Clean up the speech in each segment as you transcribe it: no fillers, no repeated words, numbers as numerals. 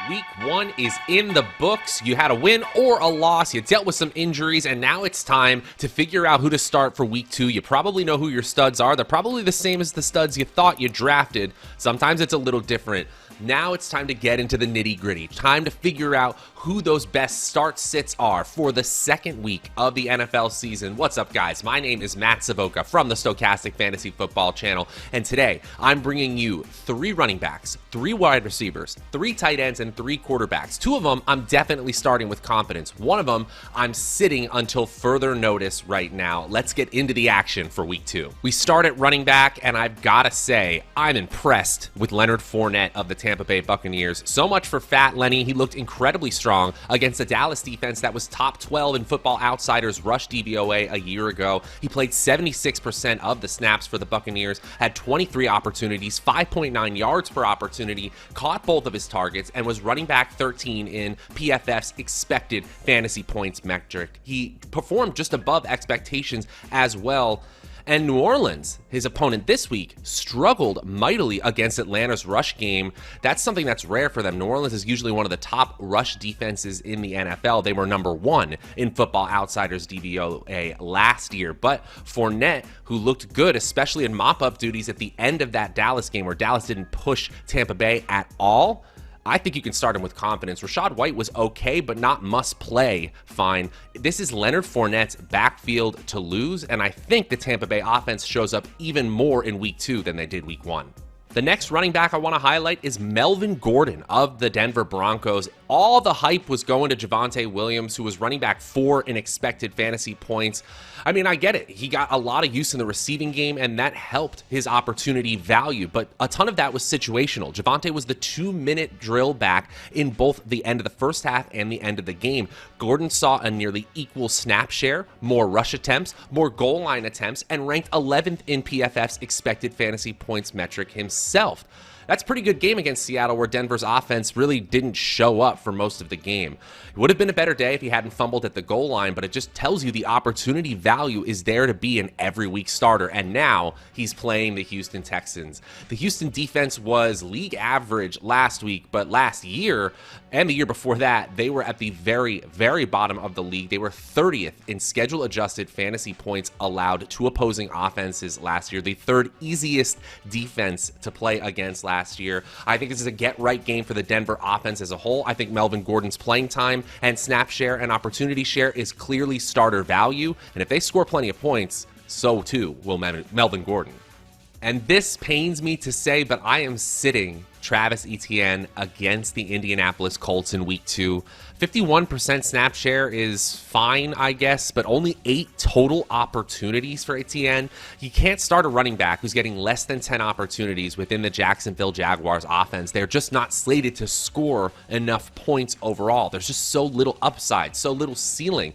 Week 1 is in the books. You had a win or a loss. You dealt with some injuries, and now it's time to figure out who to start for Week 2. You probably know who your studs are. They're probably the same as the studs you thought you drafted. Sometimes it's a little different. Now it's time to get into the nitty-gritty. Time to figure out who those best start-sits are for the second week of the NFL season. What's up, guys? My name is Matt Savoca from the Stokastic Fantasy Football channel, and today I'm bringing you 3 running backs, 3 wide receivers, 3 tight ends, and 3 quarterbacks. 2 of them I'm definitely starting with confidence. 1 of them I'm sitting until further notice right now. Let's get into the action for Week 2. We start at running back, and I've got to say, I'm impressed with Leonard Fournette of the Tampa Bay Buccaneers. So much for Fat Lenny. He looked incredibly strong against the Dallas defense that was top 12 in Football Outsiders rush DVOA a year ago. He played 76% of the snaps for the Buccaneers, had 23 opportunities, 5.9 yards per opportunity, caught both of his targets, and was running back 13 in PFF's expected fantasy points metric. He performed just above expectations as well. And New Orleans, his opponent this week, struggled mightily against Atlanta's rush game. That's something that's rare for them. New Orleans is usually one of the top rush defenses in the NFL. They were number 1 in Football Outsiders DVOA last year. But Fournette, who looked good, especially in mop-up duties at the end of that Dallas game where Dallas didn't push Tampa Bay at all, I think you can start him with confidence. Rachaad White was okay, but not must play fine. This is Leonard Fournette's backfield to lose, and I think the Tampa Bay offense shows up even more in Week 2 than they did Week 1. The next running back I want to highlight is Melvin Gordon of the Denver Broncos. All the hype was going to Javonte Williams, who was running back 4 in expected fantasy points. I mean, I get it. He got a lot of use in the receiving game, and that helped his opportunity value, but a ton of that was situational. Javonte was the 2-minute drill back in both the end of the first half and the end of the game. Gordon saw a nearly equal snap share, more rush attempts, more goal line attempts, and ranked 11th in PFF's expected fantasy points metric himself. That's a pretty good game against Seattle, where Denver's offense really didn't show up for most of the game. It would have been a better day if he hadn't fumbled at the goal line, but it just tells you the opportunity value is there to be an every week starter, and now he's playing the Houston Texans. The Houston defense was league average last week, but last year and the year before that, they were at the very, very bottom of the league. They were 30th in schedule-adjusted fantasy points allowed to opposing offenses last year, the 3rd easiest defense to play against last year. I think this is a get-right game for the Denver offense as a whole. I think Melvin Gordon's playing time and snap share and opportunity share is clearly starter value, and if they score plenty of points, so too will Melvin Gordon. And this pains me to say, but I am sitting Travis Etienne against the Indianapolis Colts in Week 2. 51% snap share is fine, I guess, but only 8 total opportunities for Etienne. You can't start a running back who's getting less than 10 opportunities within the Jacksonville Jaguars offense. They're just not slated to score enough points overall. There's just so little upside, so little ceiling.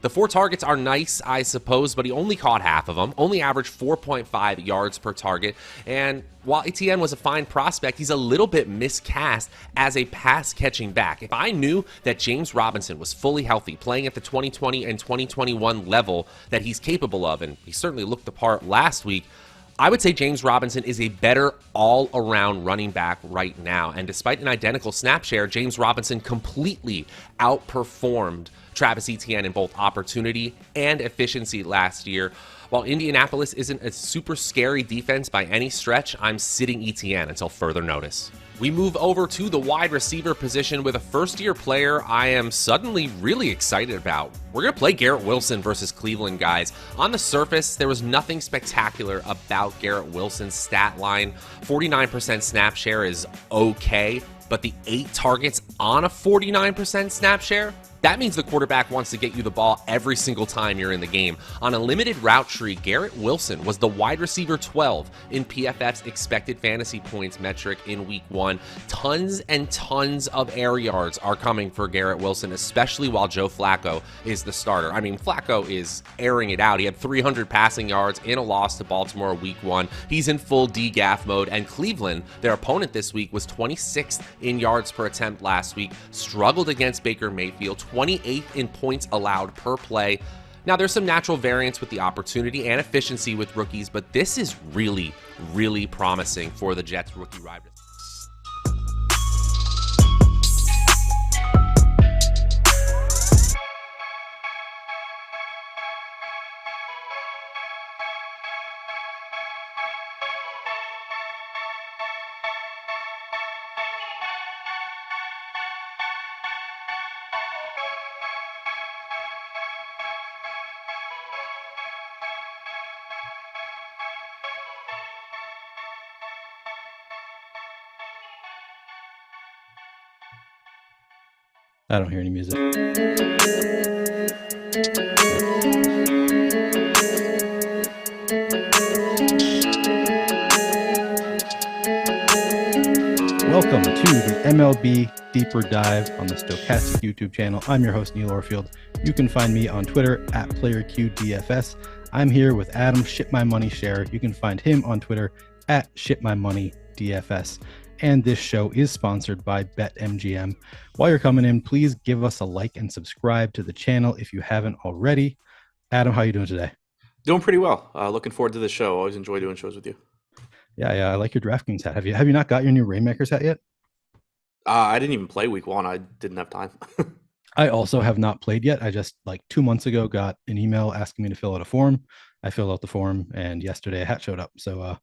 The 4 targets are nice, I suppose, but he only caught half of them, only averaged 4.5 yards per target, and while Etienne was a fine prospect, he's a little bit miscast as a pass-catching back. If I knew that James Robinson was fully healthy, playing at the 2020 and 2021 level that he's capable of, and he certainly looked the part last week, I would say James Robinson is a better all-around running back right now. And despite an identical snap share, James Robinson completely outperformed Travis Etienne in both opportunity and efficiency last year. While Indianapolis isn't a super scary defense by any stretch, I'm sitting Etienne until further notice. We move over to the wide receiver position with a first-year player I am suddenly really excited about. We're going to play Garrett Wilson versus Cleveland, guys. On the surface, there was nothing spectacular about Garrett Wilson's stat line. 49% snap share is okay, but the 8 targets on a 49% snap share? That means the quarterback wants to get you the ball every single time you're in the game. On a limited route tree, Garrett Wilson was the wide receiver 12 in PFF's expected fantasy points metric in Week 1. Tons and tons of air yards are coming for Garrett Wilson, especially while Joe Flacco is the starter. I mean, Flacco is airing it out. He had 300 passing yards in a loss to Baltimore Week 1. He's in full DGAF mode, and Cleveland, their opponent this week, was 26th in yards per attempt last week, struggled against Baker Mayfield, 28th in points allowed per play. Now, there's some natural variance with the opportunity and efficiency with rookies, but this is really, really promising for the Jets rookie wide receiver. I don't hear any music. Welcome to the MLB Deeper Dive on the Stokastic YouTube channel. I'm your host, Neil Orfield. You can find me on Twitter at PlayerQDFS. I'm here with Adam Ship My Money Scherer. You can find him on Twitter at ShipMyMoneyDFS. And this show is sponsored by BetMGM. While you're coming in, please give us a like and subscribe to the channel if you haven't already. Adam, how are you doing today? Doing pretty well. Looking forward to the show. Always enjoy doing shows with you. Yeah, I like your DraftKings hat. Have you not got your new Rainmakers hat yet? I didn't even play week one. I didn't have time. I also have not played yet. I just 2 months ago got an email asking me to fill out a form. I filled out the form, and yesterday a hat showed up. So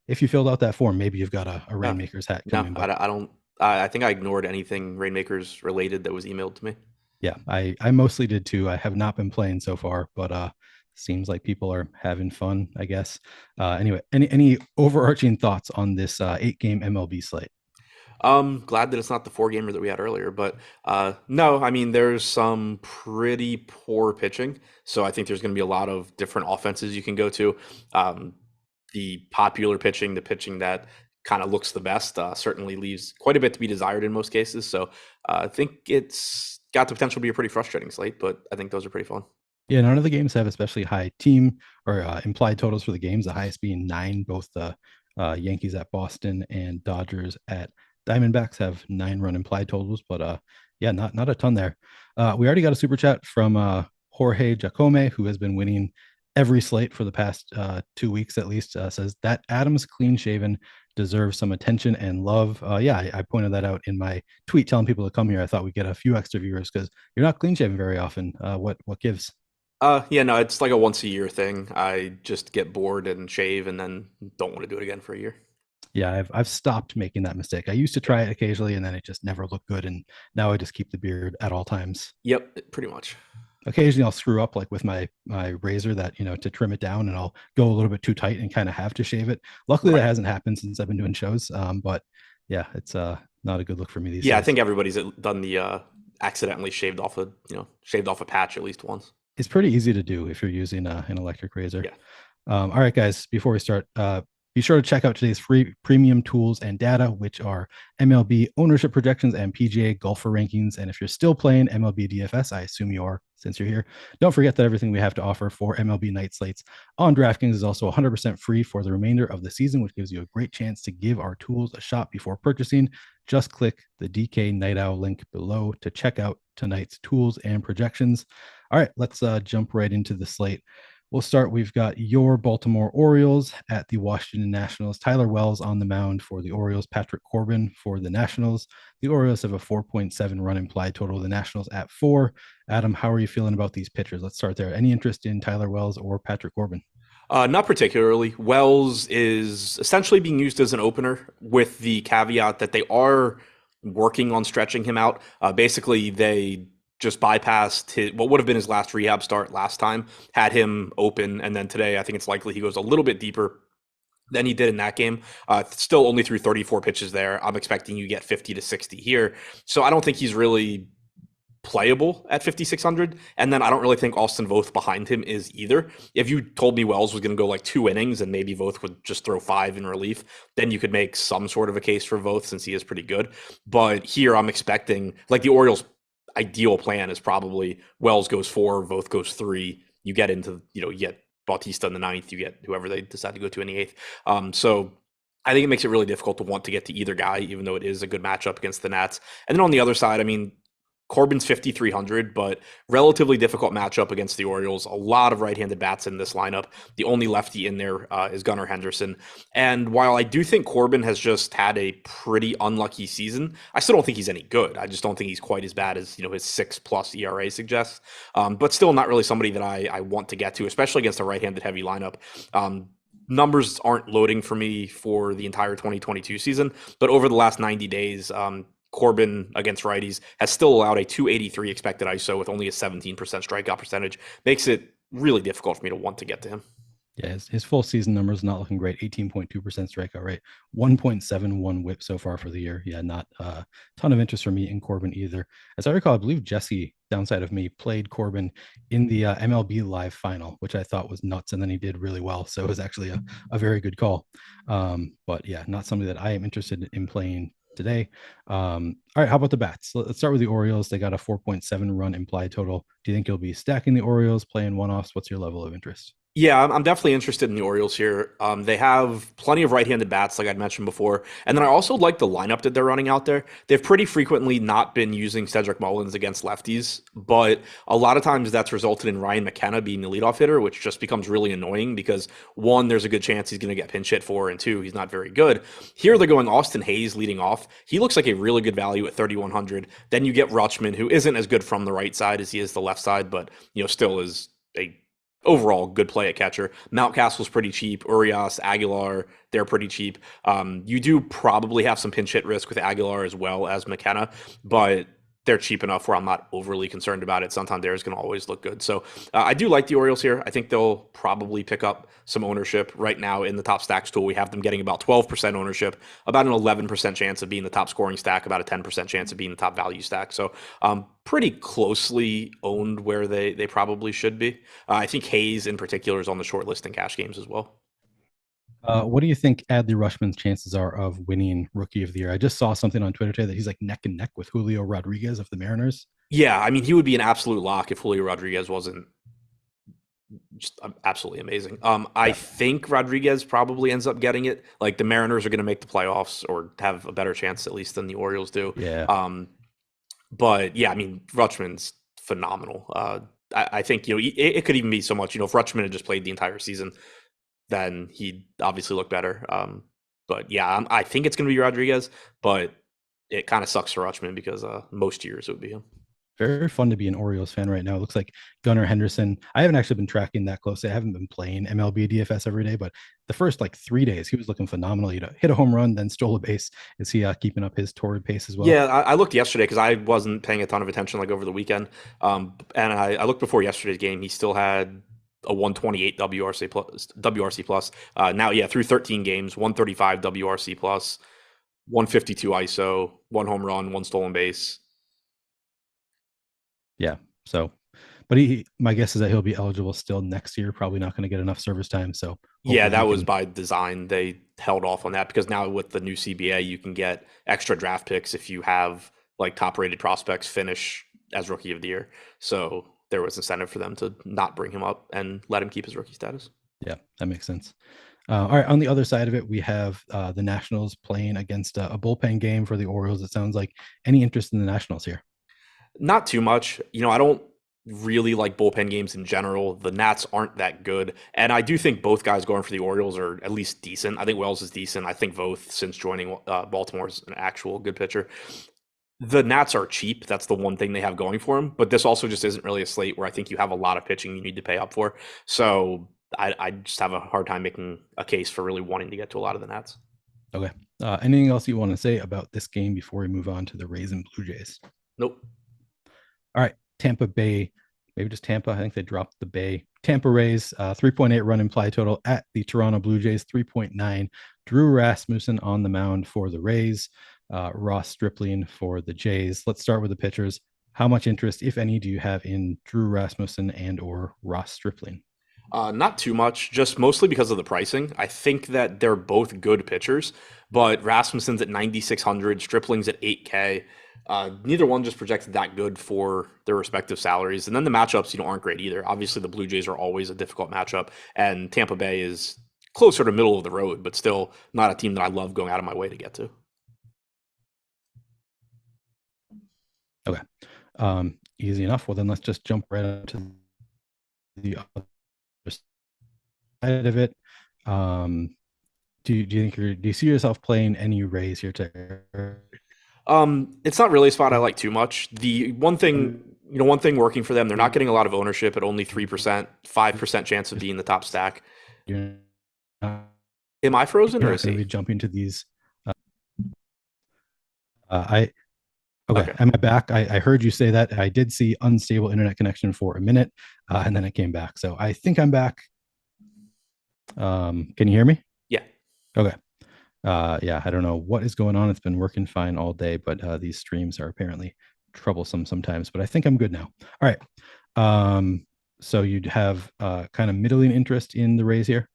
if you filled out that form, maybe you've got a Rainmakers hat No, coming. I don't. I think I ignored anything Rainmakers related that was emailed to me. Yeah, I mostly did too. I have not been playing so far, but seems like people are having fun, I guess. Anyway, any overarching thoughts on this 8-game MLB slate? Glad that it's not the 4-gamer that we had earlier, but no, I mean there's some pretty poor pitching, so I think there's going to be a lot of different offenses you can go to. The popular pitching, the pitching that kind of looks the best, certainly leaves quite a bit to be desired in most cases. So I think it's got the potential to be a pretty frustrating slate, but I think those are pretty fun. Yeah, none of the games have especially high team or implied totals for the games. The highest being 9. Both the Yankees at Boston and Dodgers at Diamondbacks have 9-run implied totals, but yeah, not a ton there. We already got a super chat from Jorge Jacome, who has been winning every slate for the past 2 weeks at least. Says that Adams clean shaven deserves some attention and love. Yeah, I pointed that out in my tweet telling people to come here. I thought we'd get a few extra viewers because you're not clean shaven very often. What gives? Yeah, no, it's like a once a year thing. I just get bored and shave and then don't want to do it again for a year. Yeah, I've stopped making that mistake. I used to try it occasionally, and then it just never looked good. And now I just keep the beard at all times. Yep, pretty much. Occasionally, I'll screw up like with my razor that to trim it down, and I'll go a little bit too tight and kind of have to shave it. Luckily, that Right. hasn't happened since I've been doing shows. But yeah, it's not a good look for me these Yeah, I days. think everybody's done the accidentally shaved off a patch at least once. It's pretty easy to do if you're using an electric razor. Yeah. All right, guys, before we start, be sure to check out today's free premium tools and data, which are MLB ownership projections and PGA golfer rankings. And if you're still playing MLB DFS, I assume you are since you're here, don't forget that everything we have to offer for MLB night slates on DraftKings is also 100% free for the remainder of the season, which gives you a great chance to give our tools a shot before purchasing. Just click the DK Night Owl link below to check out tonight's tools and projections. All right, let's jump right into the slate. We'll start. We've got your Baltimore Orioles at the Washington Nationals. Tyler Wells on the mound for the Orioles. Patrick Corbin for the Nationals. The Orioles have a 4.7 run implied total. The Nationals at 4. Adam, how are you feeling about these pitchers? Let's start there. Any interest in Tyler Wells or Patrick Corbin? Not particularly. Wells is essentially being used as an opener with the caveat that they are working on stretching him out. Basically, they just bypassed what would have been his last rehab start last time, had him open, and then today I think it's likely he goes a little bit deeper than he did in that game. Still only threw 34 pitches there. I'm expecting you get 50 to 60 here. So I don't think he's really playable at 5,600. And then I don't really think Austin Voth behind him is either. If you told me Wells was going to go like 2 innings and maybe Voth would just throw 5 in relief, then you could make some sort of a case for Voth since he is pretty good. But here I'm expecting like the Orioles' ideal plan is probably Wells goes 4, Voth goes 3. You get into, you get Bautista in the 9th, you get whoever they decide to go to in the 8th. So I think it makes it really difficult to want to get to either guy, even though it is a good matchup against the Nats. And then on the other side, I mean, Corbin's 5,300, but relatively difficult matchup against the Orioles. A lot of right-handed bats in this lineup. The only lefty in there is Gunnar Henderson. And while I do think Corbin has just had a pretty unlucky season, I still don't think he's any good. I just don't think he's quite as bad as his 6+ ERA suggests. But still not really somebody that I want to get to, especially against a right-handed heavy lineup. Numbers aren't loading for me for the entire 2022 season, but over the last 90 days, Corbin against righties has still allowed a 283 expected ISO with only a 17% strikeout percentage. Makes it really difficult for me to want to get to him. Yeah, his full season numbers not looking great. 18.2% strikeout rate, 1.71 whip so far for the year. Yeah, not a ton of interest for me in Corbin either. As I recall, I believe Jesse, downside of me, played Corbin in the MLB Live final, which I thought was nuts, and then he did really well. So it was actually a very good call. But yeah, not somebody that I am interested in playing today. All right, how about the bats? Let's start with the Orioles. They got a 4.7 run implied total. Do you think you'll be stacking the Orioles, playing one-offs? What's your level of interest? Yeah, I'm definitely interested in the Orioles here. They have plenty of right-handed bats, like I'd mentioned before. And then I also like the lineup that they're running out there. They've pretty frequently not been using Cedric Mullins against lefties, but a lot of times that's resulted in Ryan McKenna being the leadoff hitter, which just becomes really annoying because one, there's a good chance he's going to get pinch hit for, and two, he's not very good. Here they're going Austin Hayes leading off. He looks like a really good value at 3,100. Then you get Rutschman, who isn't as good from the right side as he is the left side, but still is a overall good play at catcher. Mountcastle's pretty cheap. Urias, Aguilar, they're pretty cheap. You do probably have some pinch hit risk with Aguilar as well as McKenna, but they're cheap enough where I'm not overly concerned about it. Santander is going to always look good. So I do like the Orioles here. I think they'll probably pick up some ownership. Right now in the top stacks tool, we have them getting about 12% ownership, about an 11% chance of being the top scoring stack, about a 10% chance of being the top value stack. So pretty closely owned where they probably should be. I think Hayes in particular is on the short list in cash games as well. What do you think Adley Rushman's chances are of winning Rookie of the Year? I just saw something on Twitter today that he's like neck and neck with Julio Rodriguez of the Mariners. Yeah, I mean, he would be an absolute lock if Julio Rodriguez wasn't just absolutely amazing. I think Rodriguez probably ends up getting it. Like the Mariners are going to make the playoffs or have a better chance at least than the Orioles do. Yeah. But yeah, I mean, Rutschman's phenomenal. I think it could even be so much. If Rutschman had just played the entire season, then he'd obviously look better. But yeah, I think it's going to be Rodriguez, but it kind of sucks for Rutschman because most years it would be him. Very fun to be an Orioles fan right now. It looks like Gunnar Henderson. I haven't actually been tracking that closely. I haven't been playing MLB DFS every day, but the first 3 days he was looking phenomenal. Hit a home run, then stole a base. Is he keeping up his torrid pace as well? Yeah, I looked yesterday because I wasn't paying a ton of attention over the weekend. And I looked before yesterday's game. He still had a 128 WRC plus. Now, yeah, through 13 games, 135 WRC plus, 152 ISO, one home run, one stolen base. Yeah. So, but my guess is that he'll be eligible still next year. Probably not going to get enough service time. So yeah, that was by design. They held off on that because now with the new CBA, you can get extra draft picks if you have top rated prospects finish as Rookie of the Year. So there was incentive for them to not bring him up and let him keep his rookie status. Yeah, that makes sense. All right, on the other side of it, we have the Nationals playing against a bullpen game for the Orioles. It sounds like. Any interest in the Nationals here? Not too much. I don't really like bullpen games in general. The Nats aren't that good. And I do think both guys going for the Orioles are at least decent. I think Wells is decent. I think Voth, since joining Baltimore, is an actual good pitcher. The Nats are cheap. That's the one thing they have going for them. But this also just isn't really a slate where I think you have a lot of pitching you need to pay up for. So I just have a hard time making a case for really wanting to get to a lot of the Nats. Okay. Anything else you want to say about this game before we move on to the Rays and Blue Jays? Nope. All right. Tampa Bay, maybe just Tampa. I think they dropped the Bay. Tampa Rays, 3.8 run implied total at the Toronto Blue Jays, 3.9. Drew Rasmussen on the mound for the Rays, Ross Stripling for the Jays. Let's start with the pitchers. How much interest, if any, do you have in Drew Rasmussen and or Ross Stripling? Not too much, just mostly because of the pricing. I think that they're both good pitchers, but Rasmussen's at 9,600, Stripling's at 8K. Neither one just projected that good for their respective salaries. And then the matchups, aren't great either. Obviously, the Blue Jays are always a difficult matchup, and Tampa Bay is closer to middle of the road, but still not a team that I love going out of my way to get to. Okay. Easy enough. Well, then let's just jump right into the other side of it. Do you see yourself playing any Rays here today? It's not really a spot I like too much. The one thing working for them, they're not getting a lot of ownership at only 3%, 5% chance of being the top stack. Am I frozen or is he jumping to these? Okay. Am I back? I heard you say that. I did see unstable internet connection for a minute, and then it came back. So I think I'm back. Can you hear me? Yeah. Okay. Yeah, I don't know what is going on. It's been working fine all day, but these streams are apparently troublesome sometimes. But I think I'm good now. All right. So you'd have kind of middling interest in the Rays here.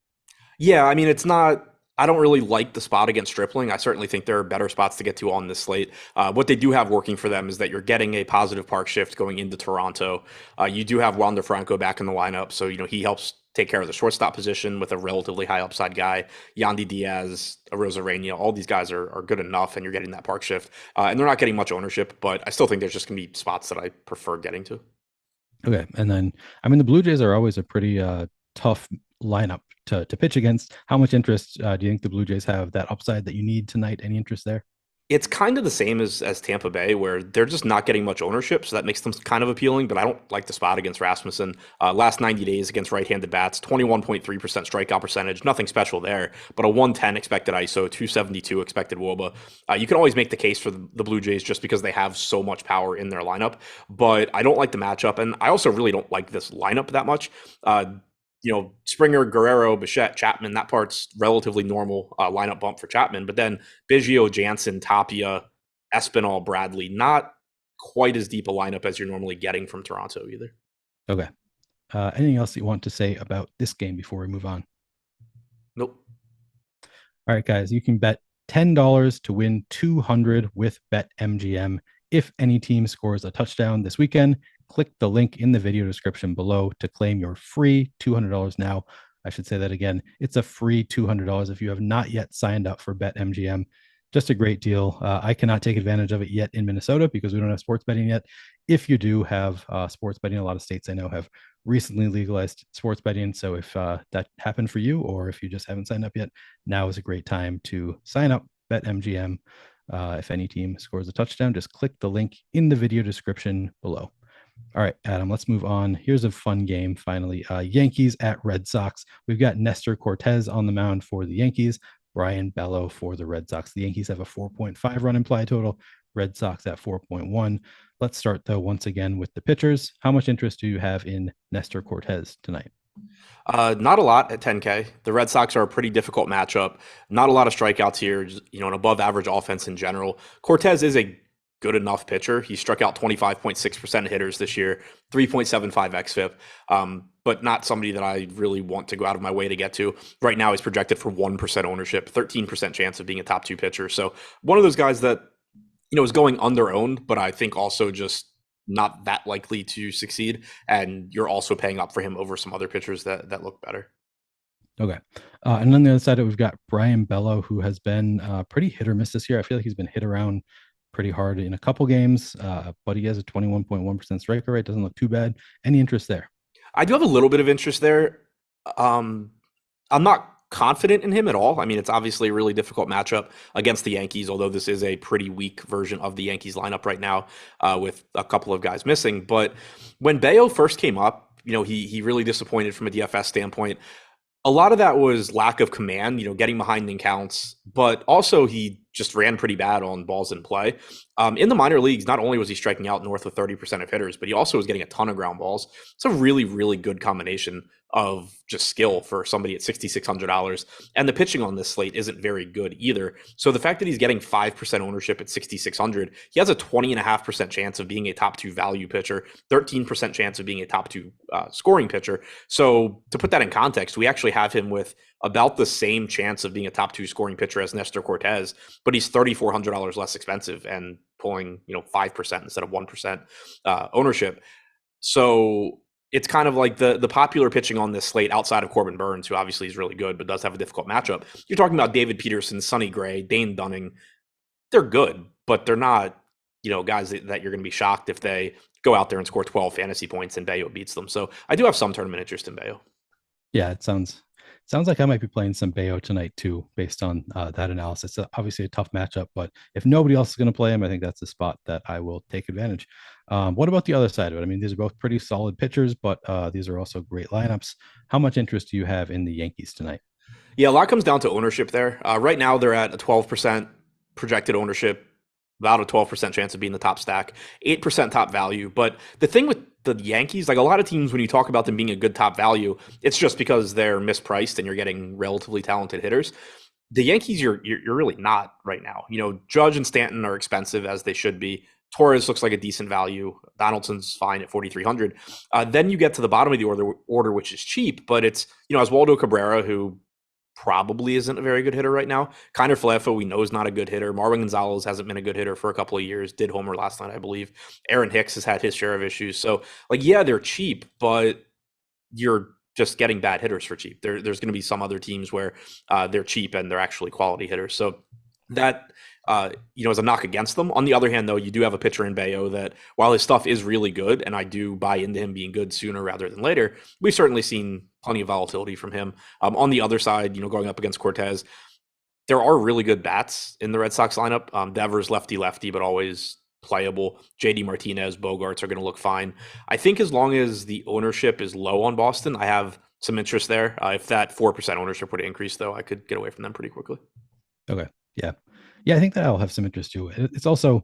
Yeah, I mean, it's not. I don't really like the spot against Stripling. I certainly think there are better spots to get to on this slate. What they do have working for them is that you're getting a positive park shift going into Toronto. You do have Wander Franco back in the lineup, so he helps take care of the shortstop position with a relatively high upside guy. Yandy Diaz, Arozarena, all these guys are good enough, and you're getting that park shift. And they're not getting much ownership, but I still think there's just going to be spots that I prefer getting to. Okay, and then I mean the Blue Jays are always a pretty tough lineup to pitch against. How much interest do you think the Blue Jays have that upside that you need tonight? Any interest there? It's kind of the same as Tampa Bay, where they're just not getting much ownership, so that makes them kind of appealing. But I don't like the spot against Rasmussen. Last 90 days against right-handed bats, 21.3% strikeout percentage, nothing special there. But a 110 expected ISO, 272 expected WOBA. You can always make the case for the Blue Jays just because they have so much power in their lineup. But I don't like the matchup, and I also really don't like this lineup that much. Springer, Guerrero, Bichette, Chapman, that part's relatively normal lineup bump for Chapman. But then Biggio, Jansen, Tapia, Espinal, Bradley, not quite as deep a lineup as you're normally getting from Toronto either. Okay. Anything else you want to say about this game before we move on? Nope. All right, guys, you can bet $10 to win 200 with BetMGM. If any team scores a touchdown this weekend, click the link in the video description below to claim your free $200 now. I should say that again. It's a free $200 if you have not yet signed up for BetMGM. Just a great deal. I cannot take advantage of it yet in Minnesota because we don't have sports betting yet. If you do have sports betting, a lot of states I know have recently legalized sports betting. So if that happened for you, or if you just haven't signed up yet, now is a great time to sign up. BetMGM. If any team scores a touchdown, just click the link in the video description below. All right, Adam, let's move on. Here's a fun game finally. Yankees at Red Sox. We've got Nestor Cortez on the mound for the Yankees, Brian Bello for the Red Sox. The Yankees have a 4.5 run implied total, Red Sox at 4.1. Let's start, though, once again with the pitchers. How much interest do you have in Nestor Cortez tonight? Not a lot at 10K. The Red Sox are a pretty difficult matchup. Not a lot of strikeouts here, an above average offense in general. Cortez is a good enough pitcher. He struck out 25.6% of hitters this year, 3.75 xFIP, but not somebody that I really want to go out of my way to get to. Right now, he's projected for 1% ownership, 13% chance of being a top 2 pitcher. So one of those guys that, is going underowned, but I think also just not that likely to succeed. And you're also paying up for him over some other pitchers that look better. Okay. And on the other side, we've got Brian Bello, who has been pretty hit or miss this year. I feel like he's been hit around pretty hard in a couple games, but he has a 21.1% strike rate. Doesn't look too bad. Any interest there? I do have a little bit of interest there. I'm not confident in him at all. I mean, it's obviously a really difficult matchup against the Yankees, although this is a pretty weak version of the Yankees lineup right now with a couple of guys missing. But when Bello first came up, he really disappointed from a DFS standpoint. A lot of that was lack of command, getting behind in counts, but also he just ran pretty bad on balls in play. In the minor leagues, not only was he striking out north of 30% of hitters, but he also was getting a ton of ground balls. It's a really, really good combination of just skill for somebody at $6,600. And the pitching on this slate isn't very good either. So the fact that he's getting 5% ownership at 6,600, he has a 20.5% chance of being a top 2 value pitcher, 13% chance of being a top 2 scoring pitcher. So to put that in context, we actually have him with about the same chance of being a top 2 scoring pitcher as Nestor Cortez, but he's $3,400 less expensive and pulling 5% instead of 1% ownership. So it's kind of like the popular pitching on this slate outside of Corbin Burns, who obviously is really good but does have a difficult matchup. You're talking about David Peterson, Sonny Gray, Dane Dunning. They're good, but they're not guys that you're going to be shocked if they go out there and score 12 fantasy points and Bello beats them. So I do have some tournament interest in Bello. Yeah, it sounds like I might be playing some Bello tonight too, based on that analysis. It's obviously a tough matchup, but if nobody else is going to play him, I think that's the spot that I will take advantage. What about the other side of it? I mean, these are both pretty solid pitchers, but these are also great lineups. How much interest do you have in the Yankees tonight? Yeah, a lot comes down to ownership there. Right now, they're at a 12% projected ownership, about a 12% chance of being the top stack, 8% top value. But the thing with the Yankees, like a lot of teams, when you talk about them being a good top value, it's just because they're mispriced and you're getting relatively talented hitters. The Yankees, you're really not right now. Judge and Stanton are expensive as they should be. Torres looks like a decent value. Donaldson's fine at 4,300. Then you get to the bottom of the order, which is cheap, but it's Oswaldo Cabrera, who probably isn't a very good hitter right now. Kiner Falefa, we know, is not a good hitter. Marwin Gonzalez hasn't been a good hitter for a couple of years. Did homer last night, I believe. Aaron Hicks has had his share of issues. So, yeah, they're cheap, but you're just getting bad hitters for cheap. There's going to be some other teams where they're cheap and they're actually quality hitters. So that is a knock against them. On the other hand, though, you do have a pitcher in Bayo that, while his stuff is really good, and I do buy into him being good sooner rather than later, we've certainly seen plenty of volatility from him. On the other side, going up against Cortez, there are really good bats in the Red Sox lineup. Devers lefty, but always playable. JD Martinez, Bogarts are going to look fine. I think as long as the ownership is low on Boston, I have some interest there. If that 4% ownership were to increase, though, I could get away from them pretty quickly. Okay. Yeah. I think that I'll have some interest too. It's also,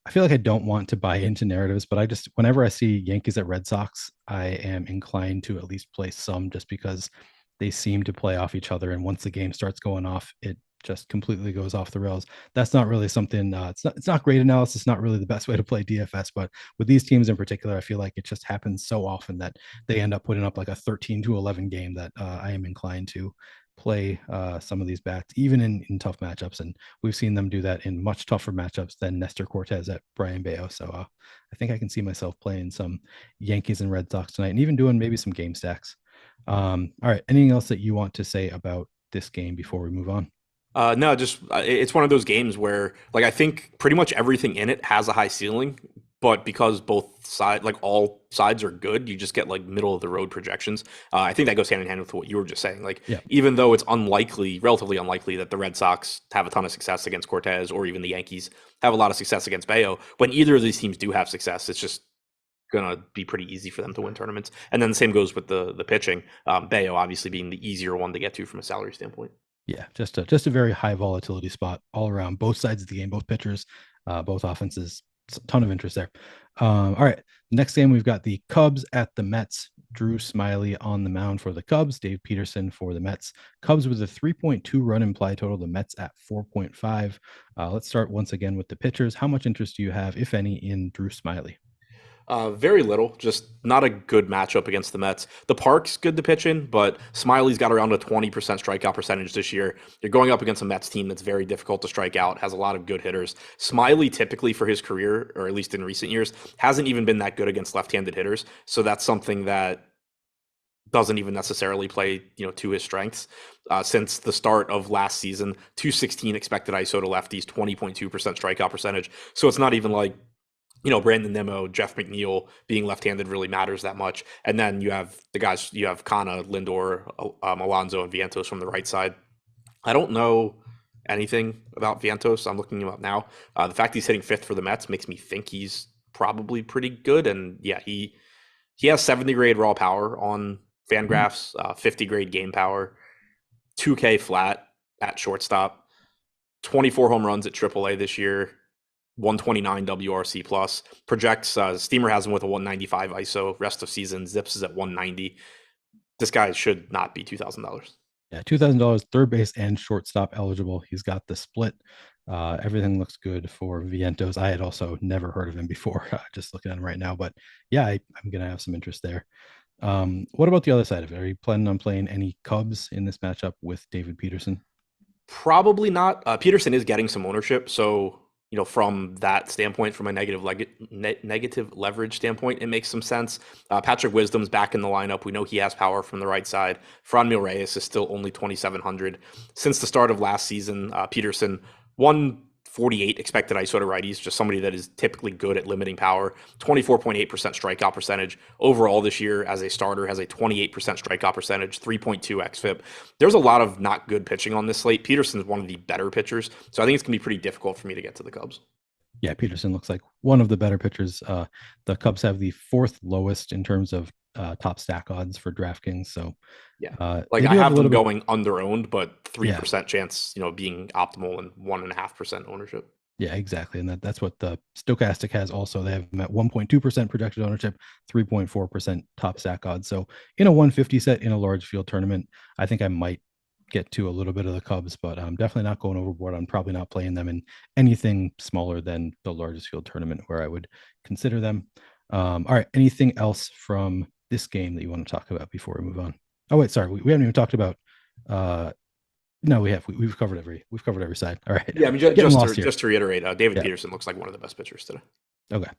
I feel like I don't want to buy into narratives, but whenever I see Yankees at Red Sox, I am inclined to at least play some, just because they seem to play off each other. And once the game starts going off, it just completely goes off the rails. That's not really something, it's not great analysis, not really the best way to play DFS, but with these teams in particular, I feel like it just happens so often that they end up putting up like a 13-11 game that I am inclined to play some of these bats, even in tough matchups. And we've seen them do that in much tougher matchups than Nestor Cortez at Brian Bayo. So I think I can see myself playing some Yankees and Red Sox tonight, and even doing maybe some game stacks. All right. Anything else that you want to say about this game before we move on? No, just it's one of those games where, I think pretty much everything in it has a high ceiling, but because both sides, all sides are good, you just get middle of the road projections. I think that goes hand in hand with what you were just saying. Even though it's relatively unlikely that the Red Sox have a ton of success against Cortez, or even the Yankees have a lot of success against Bayo, when either of these teams do have success, it's just going to be pretty easy for them to win tournaments. And then the same goes with the pitching. Bayo obviously being the easier one to get to from a salary standpoint. Yeah, just a very high volatility spot all around, both sides of the game, both pitchers, both offenses. A ton of interest there. All right, next game we've got the Cubs at the Mets. Drew Smyly on the mound for the Cubs, Dave Peterson for the Mets. Cubs with a 3.2 run implied total, the Mets at 4.5. Let's start once again with the pitchers. How much interest do you have, if any, in Drew Smyly? Very little, just not a good matchup against the Mets. The park's good to pitch in, but Smiley's got around a 20% strikeout percentage this year. You're going up against a Mets team that's very difficult to strike out, has a lot of good hitters. Smiley typically for his career, or at least in recent years, hasn't even been that good against left-handed hitters. So that's something that doesn't even necessarily play, to his strengths. Since the start of last season, 216 expected ISO to lefties, 20.2% strikeout percentage. So it's not even like, Brandon Nimmo, Jeff McNeil being left-handed really matters that much. And then you have the guys, you have Kana, Lindor, Alonso, and Vientos from the right side. I don't know anything about Vientos. I'm looking him up now. The fact he's hitting fifth for the Mets makes me think he's probably pretty good. And yeah, he has 70 grade raw power on Fangraphs, 50 grade game power, 2K flat at shortstop, 24 home runs at AAA this year, 129 WRC plus. Projects Steamer has him with a 195 ISO. Rest of season, Zips is at 190. This guy should not be $2,000. Yeah, $2,000, third base and shortstop eligible. He's got the split. Everything looks good for Vientos. I had also never heard of him before, just looking at him right now. But yeah, I'm going to have some interest there. What about the other side of it? Are you planning on playing any Cubs in this matchup with David Peterson? Probably not. Peterson is getting some ownership, so from that standpoint, from a negative leverage standpoint, it makes some sense. Patrick Wisdom's back in the lineup. We know he has power from the right side. Franmil Reyes is still only 2,700. Since the start of last season, Peterson 148 expected ISO to righties, just somebody that is typically good at limiting power. 24.8% strikeout percentage. Overall this year as a starter has a 28% strikeout percentage, 3.2 xFIP. There's a lot of not good pitching on this slate. Peterson's one of the better pitchers, so I think it's going to be pretty difficult for me to get to the Cubs. Yeah, Peterson looks like one of the better pitchers. The Cubs have the fourth lowest in terms of top stack odds for DraftKings. So yeah, I have them going underowned, but 3% chance, being optimal and 1.5% ownership. Yeah, exactly. And that's what the Stokastic has also. They have them at 1.2% projected ownership, 3.4% top stack odds. So in a 150 set in a large field tournament, I think I might get to a little bit of the Cubs, but I'm definitely not going overboard. I'm probably not playing them in anything smaller than the largest field tournament where I would consider them. All right. Anything else from this game that you want to talk about before we move on? Oh, wait, sorry. We haven't even talked about no, we have. We've covered every side. All right. Yeah, I mean, just to reiterate, David Peterson looks like one of the best pitchers today. Okay.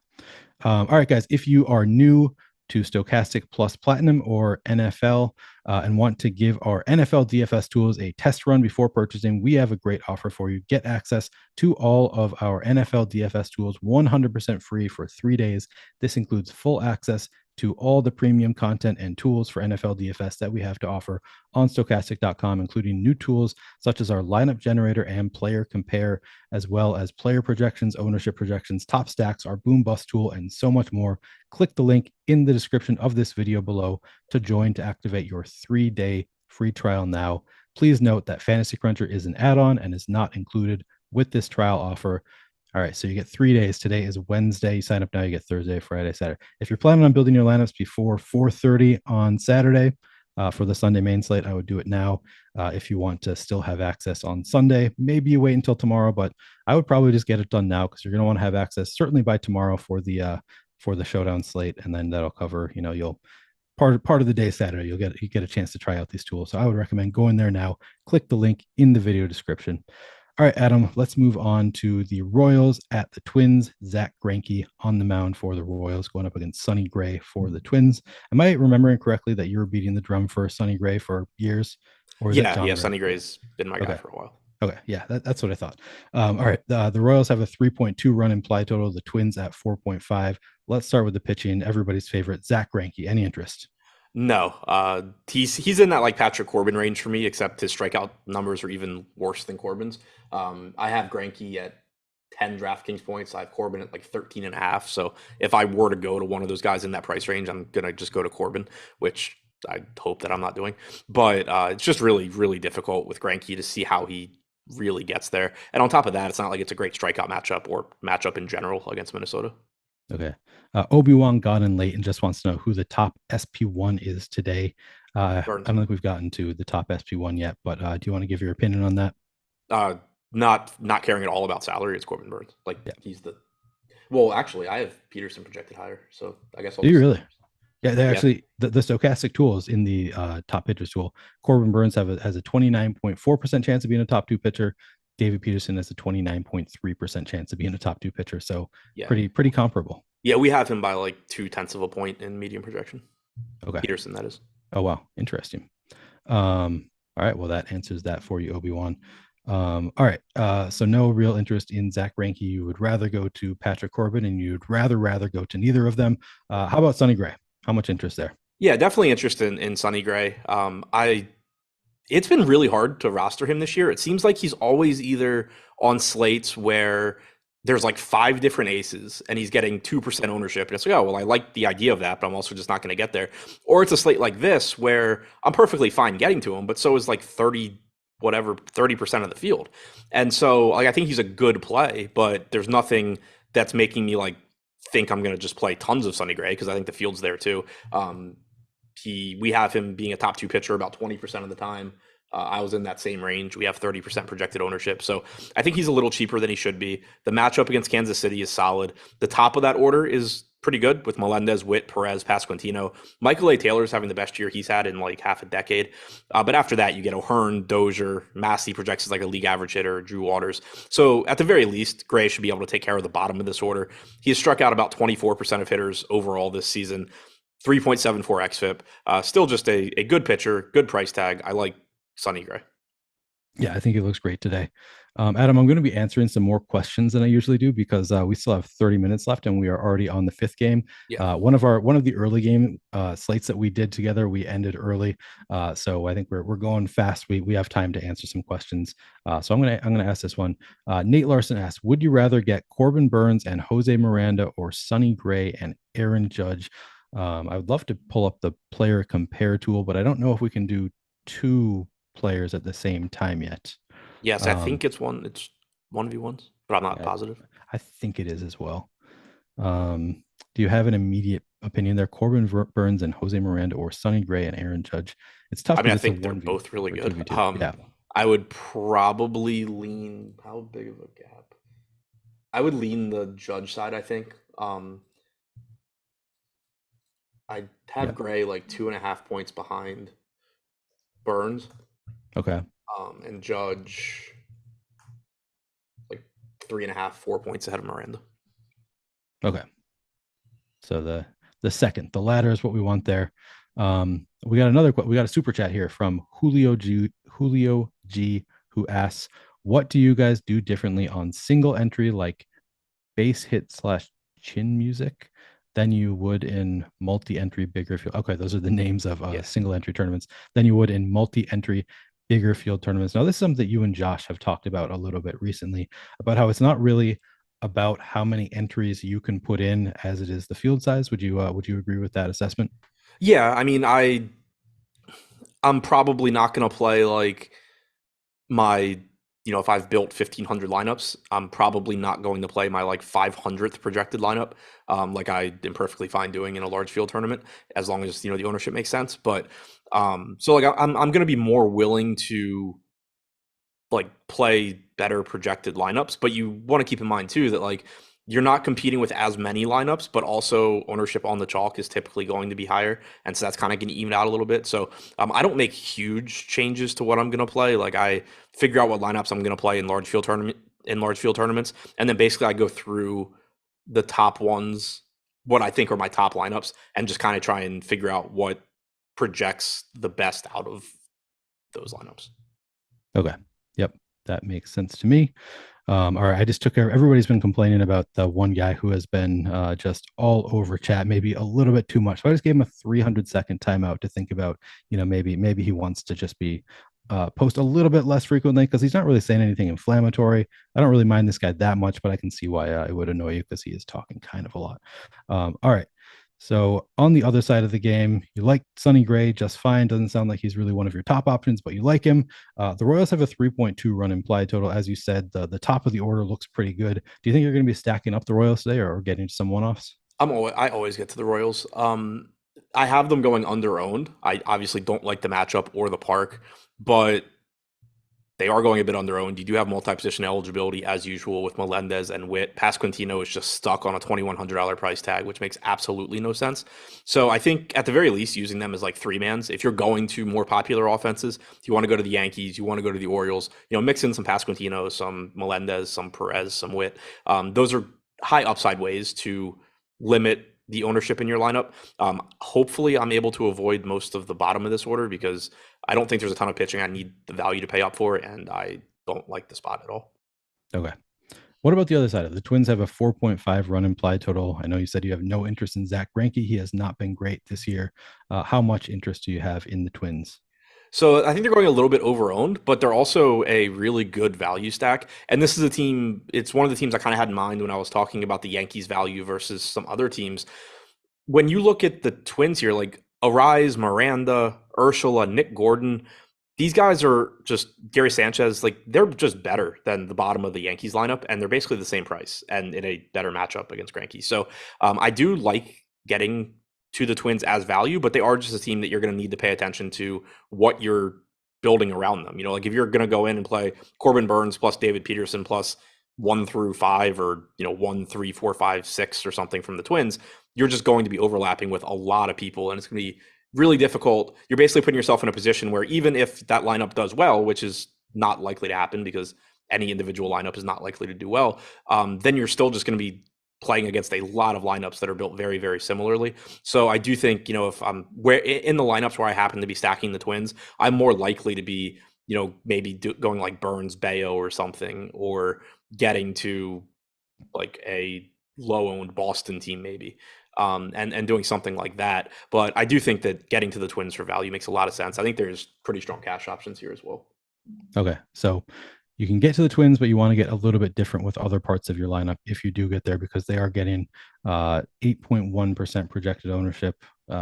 All right, guys. If you are new to Stokastic Plus Platinum or NFL and want to give our NFL DFS tools a test run before purchasing, we have a great offer for you. Get access to all of our NFL DFS tools 100% free for 3 days. This includes full access to all the premium content and tools for NFL DFS that we have to offer on stokastic.com, including new tools such as our lineup generator and player compare, as well as player projections, ownership projections, top stacks, our boom bust tool, and so much more. Click the link in the description of this video below to join to activate your 3-day free trial now. Please note that Fantasy Cruncher is an add-on and is not included with this trial offer. All right, so you get 3 days. Today is Wednesday. You sign up now, you get Thursday, Friday, Saturday. If you're planning on building your lineups before 4:30 on Saturday for the Sunday main slate, I would do it now. If you want to still have access on Sunday, maybe you wait until tomorrow, but I would probably just get it done now because you're going to want to have access certainly by tomorrow for the showdown slate, and then that'll cover. You'll part of the day Saturday. You get a chance to try out these tools. So I would recommend going there now. Click the link in the video description. All right, Adam, let's move on to the Royals at the Twins. Zach Greinke on the mound for the Royals, going up against Sonny Gray for the Twins. Am I remembering correctly that you were beating the drum for Sonny Gray for years? Or yeah, Sonny Gray's been my guy for a while. Okay, yeah, that's what I thought. All right, the Royals have a 3.2 run implied total. The Twins at 4.5. Let's start with the pitching. Everybody's favorite, Zach Greinke. Any interest? No, he's in that like Patrick Corbin range for me, except his strikeout numbers are even worse than Corbin's. I have Greinke at 10 DraftKings points. I have Corbin at like 13.5. So if I were to go to one of those guys in that price range, I'm gonna just go to Corbin, which I hope that I'm not doing. But it's just really, really difficult with Greinke to see how he really gets there. And on top of that, it's not like it's a great strikeout matchup or matchup in general against Minnesota. Okay. Obi-Wan got in late and just wants to know who the top SP1 is today. I don't think we've gotten to the top SP1 yet, but do you want to give your opinion on that? Not caring at all about salary. It's Corbin Burns. He's the. Well, actually, I have Peterson projected higher, so I guess. Do you really? Yeah, they actually the Stokastic tool is in the top pitchers tool. Corbin Burns has a 29.4% chance of being a top 2 pitcher. David Peterson has a 29.3% chance of being a top 2 pitcher. So pretty comparable. Yeah, we have him by like 0.2 of a point in medium projection. Okay. Peterson, that is. Oh, wow. Interesting. All right. Well, that answers that for you, Obi-Wan. All right. So no real interest in Zach Greinke. You would rather go to Patrick Corbin, and you'd rather go to neither of them. How about Sonny Gray? How much interest there? Yeah, definitely interest in Sonny Gray. It's been really hard to roster him this year. It seems like he's always either on slates where there's like 5 different aces and he's getting 2% ownership. And it's like, oh, well, I like the idea of that, but I'm also just not going to get there. Or it's a slate like this where I'm perfectly fine getting to him, but so is like 30% of the field. And so like, I think he's a good play, but there's nothing that's making me like think I'm going to just play tons of Sonny Gray because I think the field's there too. We have him being a top 2 pitcher about 20% of the time. I was in that same range. We have 30% projected ownership. So I think he's a little cheaper than he should be. The matchup against Kansas City is solid. The top of that order is pretty good with Melendez, Witt, Perez, Pasquantino. Michael A. Taylor's having the best year he's had in like half a decade. But after that, you get O'Hearn, Dozier, Massey projects as like a league average hitter, Drew Waters. So at the very least, Gray should be able to take care of the bottom of this order. He has struck out about 24% of hitters overall this season. 3.74 xFIP. Still just a good pitcher, good price tag. I like Sonny Gray. Yeah, I think it looks great today. Adam, I'm going to be answering some more questions than I usually do because we still have 30 minutes left and we are already on the 5th game. Yeah. One of the early game slates that we did together, we ended early. So I think we're going fast. We have time to answer some questions. So I'm gonna ask this one. Nate Larson asks, would you rather get Corbin Burns and Jose Miranda or Sonny Gray and Aaron Judge? I would love to pull up the player compare tool, but I don't know if we can do 2 players at the same time yet. Yes, I think it's 1v1s. but I'm not Yeah, positive. I think it is as well. Do you have an immediate opinion there? Corbin Burns and Jose Miranda, or Sonny Gray and Aaron Judge? It's tough I mean, because I it's a think they're 1v both really or good. 2v2. Yeah. I would probably lean. How big of a gap? I would lean the Judge side. I think. I'd have Yeah. Gray like 2.5 points behind Burns. Okay. And Judge like 3.5, 4 points ahead of Miranda. Okay. So the latter is what we want there. We got a super chat here from Julio G, who asks, what do you guys do differently on single entry like base hit / chin music than you would in multi-entry bigger field? Okay, those are the names of single entry tournaments. Than you would in multi-entry bigger field tournaments. Now, this is something that you and Josh have talked about a little bit recently, about how it's not really about how many entries you can put in as it is the field size. Would you agree with that assessment? Yeah, I mean, I'm probably not going to play like my, if I've built 1,500 lineups, I'm probably not going to play my like 500th projected lineup, like I am perfectly fine doing in a large field tournament, as long as, the ownership makes sense. But so like I'm going to be more willing to like play better projected lineups, but you want to keep in mind too that like you're not competing with as many lineups, but also ownership on the chalk is typically going to be higher, and so that's kind of going to even out a little bit. So I don't make huge changes to what I'm going to play. Like I figure out what lineups I'm going to play in large field tournaments, and then basically I go through the top ones, what I think are my top lineups, and just kind of try and figure out what projects the best out of those lineups. Okay. Yep. That makes sense to me. All right. I just took care. Everybody's been complaining about the one guy who has been just all over chat, maybe a little bit too much. So I just gave him a 300-second timeout to think about, maybe he wants to just be post a little bit less frequently, because he's not really saying anything inflammatory. I don't really mind this guy that much, but I can see why it would annoy you, because he is talking kind of a lot. All right. So on the other side of the game, you like Sonny Gray just fine. Doesn't sound like he's really one of your top options, but you like him. The Royals have a 3.2 run implied total. As you said, the top of the order looks pretty good. Do you think you're going to be stacking up the Royals today, or getting some one-offs? I always get to the Royals. I have them going underowned. I obviously don't like the matchup or the park, but they are going a bit underowned. You do have multi-position eligibility as usual with Melendez and Witt. Pasquantino is just stuck on a $2,100 price tag, which makes absolutely no sense. So I think at the very least, using them as like three-mans. If you're going to more popular offenses, if you want to go to the Yankees, you want to go to the Orioles, mix in some Pasquantino, some Melendez, some Perez, some Witt. Those are high upside ways to limit the ownership in your lineup. Hopefully I'm able to avoid most of the bottom of this order, because I don't think there's a ton of pitching I need the value to pay up for, and I don't like the spot at all. Okay. What about the other side of it? The Twins have a 4.5 run implied total. I know you said you have no interest in Zach Greinke. He has not been great this year. How much interest do you have in the Twins? So I think they're going a little bit overowned, but they're also a really good value stack. And this is a team, it's one of the teams I kind of had in mind when I was talking about the Yankees value versus some other teams. When you look at the Twins here, like Arise, Miranda, Urshela, Nick Gordon, these guys are just Gary Sanchez, like they're just better than the bottom of the Yankees lineup, and they're basically the same price and in a better matchup against Greinke. So I do like getting to the Twins as value, but they are just a team that you're going to need to pay attention to what you're building around them. Like if you're going to go in and play Corbin Burns plus David Peterson plus 1 through 5, or 1, 3, 4, 5, 6 or something from the Twins, you're just going to be overlapping with a lot of people, and it's going to be really difficult. You're basically putting yourself in a position where even if that lineup does well, which is not likely to happen because any individual lineup is not likely to do well, then you're still just going to be playing against a lot of lineups that are built very, very similarly. So I do think, if I'm in the lineups where I happen to be stacking the Twins, I'm more likely to be, maybe going like Burns, Bayo or something, or getting to like a low-owned Boston team maybe, and doing something like that. But I do think that getting to the Twins for value makes a lot of sense. I think there's pretty strong cash options here as well. Okay, so you can get to the Twins, but you want to get a little bit different with other parts of your lineup if you do get there, because they are getting 8.1% projected ownership,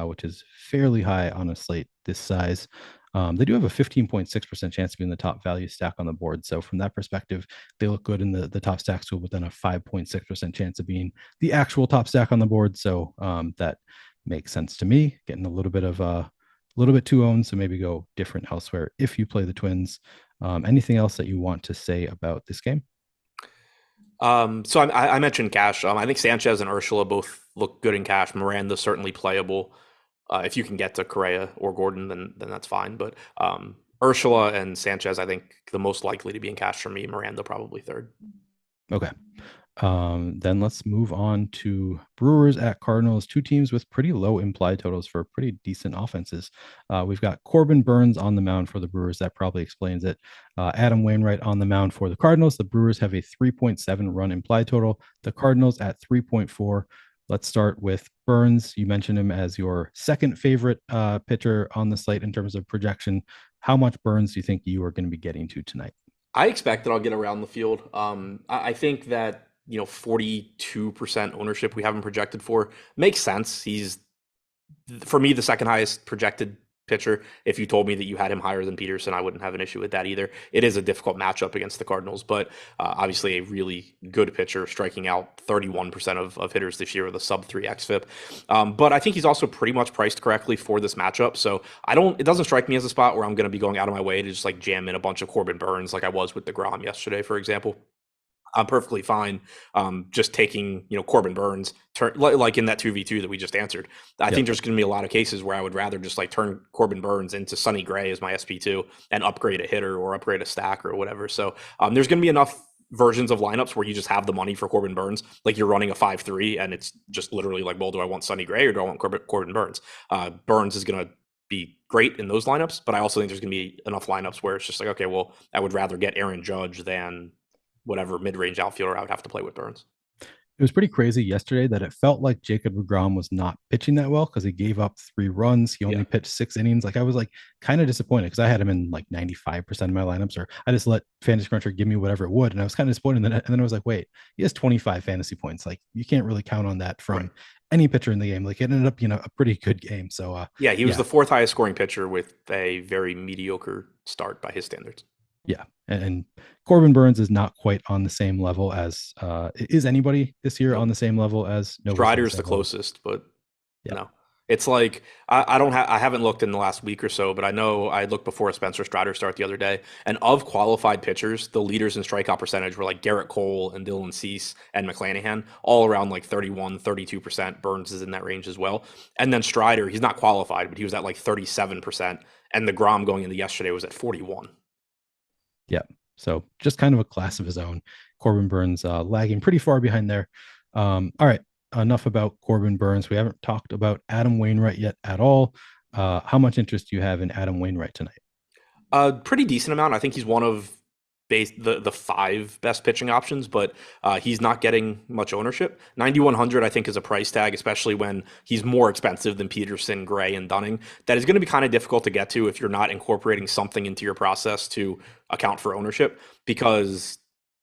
which is fairly high on a slate this size. They do have a 15.6% chance to be in the top value stack on the board. So from that perspective, they look good in the top stack tool, but then a 5.6% chance of being the actual top stack on the board. So that makes sense to me. Getting a little bit too owned, so maybe go different elsewhere if you play the Twins. Anything else that you want to say about this game? So I mentioned cash. I think Sanchez and Urshela both look good in cash. Miranda's certainly playable. If you can get to Correa or Gordon, then that's fine. But Urshela and Sanchez, I think the most likely to be in cash for me. Miranda probably third. Okay. Then let's move on to Brewers at Cardinals, two teams with pretty low implied totals for pretty decent offenses. We've got Corbin Burns on the mound for the Brewers. That probably explains it. Adam Wainwright on the mound for the Cardinals. The Brewers have a 3.7 run implied total. The Cardinals at 3.4. Let's start with Burns. You mentioned him as your second favorite pitcher on the slate in terms of projection. How much Burns do you think you are going to be getting to tonight? I expect that I'll get around the field. I think that 42% ownership we haven't projected for makes sense. He's, for me, the second highest projected pitcher. If you told me that you had him higher than Peterson, I wouldn't have an issue with that either. It is a difficult matchup against the Cardinals, but obviously a really good pitcher, striking out 31% of hitters this year with a sub 3 xFIP. But I think he's also pretty much priced correctly for this matchup. So it doesn't strike me as a spot where I'm going to be going out of my way to just like jam in a bunch of Corbin Burns like I was with DeGrom yesterday, for example. I'm perfectly fine just taking, Corbin Burns, like in that 2v2 that we just answered. I think there's going to be a lot of cases where I would rather just like turn Corbin Burns into Sonny Gray as my SP2 and upgrade a hitter or upgrade a stack or whatever. So there's going to be enough versions of lineups where you just have the money for Corbin Burns. Like you're running a 5-3 and it's just literally like, well, do I want Sonny Gray or do I want Corbin Burns? Burns is going to be great in those lineups, but I also think there's going to be enough lineups where it's just like, okay, well, I would rather get Aaron Judge than whatever mid-range outfielder I would have to play with Burns. It was pretty crazy yesterday that it felt like Jacob deGrom was not pitching that well because he gave up 3 runs. He only pitched 6 innings. Like I was like kind of disappointed because I had him in like 95% of my lineups, or I just let Fantasy Cruncher give me whatever it would. And I was kind of disappointed. And then I was like, wait, he has 25 fantasy points. Like you can't really count on that from any pitcher in the game. Like it ended up, a pretty good game. So he was the 4th highest scoring pitcher with a very mediocre start by his standards. Yeah. And Corbin Burns is not quite on the same level as is anybody this year on the same level as Strider's the closest, but no. It's like I haven't looked in the last week or so, but I know I looked before a Spencer Strider start the other day. And of qualified pitchers, the leaders in strikeout percentage were like Garrett Cole and Dylan Cease and McClanahan, all around like 31, 32%. Burns is in that range as well. And then Strider, he's not qualified, but he was at like 37%. And the DeGrom going into yesterday was at 41. Yeah. So just kind of a class of his own. Corbin Burns lagging pretty far behind there. All right. Enough about Corbin Burns. We haven't talked about Adam Wainwright yet at all. How much interest do you have in Adam Wainwright tonight? Pretty decent amount. I think he's one of the 5 best pitching options, but he's not getting much ownership. 9,100, I think, is a price tag, especially when he's more expensive than Peterson, Gray, and Dunning. That is going to be kind of difficult to get to if you're not incorporating something into your process to account for ownership, because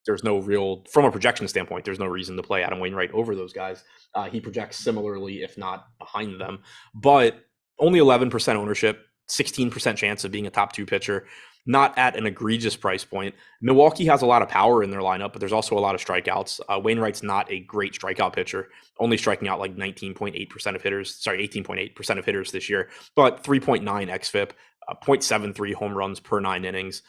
there's no real, from a projection standpoint, there's no reason to play Adam Wainwright over those guys. He projects similarly, if not behind them, but only 11% ownership, 16% chance of being a top 2 pitcher. Not at an egregious price point. Milwaukee has a lot of power in their lineup, but there's also a lot of strikeouts. Wainwright's not a great strikeout pitcher, only striking out like 18.8% of hitters this year, but 3.9 xFIP, 0.73 home runs per 9 innings.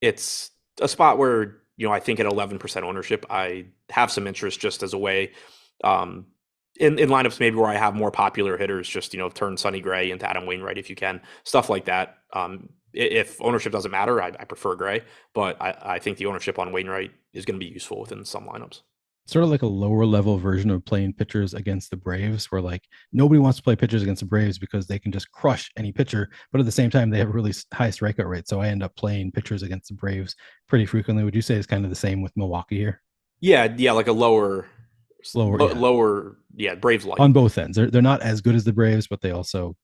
It's a spot where, I think at 11% ownership, I have some interest just as a way in lineups maybe where I have more popular hitters, just, turn Sonny Gray into Adam Wainwright if you can, stuff like that. If ownership doesn't matter, I prefer Gray, but I think the ownership on Wainwright is going to be useful within some lineups. Sort of like a lower level version of playing pitchers against the Braves, where like nobody wants to play pitchers against the Braves because they can just crush any pitcher, but at the same time they have a really high strikeout rate. So I end up playing pitchers against the Braves pretty frequently. Would you say it's kind of the same with Milwaukee here? Yeah, like a lower, Braves light on both ends. They're not as good as the Braves, but they also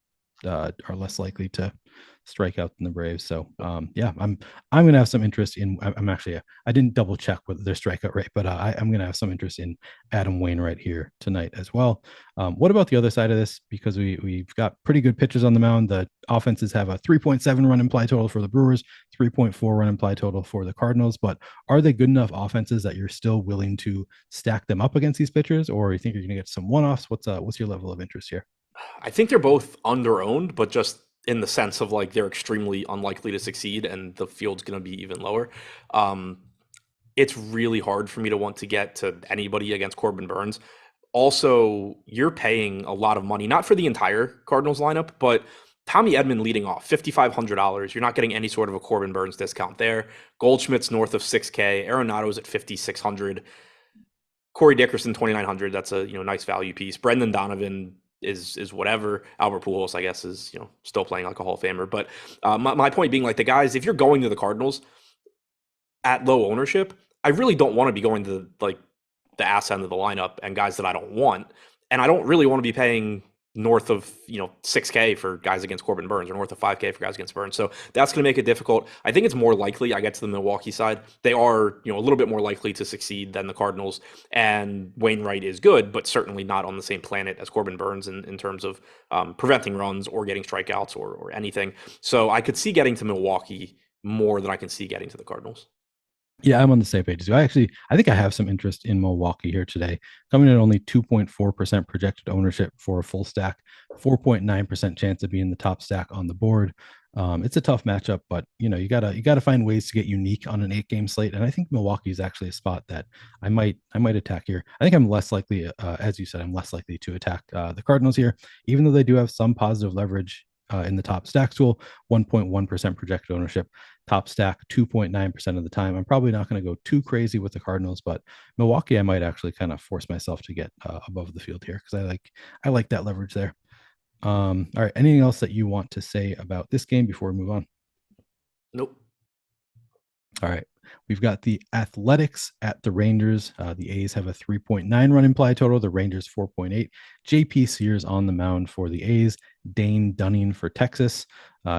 are less likely to strikeout than the Braves. So yeah, I'm gonna have some interest in. I'm actually I didn't double check with their strikeout rate, but I'm gonna have some interest in Adam Wainwright here tonight as well. What about the other side of this? Because we've got pretty good pitchers on the mound. The offenses have a 3.7 run implied total for the Brewers, 3.4 run implied total for the Cardinals. But are they good enough offenses that you're still willing to stack them up against these pitchers, or you think you're gonna get some one-offs? What's your level of interest here? I think they're both underowned, but just in the sense of like they're extremely unlikely to succeed and the field's going to be even lower. It's really hard for me to want to get to anybody against Corbin Burns. Also, you're paying a lot of money, not for the entire Cardinals lineup, but Tommy Edman leading off, $5,500. You're not getting any sort of a Corbin Burns discount there. Goldschmidt's north of 6K. Arenado's at 5,600. Corey Dickerson, 2,900. That's a nice value piece. Brendan Donovan is whatever. Albert Pujols, I guess, is still playing like a Hall of Famer. But my point being, like, the guys, if you're going to the Cardinals at low ownership, I really don't want to be going to like the ass end of the lineup and guys that I don't want, and I don't really want to be paying north of 6K for guys against Corbin Burns or north of 5K for guys against Burns. So that's going to make it difficult. I think it's more likely I get to the Milwaukee side. They are a little bit more likely to succeed than the Cardinals, and Wainwright is good, but certainly not on the same planet as Corbin Burns in terms of preventing runs or getting strikeouts or anything. So I could see getting to Milwaukee more than I can see getting to the Cardinals. Yeah, I'm on the same page. So I think I have some interest in Milwaukee here today, coming in at only 2.4% projected ownership for a full stack, 4.9% chance of being the top stack on the board. It's a tough matchup, but you gotta find ways to get unique on an 8-game slate. And I think Milwaukee is actually a spot that I might attack here. I think I'm less likely, as you said, I'm less likely to attack the Cardinals here, even though they do have some positive leverage in the top stack tool, 1.1% projected ownership, top stack 2.9% of the time. I'm probably not going to go too crazy with the Cardinals, but Milwaukee, I might actually kind of force myself to get above the field here because I like that leverage there. All right. Anything else that you want to say about this game before we move on? Nope. All right. We've got the Athletics at the Rangers. The A's have a 3.9 run implied total. The Rangers 4.8. JP Sears on the mound for the A's. Dane Dunning for Texas.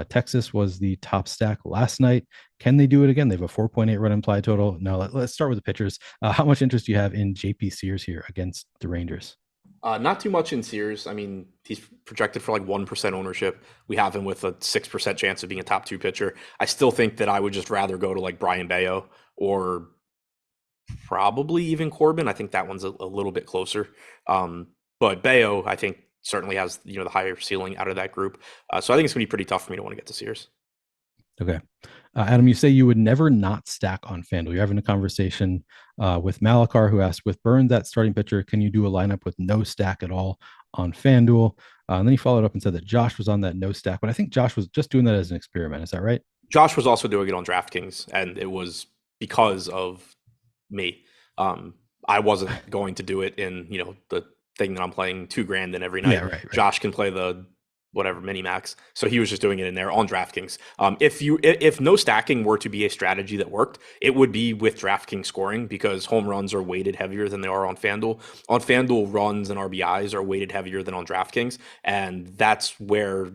Texas was the top stack last night. Can they do it again? They have a 4.8 run implied total. Now let's start with the pitchers. How much interest do you have in JP Sears here against the Rangers? Not too much in Sears. I mean, he's projected for like 1% ownership. We have him with a 6% chance of being a top 2 pitcher. I still think that I would just rather go to like Brian Bayo or probably even Corbin. I think that one's a little bit closer. But Bayo, I think, certainly has the higher ceiling out of that group. So I think it's going to be pretty tough for me to want to get to Sears. Okay. Adam, you say you would never not stack on FanDuel. You're having a conversation with Malakar, who asked, with Burns at starting pitcher, can you do a lineup with no stack at all on FanDuel? And then he followed up and said that Josh was on that no stack, but I think Josh was just doing that as an experiment. Is that right? Josh was also doing it on DraftKings, and it was because of me. I wasn't going to do it in, the thing that I'm playing $2,000 in every night. Yeah, right. Josh can play the whatever mini max, so he was just doing it in there on DraftKings. If no stacking were to be a strategy that worked, it would be with DraftKings scoring, because home runs are weighted heavier than they are on FanDuel. On FanDuel, runs and RBIs are weighted heavier than on DraftKings, and that's where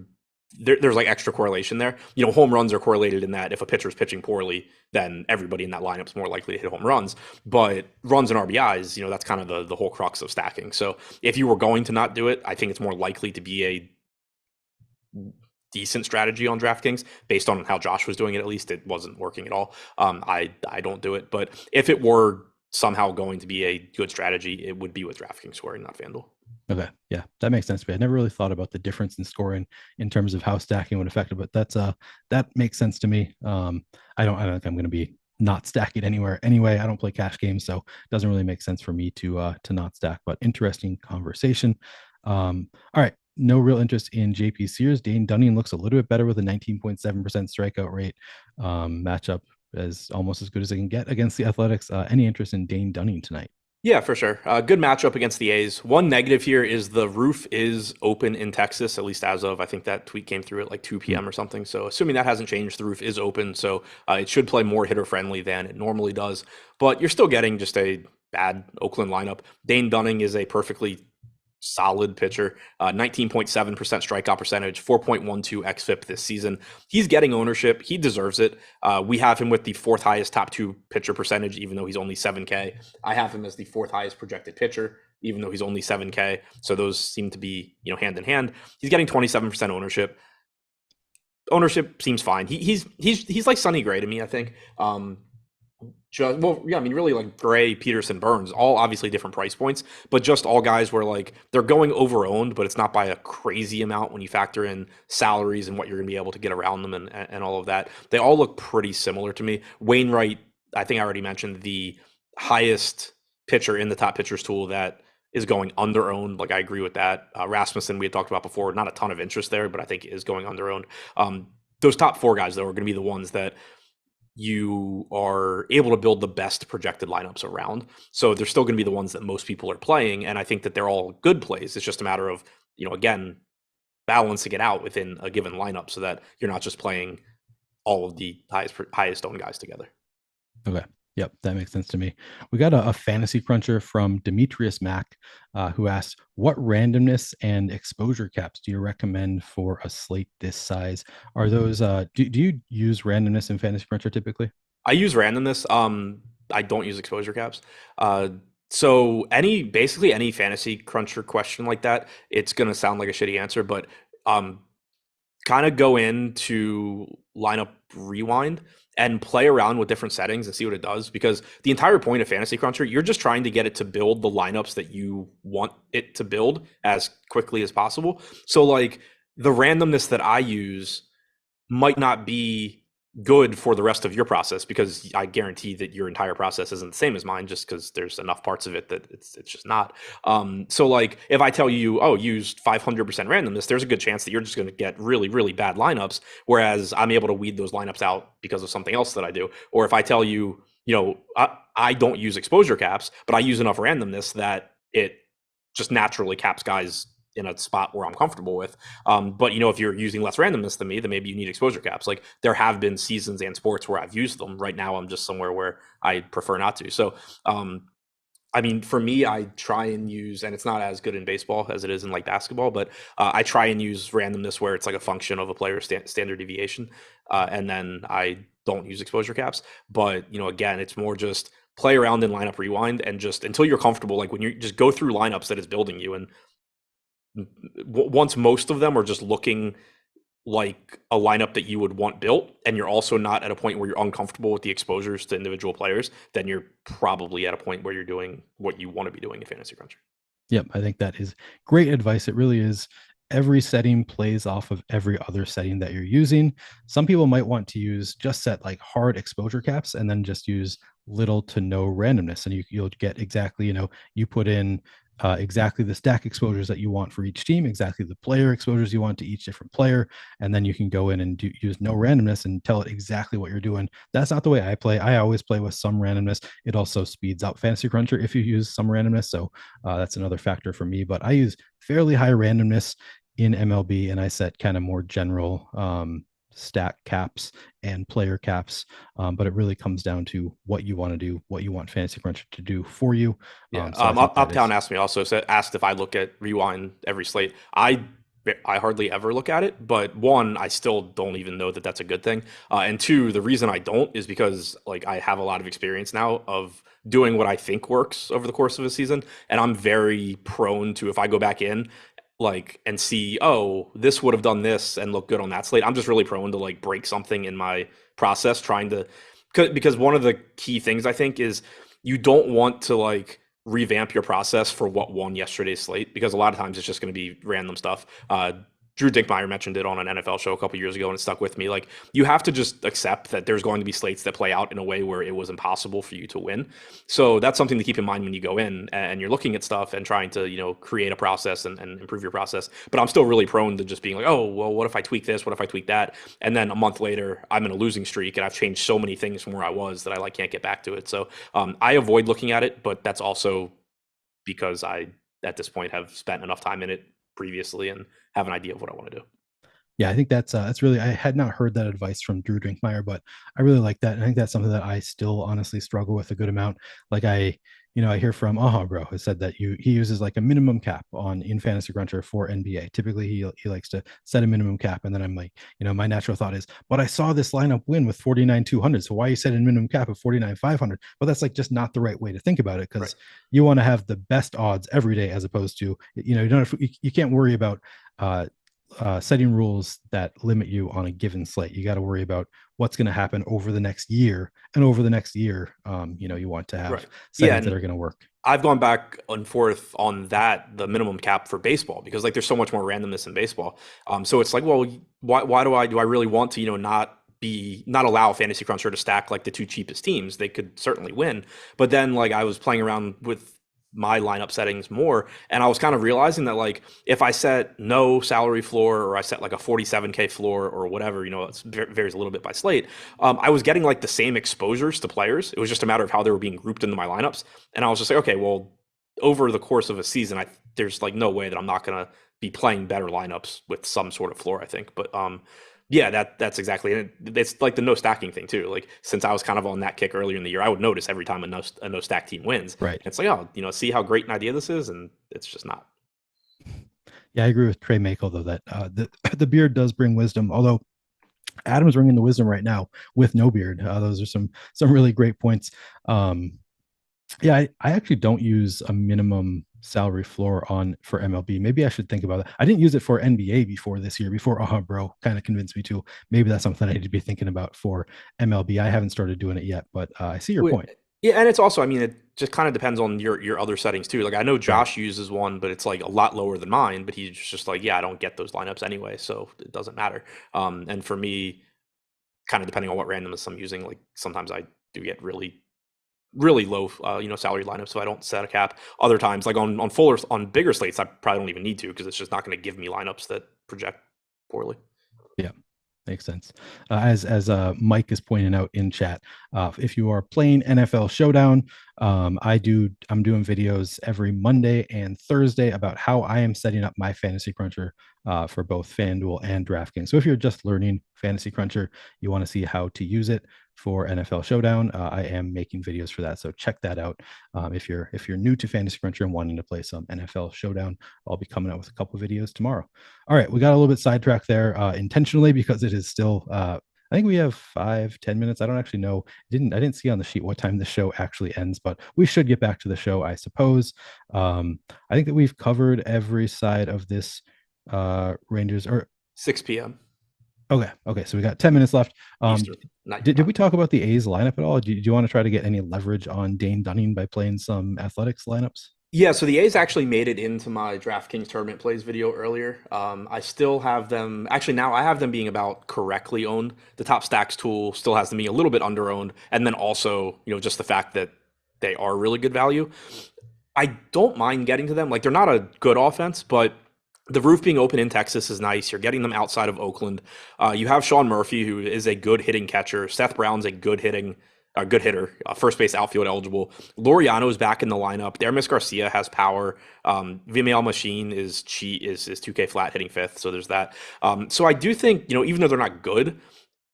there's like extra correlation there. Home runs are correlated in that if a pitcher's pitching poorly, then everybody in that lineup is more likely to hit home runs. But runs and RBIs, that's kind of the whole crux of stacking. So if you were going to not do it, I think it's more likely to be a decent strategy on DraftKings based on how Josh was doing it. At least it wasn't working at all. I don't do it, but if it were somehow going to be a good strategy, it would be with DraftKings scoring, not FanDuel. Okay. Yeah, that makes sense to me. I never really thought about the difference in scoring in terms of how stacking would affect it, but that makes sense to me. I don't think I'm going to be not stacking anywhere anyway. I don't play cash games, so it doesn't really make sense for me to not stack, but interesting conversation. All right. No real interest in JP Sears. Dane Dunning looks a little bit better with a 19.7% strikeout rate. Matchup is almost as good as it can get against the Athletics. Any interest in Dane Dunning tonight? Yeah, for sure. Good matchup against the A's. One negative here is the roof is open in Texas, at least as of, I think that tweet came through at like 2 p.m. or something. So assuming that hasn't changed, the roof is open. So it should play more hitter friendly than it normally does. But you're still getting just a bad Oakland lineup. Dane Dunning is a perfectly solid pitcher, 19.7% strikeout percentage, 4.12 xFIP this season. He's getting ownership. He deserves it. We have him with the fourth highest top two pitcher percentage, even though he's only 7K. I have him as the fourth highest projected pitcher, even though he's only 7K. So those seem to be, hand in hand. He's getting 27% ownership. Ownership seems fine. He's like Sonny Gray to me, I think. Really like Gray, Peterson, Burns, all obviously different price points, but just all guys where like they're going over owned, but it's not by a crazy amount when you factor in salaries and what you're going to be able to get around them and all of that. They all look pretty similar to me. Wainwright, I think I already mentioned, the highest pitcher in the top pitchers tool that is going under owned. Like I agree with that. Rasmussen, we had talked about before, not a ton of interest there, but I think is going under owned. Those top four guys though are going to be the ones that you are able to build the best projected lineups around. So they're still going to be the ones that most people are playing. And I think that they're all good plays. It's just a matter of, again, balancing it out within a given lineup so that you're not just playing all of the highest owned guys together. Okay. Yep, that makes sense to me. We got a fantasy cruncher from Demetrius Mack, who asked, what randomness and exposure caps do you recommend for a slate this size? Are those, do you use randomness in fantasy cruncher typically? I use randomness. I don't use exposure caps. So basically any fantasy cruncher question like that, it's going to sound like a shitty answer, but kind of go into lineup rewind and play around with different settings and see what it does, because the entire point of Fantasy Cruncher, you're just trying to get it to build the lineups that you want it to build as quickly as possible. So like the randomness that I use might not be good for the rest of your process, because I guarantee that your entire process isn't the same as mine, just because there's enough parts of it that it's just not. So like if I tell you, use 500% randomness, there's a good chance that you're just going to get really, really bad lineups, whereas I'm able to weed those lineups out because of something else that I do. Or if I tell you, I don't use exposure caps, but I use enough randomness that it just naturally caps guys in a spot where I'm comfortable with. But if you're using less randomness than me, then maybe you need exposure caps. Like there have been seasons and sports where I've used them. Right now, I'm just somewhere where I prefer not to. So, for me, I try and use, and it's not as good in baseball as it is in like basketball, but I try and use randomness where it's like a function of a player's standard deviation. And then I don't use exposure caps. But, again, it's more just play around in lineup rewind and just until you're comfortable, like when you just go through lineups that it's building you, and once most of them are just looking like a lineup that you would want built, and you're also not at a point where you're uncomfortable with the exposures to individual players, then you're probably at a point where you're doing what you want to be doing in Fantasy Cruncher. Yep, I think that is great advice. It really is. Every setting plays off of every other setting that you're using. Some people might want to set like hard exposure caps and then just use little to no randomness, and you'll get exactly, you put in exactly the stack exposures that you want for each team, exactly the player exposures you want to each different player, and then you can go in and use no randomness and tell it exactly what you're doing. That's not the way I play. I always play with some randomness. It also speeds up Fantasy Cruncher if you use some randomness, so that's another factor for me. But I use fairly high randomness in MLB, and I set kind of more general stack caps and player caps, but it really comes down to what you want to do, what you want Fantasy Cruncher to do for you. Uptown asked if I look at rewind every slate. I hardly ever look at it, but one, I still don't even know that that's a good thing, and two, the reason I don't is because like I have a lot of experience now of doing what I think works over the course of a season, and I'm very prone to, if I go back in and see, this would have done this and look good on that slate, I'm just really prone to like break something in my process because one of the key things I think is you don't want to like revamp your process for what won yesterday's slate, because a lot of times it's just going to be random stuff. Drew Dinkmeyer mentioned it on an NFL show a couple years ago, and it stuck with me. Like, you have to just accept that there's going to be slates that play out in a way where it was impossible for you to win. So that's something to keep in mind when you go in and you're looking at stuff and trying to, create a process and improve your process. But I'm still really prone to just being like, what if I tweak this? What if I tweak that? And then a month later, I'm in a losing streak and I've changed so many things from where I was that I can't get back to it. So I avoid looking at it, but that's also because I, at this point, have spent enough time in it previously and have an idea of what I want to do. Yeah, I think that's really, I had not heard that advice from Drew Dinkmeyer, but I really like that. And I think that's something that I still honestly struggle with a good amount. Like I hear from Bro, who said that he uses like a minimum cap in Fantasy Cruncher for NBA. Typically, he likes to set a minimum cap, and then I'm like, my natural thought is, but I saw this lineup win with 49,200. So why are you setting minimum cap of 49,500? But that's like just not the right way to think about it, because you want to have the best odds every day, as opposed to you can't worry about setting rules that limit you on a given slate. You got to worry about what's going to happen over the next year, and over the next year, you want to have settings that are going to work. I've gone back and forth on the minimum cap for baseball, because like there's so much more randomness in baseball. So it's like, well, why do I really want to, not allow Fantasy Cruncher to stack like the two cheapest teams? They could certainly win. But then like I was playing around with my lineup settings more, and I was kind of realizing that like if I set no salary floor, or I set like a 47K floor or whatever, it varies a little bit by slate, I was getting like the same exposures to players. It was just a matter of how they were being grouped into my lineups, and I was just like, okay, well, over the course of a season, there's like no way that I'm not gonna be playing better lineups with some sort of floor, I think. But yeah, that's exactly it. It's like the no stacking thing too. Like since I was kind of on that kick earlier in the year, I would notice every time a no stack team wins. Right. And it's like, see how great an idea this is, and it's just not. Yeah, I agree with Trey Makel though that the beard does bring wisdom. Although Adam's bringing the wisdom right now with no beard. Those are some really great points. Yeah, I actually don't use a minimum salary floor for MLB. Maybe I should think about it. I didn't use it for NBA before this year, before Bro kind of convinced me to. Maybe that's something I need to be thinking about for MLB. I haven't started doing it yet, but I see your point. Yeah, and it's also, it just kind of depends on your other settings too. Like I know Josh uses one, but it's like a lot lower than mine, but he's just like, yeah, I don't get those lineups anyway, so it doesn't matter. And for me, kind of depending on what randomness I'm using, like sometimes I do get really low, salary lineups, so I don't set a cap. Other times, like on bigger slates, I probably don't even need to, because it's just not going to give me lineups that project poorly. Yeah, makes sense. As Mike is pointing out in chat, if you are playing NFL Showdown, I'm doing videos every Monday and Thursday about how I am setting up my Fantasy Cruncher for both FanDuel and DraftKings. So if you're just learning Fantasy Cruncher, you want to see how to use it for NFL Showdown, I am making videos for that, so check that out. If you're new to Fantasy Cruncher and wanting to play some NFL Showdown, I'll be coming out with a couple videos tomorrow. All right, we got a little bit sidetracked there intentionally, because it is still I think we have 5-10 minutes. I don't actually know. I didn't see on the sheet what time the show actually ends, but we should get back to the show, I suppose. I think that we've covered every side of this Rangers, or 6 p.m. Okay. So we got 10 minutes left. Did we talk about the A's lineup at all? Do you want to try to get any leverage on Dane Dunning by playing some Athletics lineups? Yeah, so the A's actually made it into my DraftKings tournament plays video earlier. I still have them. Actually, now I have them being about correctly owned. The top stacks tool still has them being a little bit underowned. And then also, just the fact that they are really good value. I don't mind getting to them. Like, they're not a good offense, but the roof being open in Texas is nice. You're getting them outside of Oakland. You have Sean Murphy, who is a good hitting catcher. Seth Brown's a good hitter, first base outfield eligible. Laureano is back in the lineup. Dermis Garcia has power. Vimael Machine is 2K flat hitting fifth. So there's that. So I do think, even though they're not good,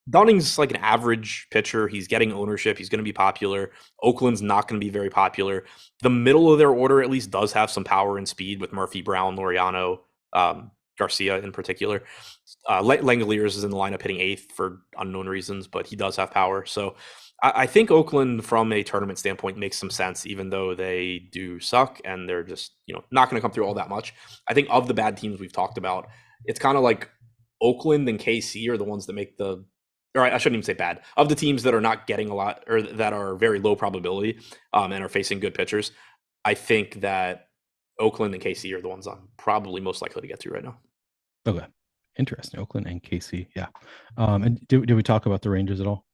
Dunning's like an average pitcher. He's getting ownership. He's going to be popular. Oakland's not going to be very popular. The middle of their order at least does have some power and speed with Murphy, Brown, Laureano, Garcia in particular. Langoliers is in the lineup hitting eighth for unknown reasons, but he does have power. So I think Oakland from a tournament standpoint makes some sense, even though they do suck and they're just, not going to come through all that much. I think of the bad teams we've talked about, it's kind of like Oakland and KC are the ones that make or I shouldn't even say bad. Of the teams that are not getting a lot, or that are very low probability and are facing good pitchers, I think that Oakland and KC are the ones I'm probably most likely to get to right now. Okay. Interesting. Oakland and KC. Yeah. And did we talk about the Rangers at all?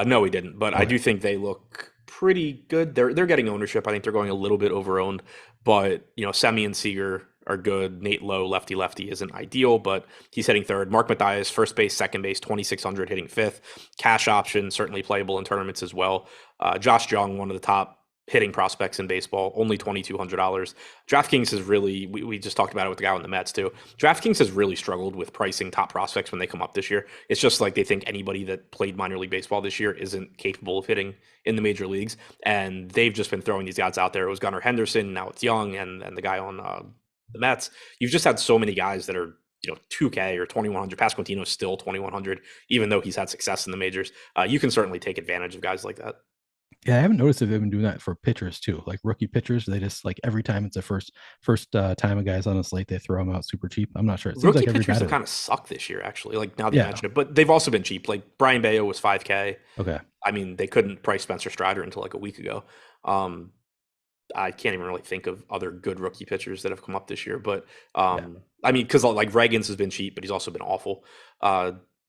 No, we didn't, but okay. I do think they look pretty good. They're getting ownership. I think they're going a little bit over-owned, but Semmy and Seager are good. Nate Lowe, lefty isn't ideal, but he's hitting third. Mark Mathias, first base, second base, 2,600 hitting fifth. Cash option, certainly playable in tournaments as well. Josh Jung, one of the top hitting prospects in baseball, only $2,200. DraftKings has really, we just talked about it with the guy on the Mets too. DraftKings has really struggled with pricing top prospects when they come up this year. It's just like they think anybody that played minor league baseball this year isn't capable of hitting in the major leagues. And they've just been throwing these guys out there. It was Gunnar Henderson, now it's Young, and the guy on the Mets. You've just had so many guys that are 2K or 2,100. Pasquantino's still 2,100, even though he's had success in the majors. You can certainly take advantage of guys like that. Yeah, I haven't noticed if they've been doing that for pitchers too, like rookie pitchers. They just like every time it's a first time a guy's on a slate, they throw them out super cheap. I'm not sure. It seems Rookie like every pitchers batter. have kind of sucked this year, actually. Like now that you mention it, but they've also been cheap. Like Brian Bayo was 5K. Okay. I mean, they couldn't price Spencer Strider until like a week ago. I can't even really think of other good rookie pitchers that have come up this year. But I mean, because like Reagans has been cheap, but he's also been awful.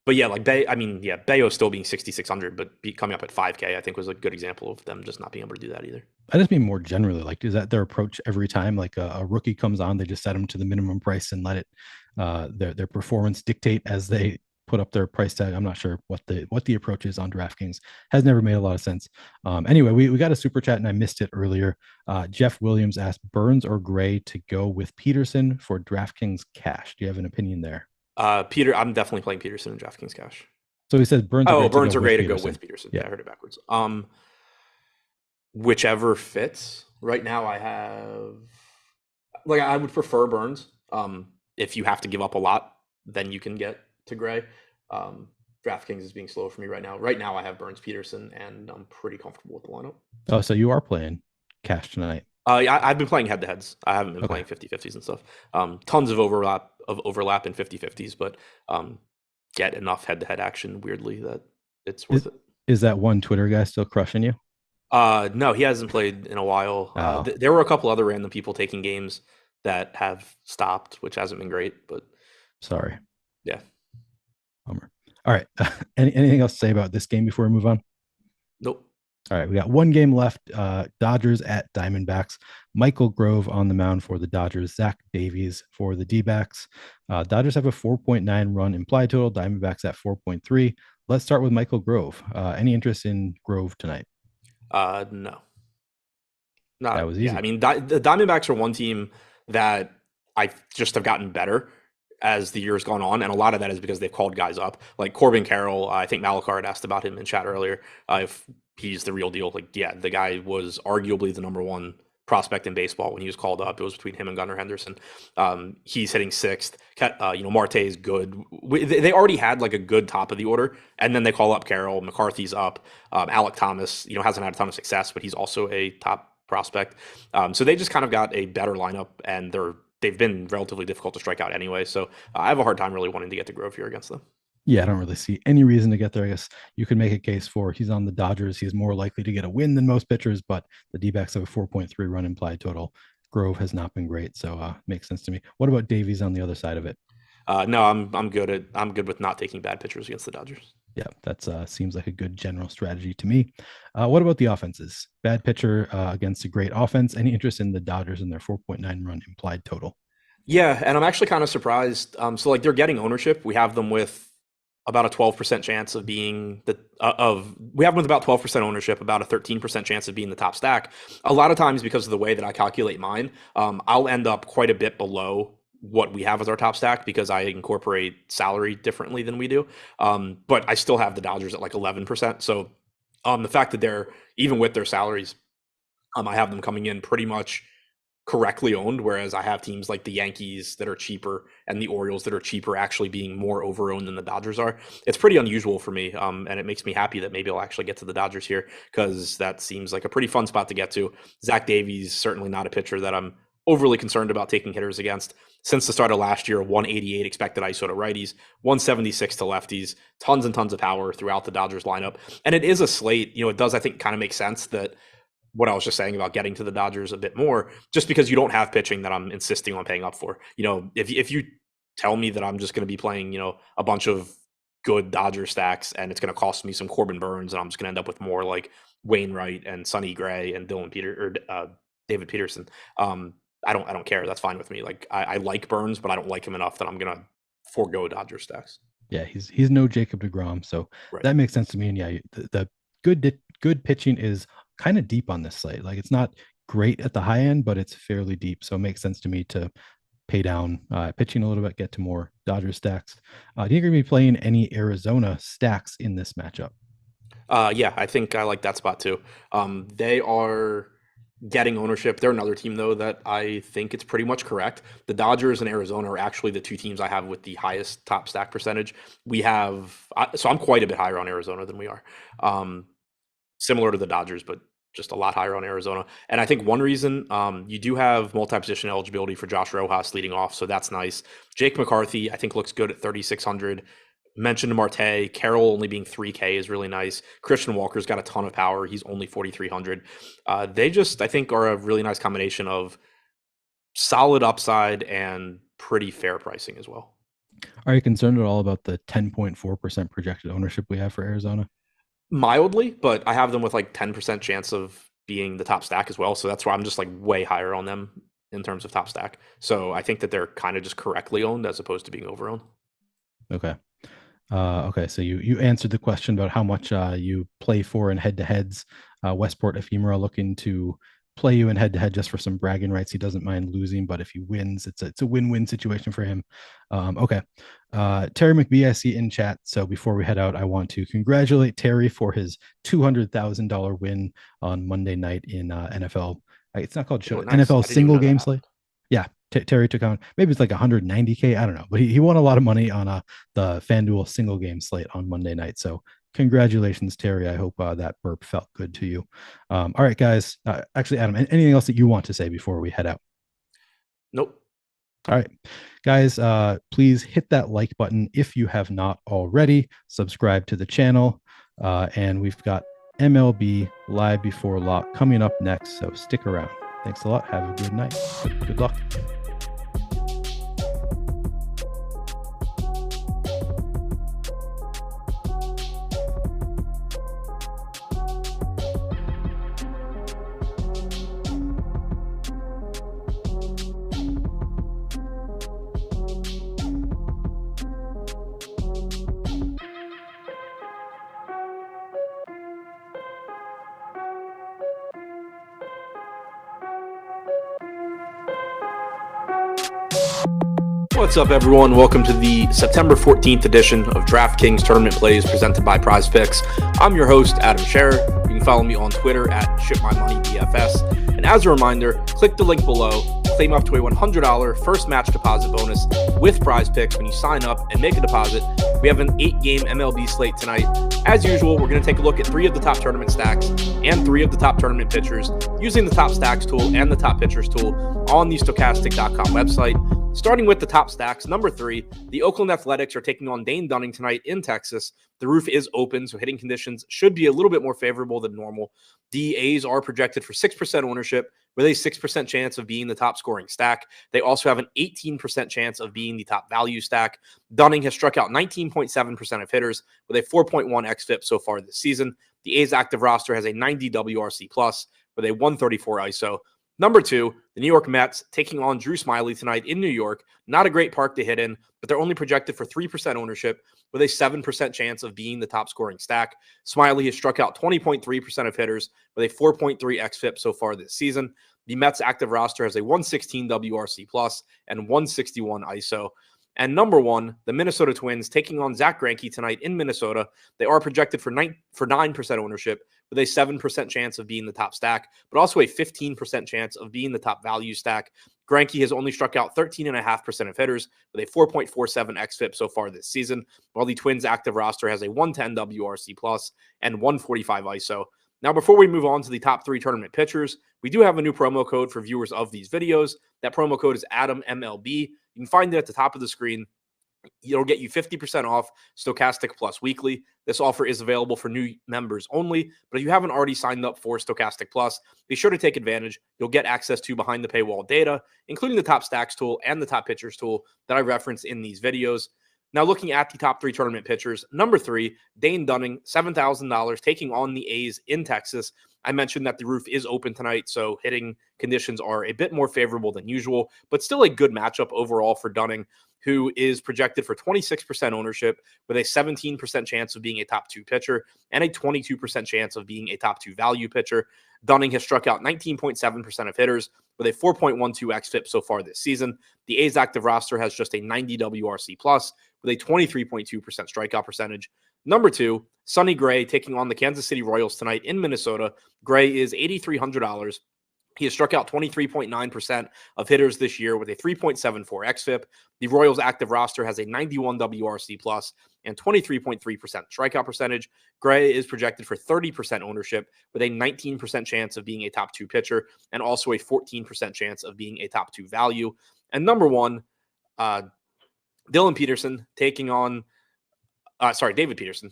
But yeah, like Bayo still being 6,600, but coming up at 5K, I think was a good example of them just not being able to do that either. I just mean more generally, like, is that their approach every time? Like a rookie comes on, they just set them to the minimum price and let it their performance dictate as they put up their price tag. I'm not sure what the approach is on DraftKings. Has never made a lot of sense. Anyway, we got a super chat and I missed it earlier. Jeff Williams asked Burns or Gray to go with Peterson for DraftKings cash. Do you have an opinion there? Peter, I'm definitely playing Peterson in DraftKings cash. So he says Burns. Burns or Gray to go with Peterson. Yeah, I heard it backwards. Whichever fits. Right now, I would prefer Burns. If you have to give up a lot, then you can get to Gray. DraftKings is being slow for me right now. Right now, I have Burns, Peterson, and I'm pretty comfortable with the lineup. Oh, so you are playing cash tonight? I've been playing head-to-heads. I haven't been playing 50-50s and stuff. Tons of overlap in 50-50s, but get enough head-to-head action weirdly that it's worth it. Is that one Twitter guy still crushing you? No, he hasn't played in a while. There were a couple other random people taking games that have stopped, which hasn't been great, but sorry. Yeah. Bummer. All right. Anything else to say about this game before we move on? Nope. All right, we got one game left. Dodgers at Diamondbacks. Michael Grove on the mound for the Dodgers. Zach Davies for the D-backs. Dodgers have a 4.9 run implied total. Diamondbacks at 4.3. Let's start with Michael Grove. Any interest in Grove tonight? No. That was easy. Yeah, I mean, the Diamondbacks are one team that I just have gotten better as the year's gone on, and a lot of that is because they've called guys up. Like Corbin Carroll, I think Malakar had asked about him in chat earlier. If he's the real deal, like, yeah, the guy was arguably the number one prospect in baseball when he was called up. It was between him and Gunnar Henderson. He's hitting sixth. Marte is good. They already had like a good top of the order, and then they call up Carroll. McCarthy's up. Alec Thomas, hasn't had a ton of success, but he's also a top prospect. So they just kind of got a better lineup, and they've been relatively difficult to strike out anyway. So I have a hard time really wanting to get to Grove here against them. Yeah, I don't really see any reason to get there. I guess you could make a case for he's on the Dodgers. He's more likely to get a win than most pitchers, but the D-backs have a 4.3 run implied total. Grove has not been great, so makes sense to me. What about Davies on the other side of it? No, I'm good with not taking bad pitchers against the Dodgers. Yeah, that seems like a good general strategy to me. What about the offenses? Bad pitcher against a great offense. Any interest in the Dodgers and their 4.9 run implied total? Yeah, and I'm actually kind of surprised. So like they're getting ownership. We have them with about a 12% chance of being we have them with about 12% ownership, about a 13% chance of being the top stack. A lot of times because of the way that I calculate mine, I'll end up quite a bit below what we have as our top stack because I incorporate salary differently than we do. But I still have the Dodgers at like 11%. So the fact that they're, even with their salaries, I have them coming in pretty much correctly owned, whereas I have teams like the Yankees that are cheaper and the Orioles that are cheaper actually being more over-owned than the Dodgers are. It's pretty unusual for me, and it makes me happy that maybe I'll actually get to the Dodgers here because that seems like a pretty fun spot to get to. Zach Davies, certainly not a pitcher that I'm overly concerned about taking hitters against. Since the start of last year, 188 expected ISO to righties, 176 to lefties, tons and tons of power throughout the Dodgers lineup. And it is a slate, it does, I think, kind of make sense that what I was just saying about getting to the Dodgers a bit more, just because you don't have pitching that I'm insisting on paying up for. If you tell me that I'm just going to be playing, a bunch of good Dodger stacks and it's going to cost me some Corbin Burns and I'm just going to end up with more like Wainwright and Sonny Gray and David Peterson. I don't care. That's fine with me. Like I like Burns, but I don't like him enough that I'm going to forego Dodger stacks. Yeah, he's no Jacob deGrom, so right. That makes sense to me. And yeah, the good pitching is kind of deep on this slate. Like, it's not great at the high end, but it's fairly deep. So it makes sense to me to pay down pitching a little bit, get to more Dodgers stacks. Do you think you're going to be playing any Arizona stacks in this matchup? Yeah, I think I like that spot too. They are getting ownership. They're another team though that I think it's pretty much correct. The Dodgers and Arizona are actually the two teams I have with the highest top stack percentage. So I'm quite a bit higher on Arizona than we are. Similar to the Dodgers, but just a lot higher on Arizona. And I think one reason, you do have multi-position eligibility for Josh Rojas leading off, so that's nice. Jake McCarthy, I think, looks good at 3,600. Mentioned Marte, Carroll only being 3K is really nice. Christian Walker's got a ton of power. He's only 4,300. They just, I think, are a really nice combination of solid upside and pretty fair pricing as well. Are you concerned at all about the 10.4% projected ownership we have for Arizona? Mildly, but I have them with like 10% chance of being the top stack as well. So that's why I'm just like way higher on them in terms of top stack. So I think that they're kind of just correctly owned as opposed to being overowned. Okay. Okay, so you answered the question about how much you play for in head-to-heads. Westport Ephemera looking to play you in head-to-head just for some bragging rights. He doesn't mind losing, but if he wins, it's a win-win situation for him. Okay. Terry McBee, I see in chat. So before we head out, I want to congratulate Terry for his $200,000 win on Monday night in NFL. It's not called show. Nice. NFL single game slate. Yeah. Terry took on, maybe it's like 190K. I don't know, but he won a lot of money on the FanDuel single game slate on Monday night. So congratulations, Terry. I hope that burp felt good to you. All right, guys. Actually, Adam, anything else that you want to say before we head out? Nope. All right, guys, please hit that like button if you have not already. Subscribe to the channel. And we've got MLB Live Before Lock coming up next. So stick around. Thanks a lot. Have a good night. Good luck. What's up, everyone? Welcome to the September 14th edition of DraftKings Tournament Plays presented by Prize Picks. I'm your host, Adam Scherer. You can follow me on Twitter at ShipMyMoneyDFS. And as a reminder, click the link below, claim up to a $100 first match deposit bonus with Prize Picks when you sign up and make a deposit. We have an 8-game MLB slate tonight. As usual, we're going to take a look at 3 of the top tournament stacks and 3 of the top tournament pitchers using the top stacks tool and the top pitchers tool on the Stokastic.com website. Starting with the top stacks, number 3, the Oakland Athletics are taking on Dane Dunning tonight in Texas. The roof is open, so hitting conditions should be a little bit more favorable than normal. The A's are projected for 6% ownership with a 6% chance of being the top scoring stack. They also have an 18% chance of being the top value stack. Dunning has struck out 19.7% of hitters with a 4.1 xFIP so far this season. The A's active roster has a 90 WRC plus with a 134 ISO. Number 2, the New York Mets taking on Drew Smyly tonight in New York. Not a great park to hit in, but they're only projected for 3% ownership with a 7% chance of being the top scoring stack. Smyly has struck out 20.3% of hitters with a 4.3 xFIP so far this season. The Mets active roster has a 116 WRC plus and 161 ISO. And number 1, the Minnesota Twins taking on Zach Greinke tonight in Minnesota. They are projected for 9% ownership with a 7% chance of being the top stack, but also a 15% chance of being the top value stack. Greinke has only struck out 13.5% of hitters with a 4.47 xFIP so far this season, while the Twins active roster has a 110 WRC plus and 145 ISO. Now, before we move on to the top 3 tournament pitchers, we do have a new promo code for viewers of these videos. That promo code is AdamMLB. You can find it at the top of the screen. It'll get you 50% off Stokastic Plus Weekly. This offer is available for new members only, but if you haven't already signed up for Stokastic Plus, be sure to take advantage. You'll get access to behind the paywall data, including the top stacks tool and the top pitchers tool that I reference in these videos. Now, looking at the top 3 tournament pitchers, number 3, Dane Dunning, $7,000, taking on the A's in Texas. I mentioned that the roof is open tonight, so hitting conditions are a bit more favorable than usual, but still a good matchup overall for Dunning, who is projected for 26% ownership with a 17% chance of being a top 2 pitcher and a 22% chance of being a top 2 value pitcher. Dunning has struck out 19.7% of hitters with a 4.12 xFIP so far this season. The A's active roster has just a 90 WRC plus with a 23.2% strikeout percentage. Number 2, Sonny Gray taking on the Kansas City Royals tonight in Minnesota. Gray is $8,300. He has struck out 23.9% of hitters this year with a 3.74 xFIP. The Royals active roster has a 91 WRC plus and 23.3% strikeout percentage. Gray is projected for 30% ownership with a 19% chance of being a top 2 pitcher and also a 14% chance of being a top 2 value. And number 1, David Peterson taking on David Peterson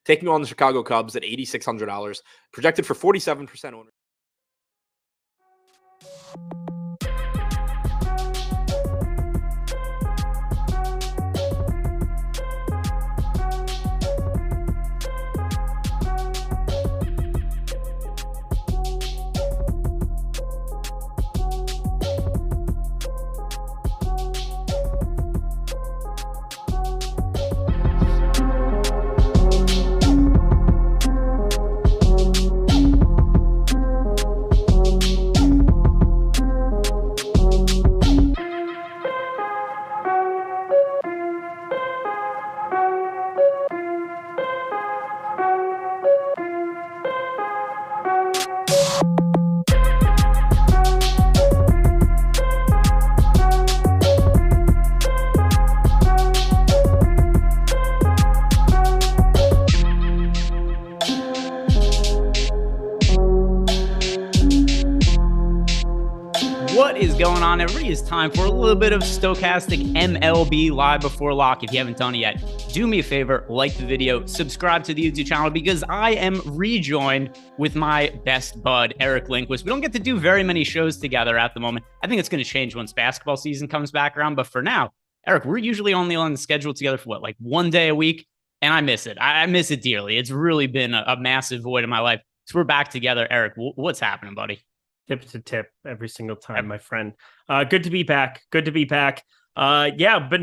taking on the Chicago Cubs at $8,600, projected for 47% ownership. Going on, everybody? It's time for a little bit of Stokastic MLB live before lock. If you haven't done it yet, do me a favor, like the video, subscribe to the YouTube channel, because I am rejoined with my best bud, Eric Lindquist. We don't get to do very many shows together at the moment. I think it's going to change once basketball season comes back around, but for now, Eric, we're usually only on the schedule together for like 1 day a week, and I miss it. I miss it dearly. It's really been a massive void in my life. So we're back together. Eric, what's happening, buddy? Tip to tip every single time, my friend. Good to be back. Been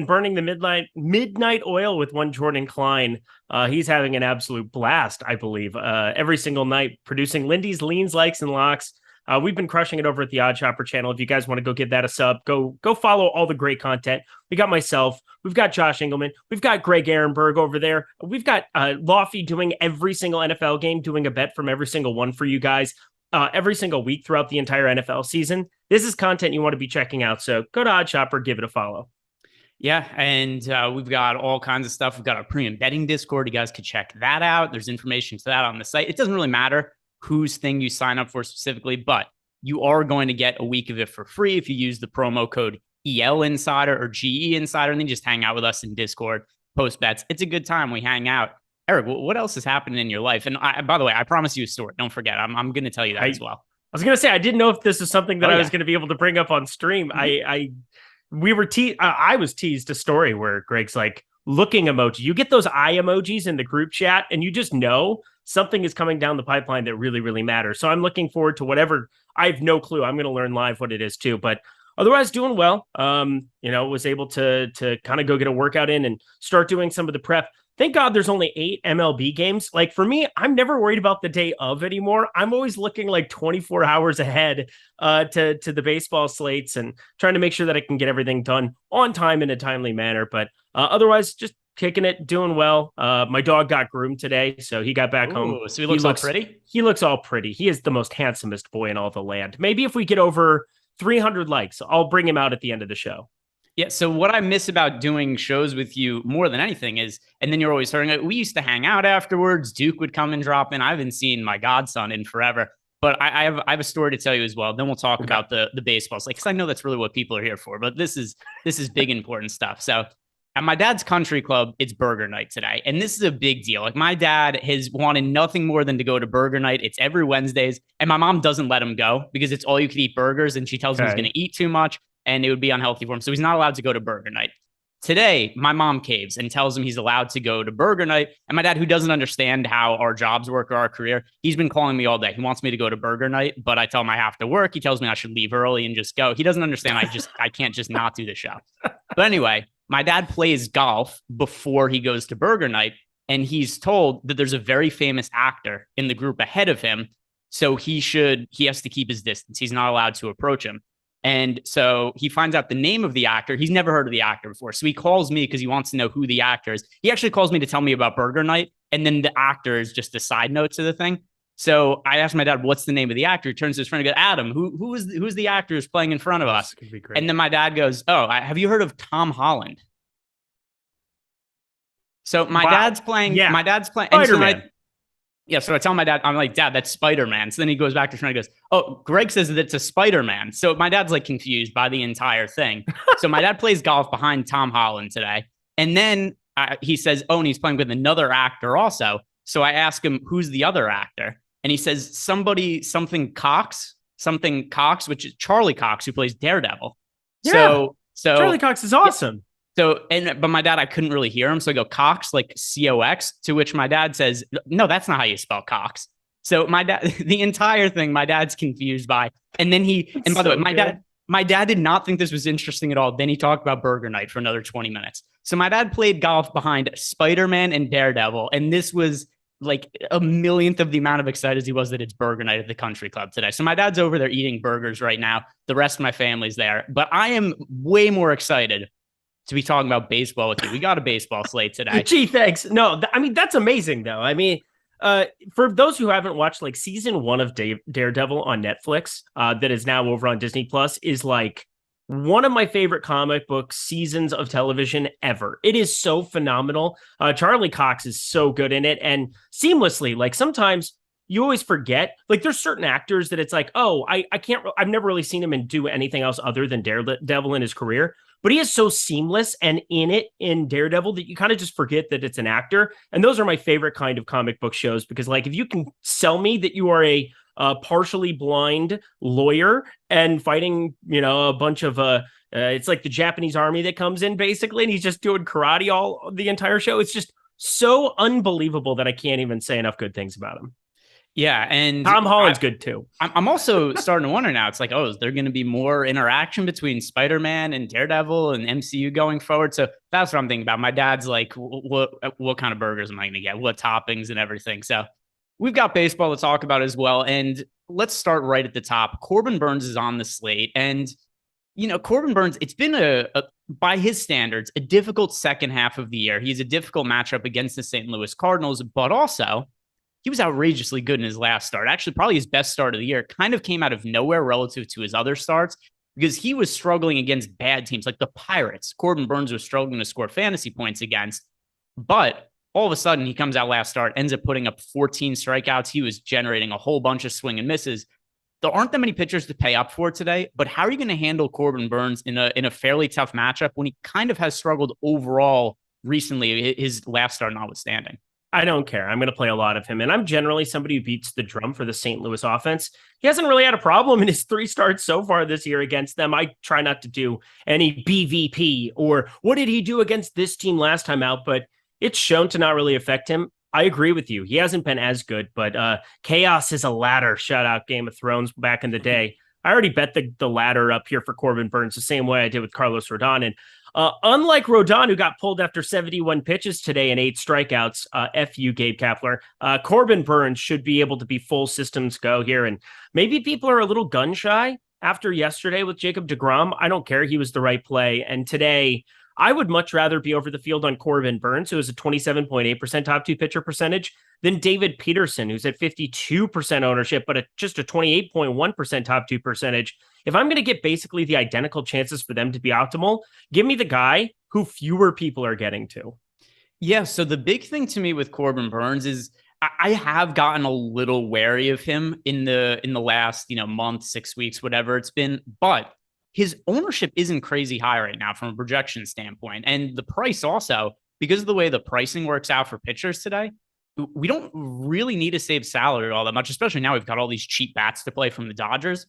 burning the midnight oil with one Jordan Klein. He's having an absolute blast, I believe, every single night, producing Lindy's leans, likes, and locks. We've been crushing it over at the Odd Shopper channel. If you guys want to go give that a sub, go follow all the great content. We got myself, we've got Josh Engelman, we've got Greg Ehrenberg over there. We've got Lofty doing every single NFL game, doing a bet from every single one for you guys. Every single week throughout the entire NFL season. This is content you want to be checking out. So go to Odd Shopper, give it a follow. Yeah, and we've got all kinds of stuff. We've got our premium betting Discord. You guys could check that out. There's information to that on the site. It doesn't really matter whose thing you sign up for specifically, but you are going to get a week of it for free if you use the promo code EL Insider or GE Insider, and then just hang out with us in Discord, post bets. It's a good time. We hang out. Eric, what else is happening in your life? And by the way, I promise you a story. Don't forget. I'm going to tell you that as well. I was going to say, I didn't know if this is something that I was going to be able to bring up on stream. Mm-hmm. I was teased a story where Greg's like looking emoji. You get those eye emojis in the group chat and you just know something is coming down the pipeline that really, really matters. So I'm looking forward to whatever. I have no clue. I'm going to learn live what it is too, but otherwise doing well. Was able to kind of go get a workout in and start doing some of the prep. Thank God there's only 8 MLB games. Like for me, I'm never worried about the day of anymore. I'm always looking like 24 hours ahead to the baseball slates and trying to make sure that I can get everything done on time in a timely manner. But otherwise, just kicking it, doing well. My dog got groomed today, so he got back home. So he looks all pretty? He looks all pretty. He is the most handsomest boy in all the land. Maybe if we get over 300 likes, I'll bring him out at the end of the show. Yeah, so what I miss about doing shows with you more than anything is, and then you're always hearing it, we used to hang out afterwards. Duke would come and drop in. I haven't seen my godson in forever, but I have a story to tell you as well. Then we'll talk about the baseballs, because I know that's really what people are here for, but this is big, important stuff. So at my dad's country club, it's burger night today, and this is a big deal. Like my dad has wanted nothing more than to go to burger night. It's every Wednesdays, and my mom doesn't let him go because it's all you can eat burgers, and she tells him he's going to eat too much and it would be unhealthy for him. So he's not allowed to go to burger night. Today, my mom caves and tells him he's allowed to go to burger night. And my dad, who doesn't understand how our jobs work or our career, he's been calling me all day. He wants me to go to burger night, but I tell him I have to work. He tells me I should leave early and just go. He doesn't understand. I can't just not do the show. But anyway, my dad plays golf before he goes to burger night, and he's told that there's a very famous actor in the group ahead of him. So he has to keep his distance. He's not allowed to approach him. And so he finds out the name of the actor. He's never heard of the actor before. So he calls me because he wants to know who the actor is. He actually calls me to tell me about burger night. And then the actor is just a side note to the thing. So I asked my dad, what's the name of the actor? He turns to his friend and goes, Adam, who's the actor who's playing in front of us? And then my dad goes, have you heard of Tom Holland? So my dad's playing. Yeah. My dad's playing. Spider-Man. So I tell my dad, I'm like, Dad, that's Spider-Man. So then he goes back to his friend and goes, oh, Greg says that it's a Spider-Man. So my dad's like confused by the entire thing. So my dad plays golf behind Tom Holland today. And then he says, and he's playing with another actor also. So I ask him, who's the other actor? And he says, something Cox, which is Charlie Cox, who plays Daredevil. Yeah. So Charlie Cox is awesome. But my dad, I couldn't really hear him. So I go, Cox, like COX, to which my dad says, no, that's not how you spell Cox. So my dad, the entire thing, my dad's confused by. And then by the way, my dad did not think this was interesting at all. Then he talked about burger night for another 20 minutes. So my dad played golf behind Spider-Man and Daredevil. And this was like a millionth of the amount of excited as he was that it's burger night at the country club today. So my dad's over there eating burgers right now. The rest of my family's there. But I am way more excited to be talking about baseball with you. We got a baseball slate today. Gee, thanks. No, I mean, that's amazing, though. I mean, for those who haven't watched, like, season 1 of Daredevil on Netflix, that is now over on Disney Plus, is like one of my favorite comic book seasons of television ever. It is so phenomenal. Charlie Cox is so good in it, and seamlessly. Like, sometimes you always forget, like, there's certain actors that it's like, oh, I've never really seen him and do anything else other than Daredevil in his career. But he is so seamless and in Daredevil that you kind of just forget that it's an actor. And those are my favorite kind of comic book shows, because, like, if you can sell me that you are a partially blind lawyer and fighting, a bunch of it's like the Japanese army that comes in basically, and he's just doing karate all the entire show. It's just so unbelievable that I can't even say enough good things about him. Yeah, and Tom Holland's good too. I'm also starting to wonder now. It's like, is there going to be more interaction between Spider-Man and Daredevil and MCU going forward? So that's what I'm thinking about. My dad's like, what kind of burgers am I going to get? What toppings and everything? So we've got baseball to talk about as well. And let's start right at the top. Corbin Burnes is on the slate. And, Corbin Burnes, it's been by his standards, a difficult second half of the year. He's a difficult matchup against the St. Louis Cardinals, but also he was outrageously good in his last start. Actually, probably his best start of the year. Kind of came out of nowhere relative to his other starts, because he was struggling against bad teams like the Pirates. Corbin Burnes was struggling to score fantasy points against. But all of a sudden, he comes out last start, ends up putting up 14 strikeouts. He was generating a whole bunch of swing and misses. There aren't that many pitchers to pay up for today, but how are you going to handle Corbin Burnes in a fairly tough matchup when he kind of has struggled overall recently, his last start notwithstanding? I don't care. I'm going to play a lot of him. And I'm generally somebody who beats the drum for the St. Louis offense. He hasn't really had a problem in his 3 starts so far this year against them. I try not to do any BVP or what did he do against this team last time out, but it's shown to not really affect him. I agree with you. He hasn't been as good, but chaos is a ladder. Shout out Game of Thrones back in the day. I already bet the ladder up here for Corbin Burnes the same way I did with Carlos Rodon. And unlike Rodon, who got pulled after 71 pitches today and 8 strikeouts, FU Gabe Kapler, Corbin Burnes should be able to be full systems go here. And maybe people are a little gun shy after yesterday with Jacob deGrom. I don't care. He was the right play. And today, I would much rather be over the field on Corbin Burnes, who has a 27.8% top 2 pitcher percentage, than David Peterson, who's at 52% ownership, but just a 28.1% top 2 percentage. If I'm going to get basically the identical chances for them to be optimal, give me the guy who fewer people are getting to. Yeah, so the big thing to me with Corbin Burnes is I have gotten a little wary of him in the last, month, 6 weeks, whatever it's been, but his ownership isn't crazy high right now from a projection standpoint. And the price also, because of the way the pricing works out for pitchers today, we don't really need to save salary all that much, especially now we've got all these cheap bats to play from the Dodgers.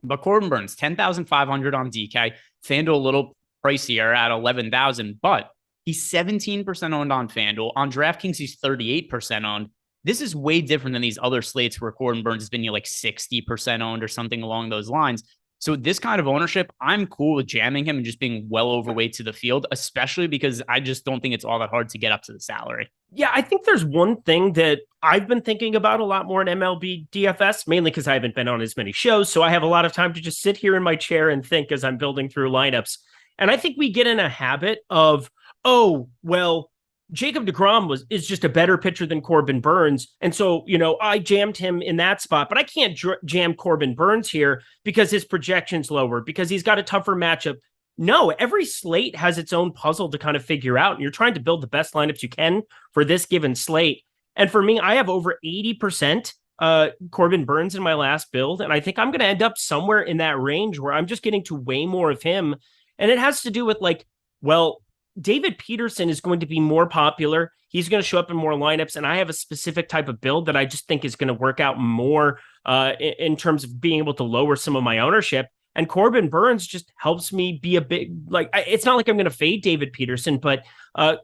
But Corbin Burnes, 10,500 on DK, FanDuel a little pricier at 11,000, but he's 17% owned on FanDuel. On DraftKings, he's 38% owned. This is way different than these other slates where Corbin Burnes has been like 60% owned or something along those lines. So this kind of ownership, I'm cool with jamming him and just being well overweight to the field, especially because I just don't think it's all that hard to get up to the salary. Yeah, I think there's one thing that I've been thinking about a lot more in MLB DFS, mainly because I haven't been on as many shows. So I have a lot of time to just sit here in my chair and think as I'm building through lineups. And I think we get in a habit of, oh, well, Jacob deGrom is just a better pitcher than Corbin Burns. And so, I jammed him in that spot, but I can't jam Corbin Burns here because his projection's lower, because he's got a tougher matchup. No, every slate has its own puzzle to kind of figure out. And you're trying to build the best lineups you can for this given slate. And for me, I have over 80% Corbin Burns in my last build. And I think I'm going to end up somewhere in that range where I'm just getting to way more of him. And it has to do with David Peterson is going to be more popular. He's going to show up in more lineups. And I have a specific type of build that I just think is going to work out more in terms of being able to lower some of my ownership. And Corbin Burns just helps me be a bit it's not like I'm going to fade David Peterson, but I'm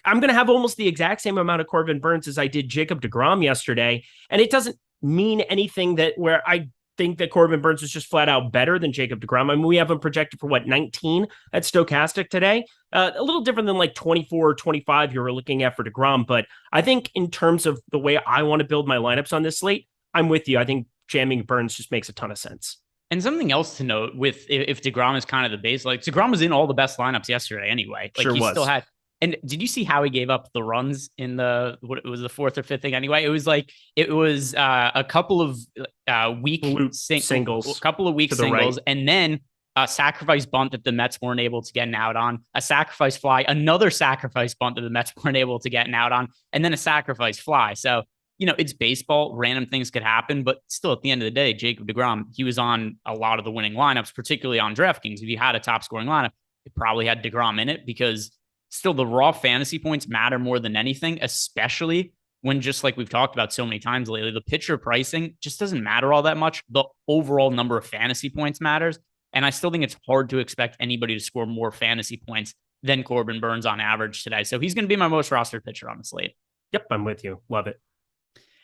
going to have almost the exact same amount of Corbin Burns as I did Jacob deGrom yesterday. And it doesn't mean anything where I think that Corbin Burns is just flat out better than Jacob deGrom. I mean, we have him projected for 19 at Stokastic today. A little different than 24 or 25 you were looking at for deGrom. But I think in terms of the way I want to build my lineups on this slate, I'm with you. I think jamming Burns just makes a ton of sense. And something else to note with if deGrom is kind of the base, deGrom was in all the best lineups yesterday anyway. Still had. And did you see how he gave up the runs in it was the fourth or fifth thing anyway? It was a couple of weak singles, and then a sacrifice bunt that the Mets weren't able to get an out on, a sacrifice fly, another sacrifice bunt that the Mets weren't able to get an out on, and then a sacrifice fly. So, it's baseball, random things could happen, but still at the end of the day, Jacob deGrom, he was on a lot of the winning lineups, particularly on DraftKings. If you had a top scoring lineup, it probably had deGrom in it because still the raw fantasy points matter more than anything, especially when, just like we've talked about so many times lately, the pitcher pricing just doesn't matter all that much. The overall number of fantasy points matters. And I still think it's hard to expect anybody to score more fantasy points than Corbin Burns on average today. So he's going to be my most rostered pitcher on the slate. Yep, I'm with you. Love it.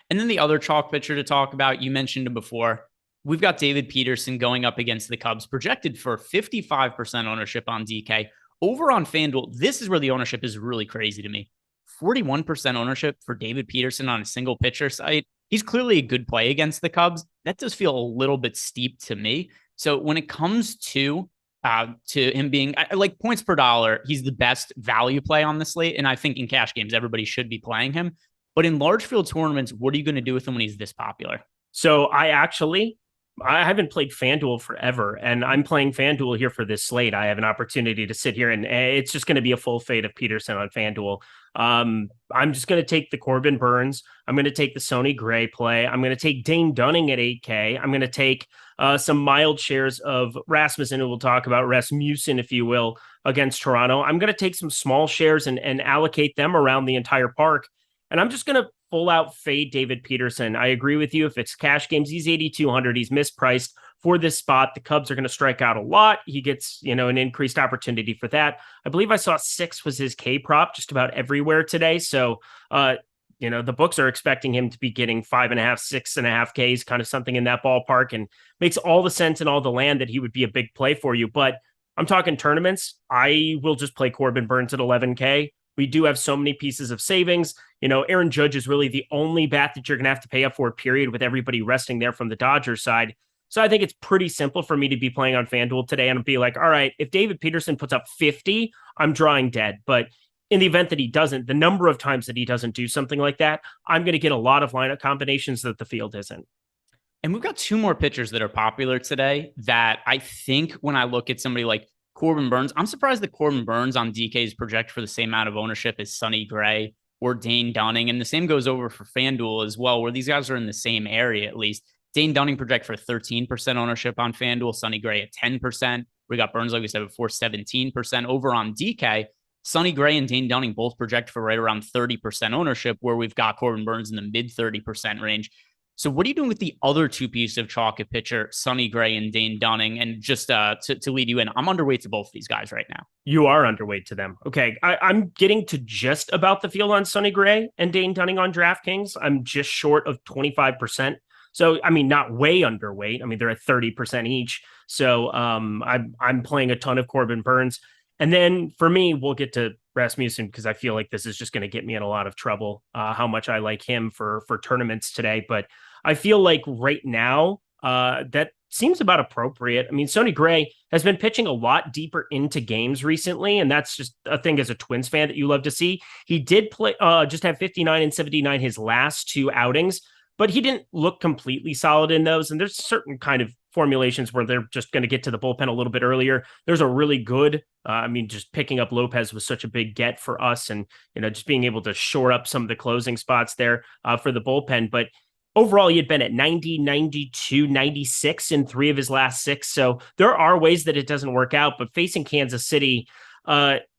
And then the other chalk pitcher to talk about, you mentioned him before. We've got David Peterson going up against the Cubs, projected for 55% ownership on DK. Over on FanDuel, this is where the ownership is really crazy to me. 41% ownership for David Peterson on a single pitcher site. He's clearly a good play against the Cubs. That does feel a little bit steep to me. So when it comes to him being points per dollar, he's the best value play on the slate. And I think in cash games, everybody should be playing him. But in large field tournaments, what are you going to do with him when he's this popular? So I haven't played FanDuel forever, and I'm playing FanDuel here for this slate. I have an opportunity to sit here, and it's just going to be a full fade of Peterson on FanDuel. I'm just going to take the Corbin Burns. I'm going to take the Sonny Gray play. I'm going to take Dane Dunning at 8K. I'm going to take some mild shares of Rasmussen, who we'll talk about, Rasmussen, if you will, against Toronto. I'm going to take some small shares and allocate them around the entire park. And I'm just going to full out fade David Peterson. I agree with you. If it's cash games, he's 8,200. He's mispriced for this spot. The Cubs are going to strike out a lot. He gets, an increased opportunity for that. I believe I saw 6 was his K prop just about everywhere today. So, the books are expecting him to be getting 5.5, 6.5 Ks, kind of something in that ballpark, and makes all the sense in all the land that he would be a big play for you. But I'm talking tournaments. I will just play Corbin Burns at 11K. We do have so many pieces of savings. Aaron Judge is really the only bat that you're going to have to pay up for, period, with everybody resting there from the Dodgers side. So I think it's pretty simple for me to be playing on FanDuel today and be like, all right, if David Peterson puts up 50, I'm drawing dead. But in the event that he doesn't, the number of times that he doesn't do something like that, I'm going to get a lot of lineup combinations that the field isn't. And we've got 2 more pitchers that are popular today that I think when I look at somebody like Corbin Burns, I'm surprised that Corbin Burns on DK is projected for the same amount of ownership as Sonny Gray or Dane Dunning. And the same goes over for FanDuel as well, where these guys are in the same area at least. Dane Dunning project for 13% ownership on FanDuel, Sonny Gray at 10%. We got Burns, like we said before, 17% over on DK. Sonny Gray and Dane Dunning both project for right around 30% ownership, where we've got Corbin Burns in the mid 30% range. So what are you doing with the other 2 pieces of chalk at pitcher, Sonny Gray and Dane Dunning? And just to lead you in, I'm underweight to both of these guys right now. You are underweight to them. Okay. I'm getting to just about the field on Sonny Gray and Dane Dunning on DraftKings. I'm just short of 25%. So, I mean, not way underweight. I mean, they're at 30% each. So I'm playing a ton of Corbin Burns. And then for me, we'll get to Rasmussen because I feel like this is just going to get me in a lot of trouble, how much I like him for tournaments today. But I feel like right now that seems about appropriate. I mean, Sonny Gray has been pitching a lot deeper into games recently, and that's just a thing as a Twins fan that you love to see. He did play just have 59 and 79 his last 2 outings, but he didn't look completely solid in those. And there's certain kind of formulations where they're just going to get to the bullpen a little bit earlier. There's a really good, just picking up Lopez was such a big get for us, and just being able to shore up some of the closing spots there for the bullpen. But overall, he had been at 90, 92, 96 in 3 of his last 6. So there are ways that it doesn't work out, but facing Kansas City,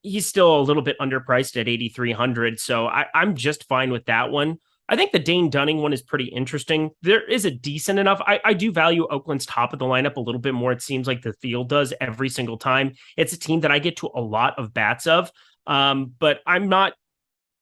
he's still a little bit underpriced at 8,300. So I'm just fine with that one. I think the Dane Dunning one is pretty interesting. There is a decent enough. I do value Oakland's top of the lineup a little bit more. It seems like the field does every single time. It's a team that I get to a lot of bats of, but I'm not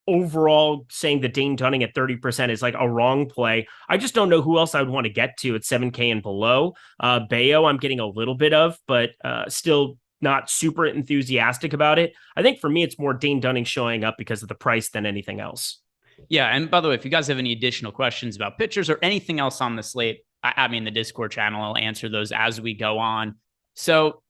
overall saying that Dane Dunning at 30% is like a wrong play. I just don't know who else I would want to get to at 7K and below. Bayo, I'm getting a little bit of, but still not super enthusiastic about it. I think for me, it's more Dane Dunning showing up because of the price than anything else. Yeah. And by the way, if you guys have any additional questions about pitchers or anything else on the slate, I mean, the Discord channel, I'll answer those as we go on. So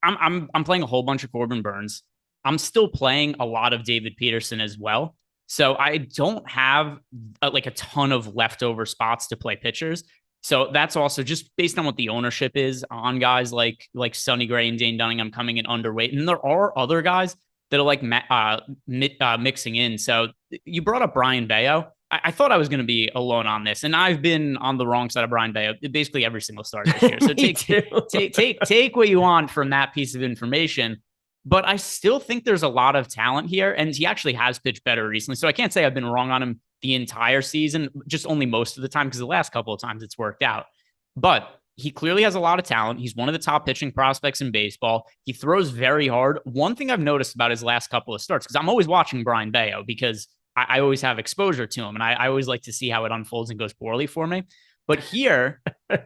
I'm playing a whole bunch of Corbin Burns. I'm still playing a lot of David Peterson as well. So I don't have a ton of leftover spots to play pitchers. So that's also just based on what the ownership is on guys like Sonny Gray and Dane Dunning. I'm coming in underweight. And there are other guys that are mixing in. So you brought up Brian Bayo. I thought I was going to be alone on this, and I've been on the wrong side of Brian Bayo basically every single start this year. So take what you want from that piece of information. But I still think there's a lot of talent here, and he actually has pitched better recently. So I can't say I've been wrong on him the entire season, just only most of the time, because the last couple of times it's worked out. But he clearly has a lot of talent. He's one of the top pitching prospects in baseball. He throws very hard. One thing I've noticed about his last couple of starts, because I'm always watching Brian Bayo because I always have exposure to him, and I always like to see how it unfolds and goes poorly for me. But here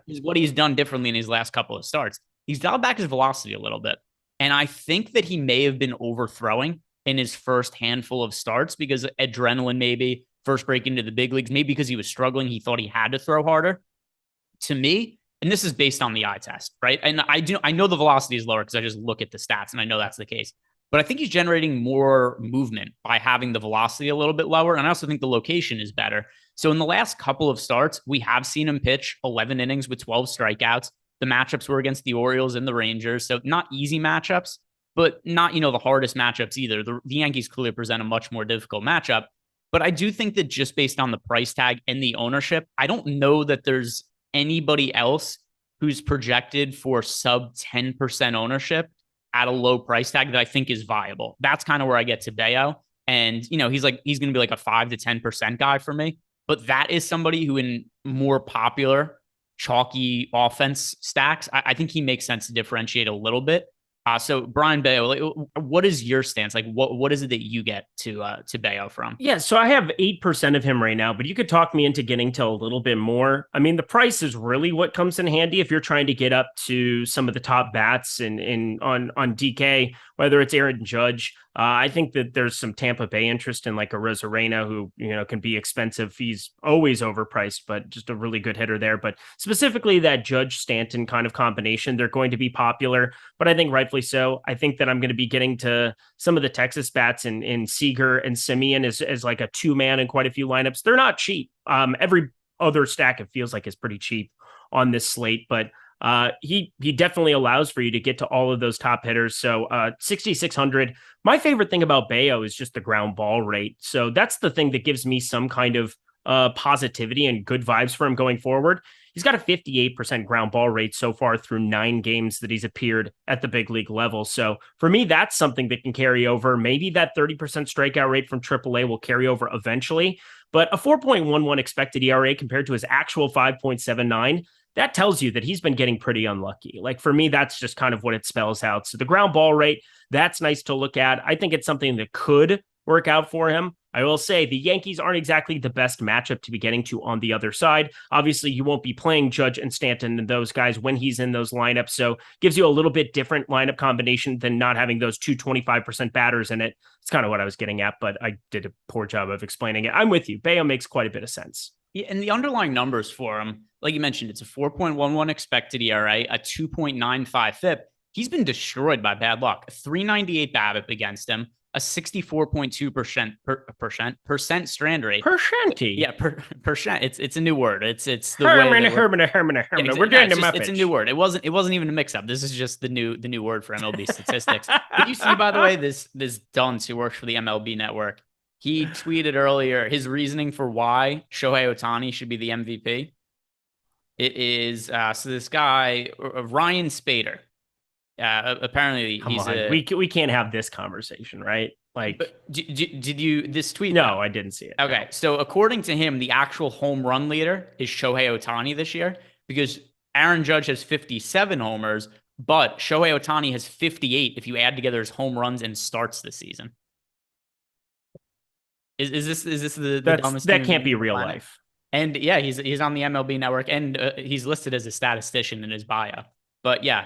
is what he's done differently in his last couple of starts. He's dialed back his velocity a little bit. And I think that he may have been overthrowing in his first handful of starts because adrenaline, maybe first break into the big leagues, maybe because he was struggling. He thought he had to throw harder. To me, and this is based on the eye test, right? And I know the velocity is lower because I just look at the stats and I know that's the case. But I think he's generating more movement by having the velocity a little bit lower. And I also think the location is better. So in the last couple of starts, we have seen him pitch 11 innings with 12 strikeouts. The matchups were against the Orioles and the Rangers. So not easy matchups, but not, the hardest matchups either. The Yankees clearly present a much more difficult matchup. But I do think that just based on the price tag and the ownership, I don't know that there's anybody else who's projected for sub 10% ownership at a low price tag that I think is viable. That's kind of where I get to Bayo. And, he's going to be like a 5 to 10% guy for me. But that is somebody who in more popular chalky offense stacks, I think he makes sense to differentiate a little bit. So Brian Bayo, what is your stance? Like, what is it that you get to Bayo from? Yeah, so I have 8% of him right now, but you could talk me into getting to a little bit more. I mean, the price is really what comes in handy if you're trying to get up to some of the top bats on DK, whether it's Aaron Judge. I think that there's some Tampa Bay interest in like a Rosarena who, can be expensive. He's always overpriced, but just a really good hitter there. But specifically that Judge Stanton kind of combination, they're going to be popular, but I think rightfully so. I think that I'm going to be getting to some of the Texas bats in Seager and Simeon as like a 2-man in quite a few lineups. They're not cheap. Every other stack, it feels like, is pretty cheap on this slate, but he definitely allows for you to get to all of those top hitters. So 6,600. My favorite thing about Bayo is just the ground ball rate. So that's the thing that gives me some kind of positivity and good vibes for him going forward. He's got a 58% ground ball rate so far through 9 games that he's appeared at the big league level. So for me, that's something that can carry over. Maybe that 30% strikeout rate from AAA will carry over eventually, but a 4.11 expected ERA compared to his actual 5.79, that tells you that he's been getting pretty unlucky. Like for me, that's just kind of what it spells out. So the ground ball rate, that's nice to look at. I think it's something that could work out for him. I will say the Yankees aren't exactly the best matchup to be getting to on the other side. Obviously, you won't be playing Judge and Stanton and those guys when he's in those lineups. So gives you a little bit different lineup combination than not having those two 25% batters in it. It's kind of what I was getting at, but I did a poor job of explaining it. I'm with you. Bayo makes quite a bit of sense. Yeah, and the underlying numbers for him, like you mentioned, it's a 4.11 expected ERA, a 2.95 FIP. He's been destroyed by bad luck. A 398 BABIP against him, a 64.2% strand rate. Percenty. Yeah, percent. It's a new word. It's the Herman. way We're doing the Muppets. It's a new word. It wasn't even a mix up. This is just the new word for MLB statistics. Did you see, by the way, this dunce who works for the MLB network? He tweeted earlier his reasoning for why Shohei Ohtani should be the MVP. It is so this guy Ryan Spader. Apparently we can't have this conversation, right? Like, did you this tweet? No, I didn't see it. Okay, so according to him, the actual home run leader is Shohei Ohtani this year because Aaron Judge has 57 homers, but Shohei Ohtani has 58 if you add together his home runs and starts this season. Is this the dumbest that can't be real life? And yeah, he's on the MLB network and he's listed as a statistician in his bio. But yeah,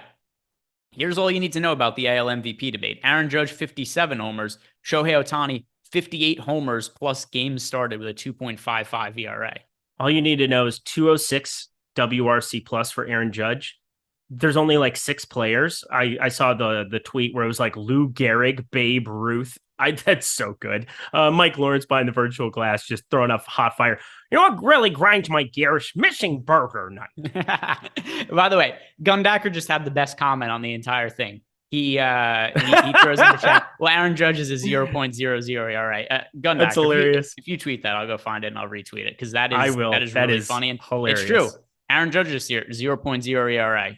here's all you need to know about the AL MVP debate. Aaron Judge, 57 homers. Shohei Ohtani, 58 homers plus games started with a 2.55 ERA. All you need to know is 206 WRC plus for Aaron Judge. There's only like 6 players. I saw the tweet where it was like Lou Gehrig, Babe Ruth. That's so good. Mike Lawrence behind the virtual glass, just throwing up hot fire. You know what really grinds my gears? Missing burger night. By the way, Gundacker just had the best comment on the entire thing. He throws in the chat. Well, Aaron Judge is a 0.00 ERA. Gundacker, that's hilarious. If you tweet that, I'll go find it and I'll retweet it because that is That really is funny and hilarious. It's true. Aaron Judge is 0.0 ERA.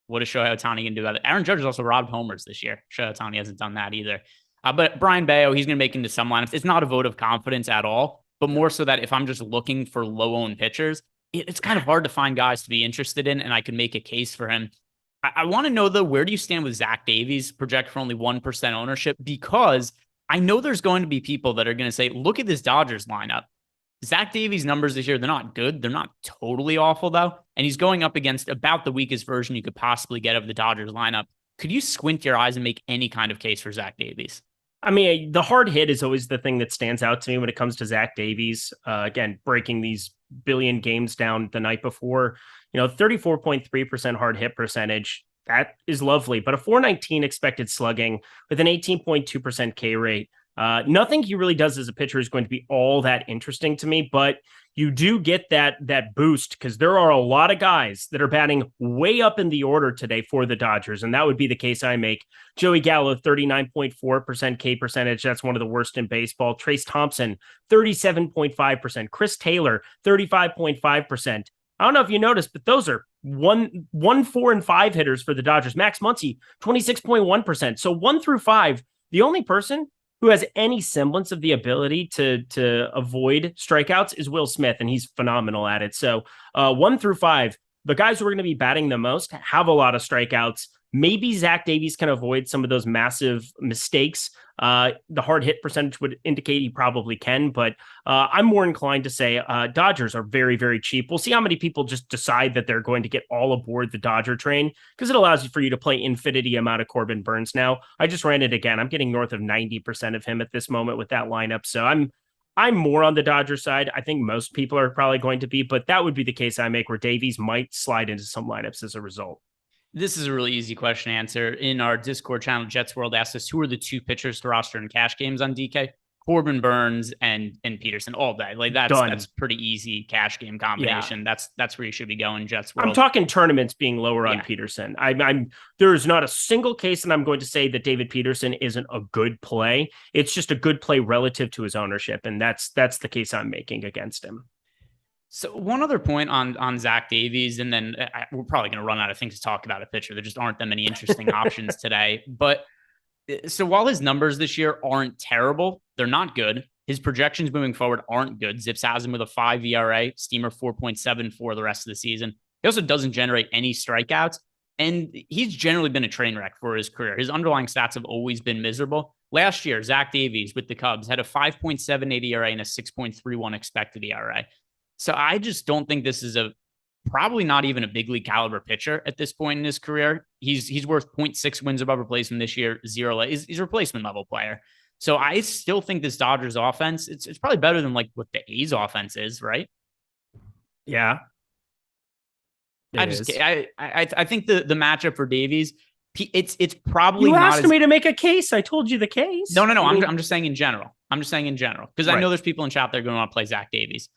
What is Shohei Ohtani going to do about it? Aaron Judge has also robbed homers this year. Shohei Ohtani hasn't done that either. But Brian Bayo, he's going to make into some lineups. It's not a vote of confidence at all, but more so that if I'm just looking for low-owned pitchers, it's kind of hard to find guys to be interested in, and I can make a case for him. I want to know, though, where do you stand with Zach Davies, projected for only 1% ownership? Because I know there's going to be people that are going to say, look at this Dodgers lineup. Zach Davies' numbers this year, they're not good. They're not totally awful, though. And he's going up against about the weakest version you could possibly get of the Dodgers lineup. Could you squint your eyes and make any kind of case for Zach Davies? I mean, the hard hit is always the thing that stands out to me when it comes to Zach Davies. Again, breaking these billion games down the night before, 34.3% hard hit percentage. That is lovely, but a 419 expected slugging with an 18.2% K rate. Nothing he really does as a pitcher is going to be all that interesting to me, but you do get that boost because there are a lot of guys that are batting way up in the order today for the Dodgers, and that would be the case I make. Joey Gallo, 39.4% K percentage. That's one of the worst in baseball. Trace Thompson, 37.5%. Chris Taylor, 35.5%. I don't know if you noticed, but those are 1, 4, and 5 hitters for the Dodgers. Max Muncy, 26.1%. So 1 through 5, the only person who has any semblance of the ability to avoid strikeouts is Will Smith, and he's phenomenal at it. So 1 through 5, the guys who are going to be batting the most have a lot of strikeouts. Maybe Zach Davies can avoid some of those massive mistakes. The hard hit percentage would indicate he probably can, but I'm more inclined to say Dodgers are very, very cheap. We'll see how many people just decide that they're going to get all aboard the Dodger train because it allows you for you to play infinity amount of Corbin Burns now. I just ran it again. I'm getting north of 90% of him at this moment with that lineup. So I'm more on the Dodger side. I think most people are probably going to be, but that would be the case I make where Davies might slide into some lineups as a result. This is a really easy question to answer. In our Discord channel, Jets World asked us, who are the 2 pitchers to roster in cash games on DK? Corbin Burns and Peterson all day. Like that's pretty easy cash game combination. Yeah. That's where you should be going, Jets World. I'm talking tournaments being lower on Peterson. There is not a single case that I'm going to say that David Peterson isn't a good play. It's just a good play relative to his ownership, and that's the case I'm making against him. So one other point on Zach Davies, and then we're probably going to run out of things to talk about a pitcher. There just aren't that many interesting options today. But so while his numbers this year aren't terrible, they're not good. His projections moving forward aren't good. Zips has him with a 5 ERA, Steamer 4.74 the rest of the season. He also doesn't generate any strikeouts, and he's generally been a train wreck for his career. His underlying stats have always been miserable. Last year, Zach Davies with the Cubs had a 5.78 ERA and a 6.31 expected ERA. So I just don't think this is probably not even a big league caliber pitcher at this point in his career. He's worth 0.6 wins above replacement this year, 0. He's a replacement level player. So I still think this Dodgers offense, it's probably better than like what the A's offense is, right? Yeah. I think the matchup for Davies, it's probably you not asked me to make a case. I told you the case. No. I'm just saying in general. Because I know there's people in chat that are going to want to play Zach Davies.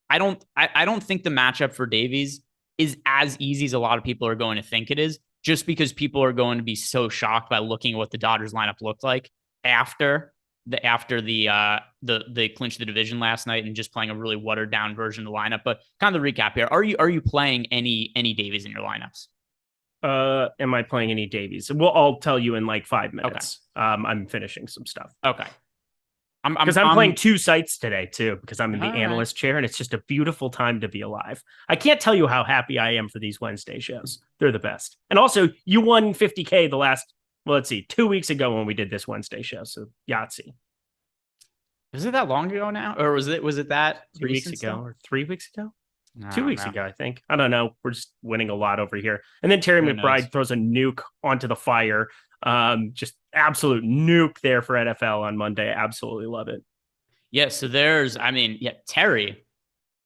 I don't think the matchup for Davies is as easy as a lot of people are going to think it is, just because people are going to be so shocked by looking at what the Dodgers lineup looked like after they clinched the division last night and just playing a really watered down version of the lineup. But kind of the recap here: are you playing any Davies in your lineups? Am I playing any Davies? Well, I'll tell you in like 5 minutes. Okay. I'm finishing some stuff. Okay. I'm playing 2 sites today too, because I'm in the analyst chair, and it's just a beautiful time to be alive. I can't tell you how happy I am for these Wednesday shows. They're the best. And also, you won 50K the last, 2 weeks ago when we did this Wednesday show. So Yahtzee. Was it that long ago now? Or was it that 3 weeks ago or 3 weeks ago? 2 weeks ago, I think. I don't know. We're just winning a lot over here. And then Terry McBride throws a nuke onto the fire. Just absolute nuke there for NFL on Monday. Absolutely love it. Yeah. So Terry.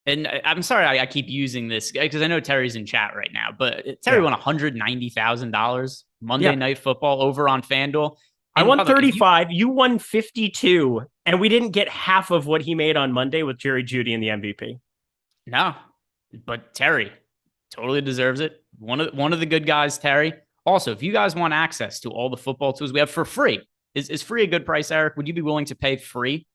And I'm sorry I keep using this because I know Terry's in chat right now, but Terry won $190,000 Monday Night Football over on FanDuel. I won 35. You won 52. And we didn't get half of what he made on Monday with Jerry Jeudy in the MVP. No, but Terry totally deserves it. One of the good guys, Terry. Also, if you guys want access to all the football tools we have for free, is free a good price, Eric? Would you be willing to pay free?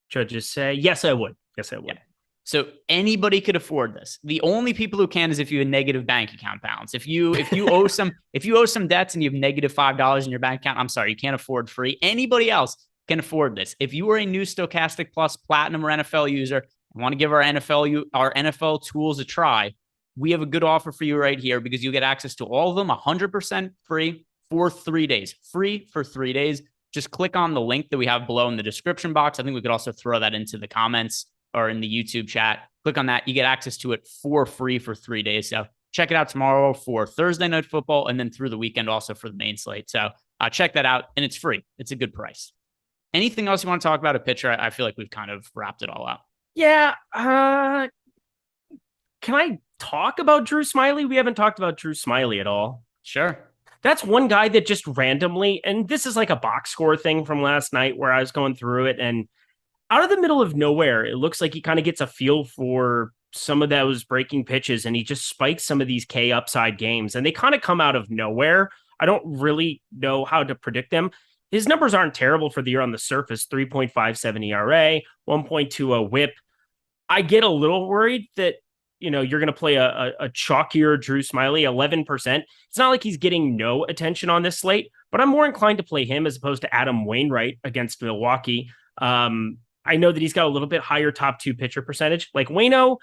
Judges say, yes, I would. Yes, I would. Yeah. So anybody could afford this. The only people who can is if you have a negative bank account balance. If you owe some debts and you have negative $5 in your bank account, I'm sorry, you can't afford free. Anybody else can afford this. If you are a new Stokastic Plus Platinum or NFL user and want to give our NFL tools a try, we have a good offer for you right here because you get access to all of them 100% free for 3 days. Free for 3 days. Just click on the link that we have below in the description box. I think we could also throw that into the comments or in the YouTube chat. Click on that. You get access to it for free for 3 days. So check it out tomorrow for Thursday Night Football and then through the weekend also for the main slate. So check that out, and it's free. It's a good price. Anything else you want to talk about a pitcher? I feel like we've kind of wrapped it all up. Yeah. Can I talk about Drew Smyly? We haven't talked about Drew Smyly at all. Sure. That's one guy that just randomly, and this is like a box score thing from last night where I was going through it, and out of the middle of nowhere, it looks like he kind of gets a feel for some of those breaking pitches, and he just spikes some of these K upside games, and they kind of come out of nowhere. I don't really know how to predict them. His numbers aren't terrible for the year on the surface, 3.57 ERA, 1.20 whip. I get a little worried that, you're going to play a chalkier Drew Smyly, 11%. It's not like he's getting no attention on this slate, but I'm more inclined to play him as opposed to Adam Wainwright against Milwaukee. I know that he's got a little bit higher top 2 pitcher percentage. Like Waino,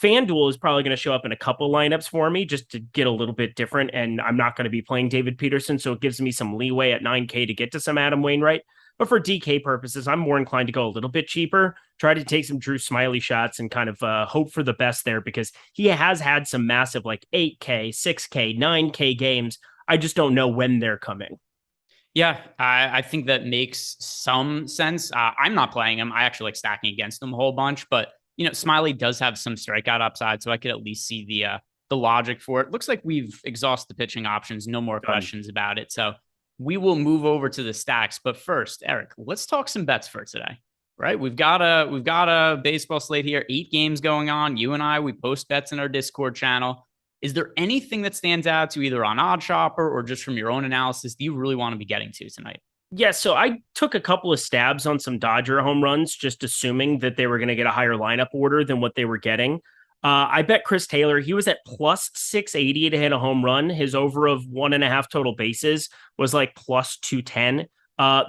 FanDuel is probably going to show up in a couple lineups for me just to get a little bit different. And I'm not going to be playing David Peterson, so it gives me some leeway at 9K to get to some Adam Wainwright. But for DK purposes, I'm more inclined to go a little bit cheaper, try to take some Drew Smyly shots and kind of hope for the best there because he has had some massive like 8K, 6K, 9K games. I just don't know when they're coming. Yeah, I think that makes some sense. I'm not playing him. I actually like stacking against him a whole bunch, but Smyly does have some strikeout upside, so I could at least see the logic for it. Looks like we've exhausted the pitching options. No more questions about it. So we will move over to the stacks. But first, Eric, let's talk some bets for today. Right? We've got a baseball slate here. 8 games going on. You and I, we post bets in our Discord channel. Is there anything that stands out to either on OddsShopper or just from your own analysis that you really want to be getting to tonight? Yeah, so I took a couple of stabs on some Dodger home runs, just assuming that they were going to get a higher lineup order than what they were getting. I bet Chris Taylor, he was at plus 680 to hit a home run. His over of 1.5 total bases was like plus 210.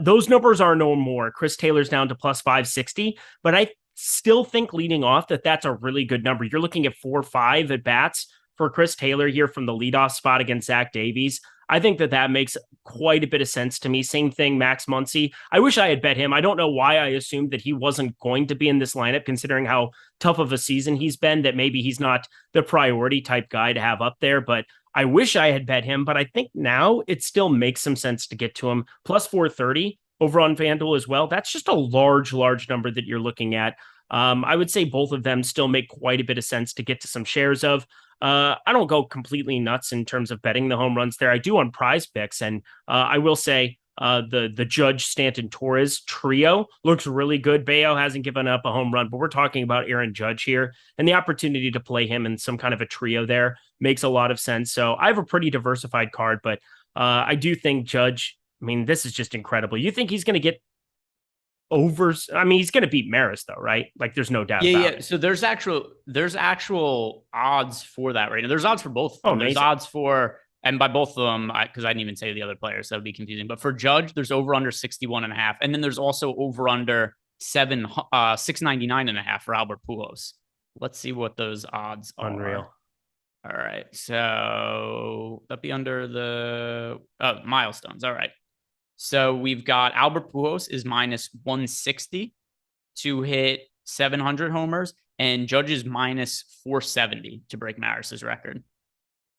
Those numbers are no more. Chris Taylor's down to plus 560, but I still think leading off that's a really good number. You're looking at 4 or 5 at bats for Chris Taylor here from the leadoff spot against Zach Davies. I think that makes quite a bit of sense to me. Same thing, Max Muncy. I wish I had bet him. I don't know why I assumed that he wasn't going to be in this lineup, considering how tough of a season he's been, that maybe he's not the priority type guy to have up there. But I wish I had bet him. But I think now it still makes some sense to get to him. Plus 430 over on FanDuel as well. That's just a large number that you're looking at. I would say both of them still make quite a bit of sense to get to some shares of. I don't go completely nuts in terms of betting the home runs there. I do on Prize Picks, and I will say the Judge, Stanton, Torres trio looks really good. Bayo hasn't given up a home run, but we're talking about Aaron Judge here, and the opportunity to play him in some kind of a trio there makes a lot of sense. So I have a pretty diversified card, but I do think Judge, I mean, this is just incredible. You think he's going to get overs? I mean, he's going to beat Maris though, right? Like there's no doubt about it. So there's actual odds for that right now. There's odds for both. There's odds for, and by both of them, because I didn't even say the other players, that would be confusing. But for Judge, there's over under 61.5. And then there's also over under 699.5 for Albert Pujols. Let's see what those odds are. Unreal. All right. So that'd be under the milestones. All right. So we've got Albert Pujols is minus 160 to hit 700 homers, and Judge is minus 470 to break Maris's record.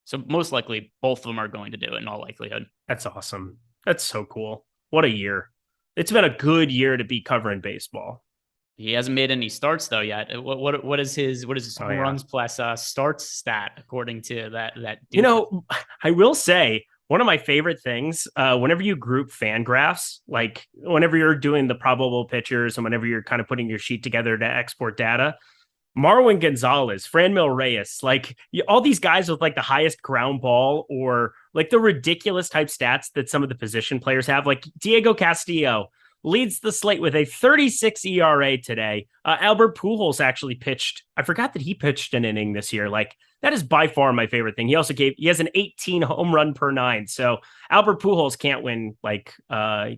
So most likely both of them are going to do it in all likelihood. That's awesome. That's so cool. What a year. It's been a good year to be covering baseball. He hasn't made any starts though yet. What is his home runs plus starts stat according to that? You know, I will say, one of my favorite things, whenever you group fan graphs, like whenever you're doing the probable pitchers and whenever you're kind of putting your sheet together to export data, Marwin Gonzalez, Franmil Reyes, like all these guys with like the highest ground ball or like the ridiculous type stats that some of the position players have, like Diego Castillo leads the slate with a 36 ERA today. Albert Pujols actually pitched. I forgot that he pitched an inning this year. Like that is by far my favorite thing. He has an 18 home run per 9. So Albert Pujols can't win. Like,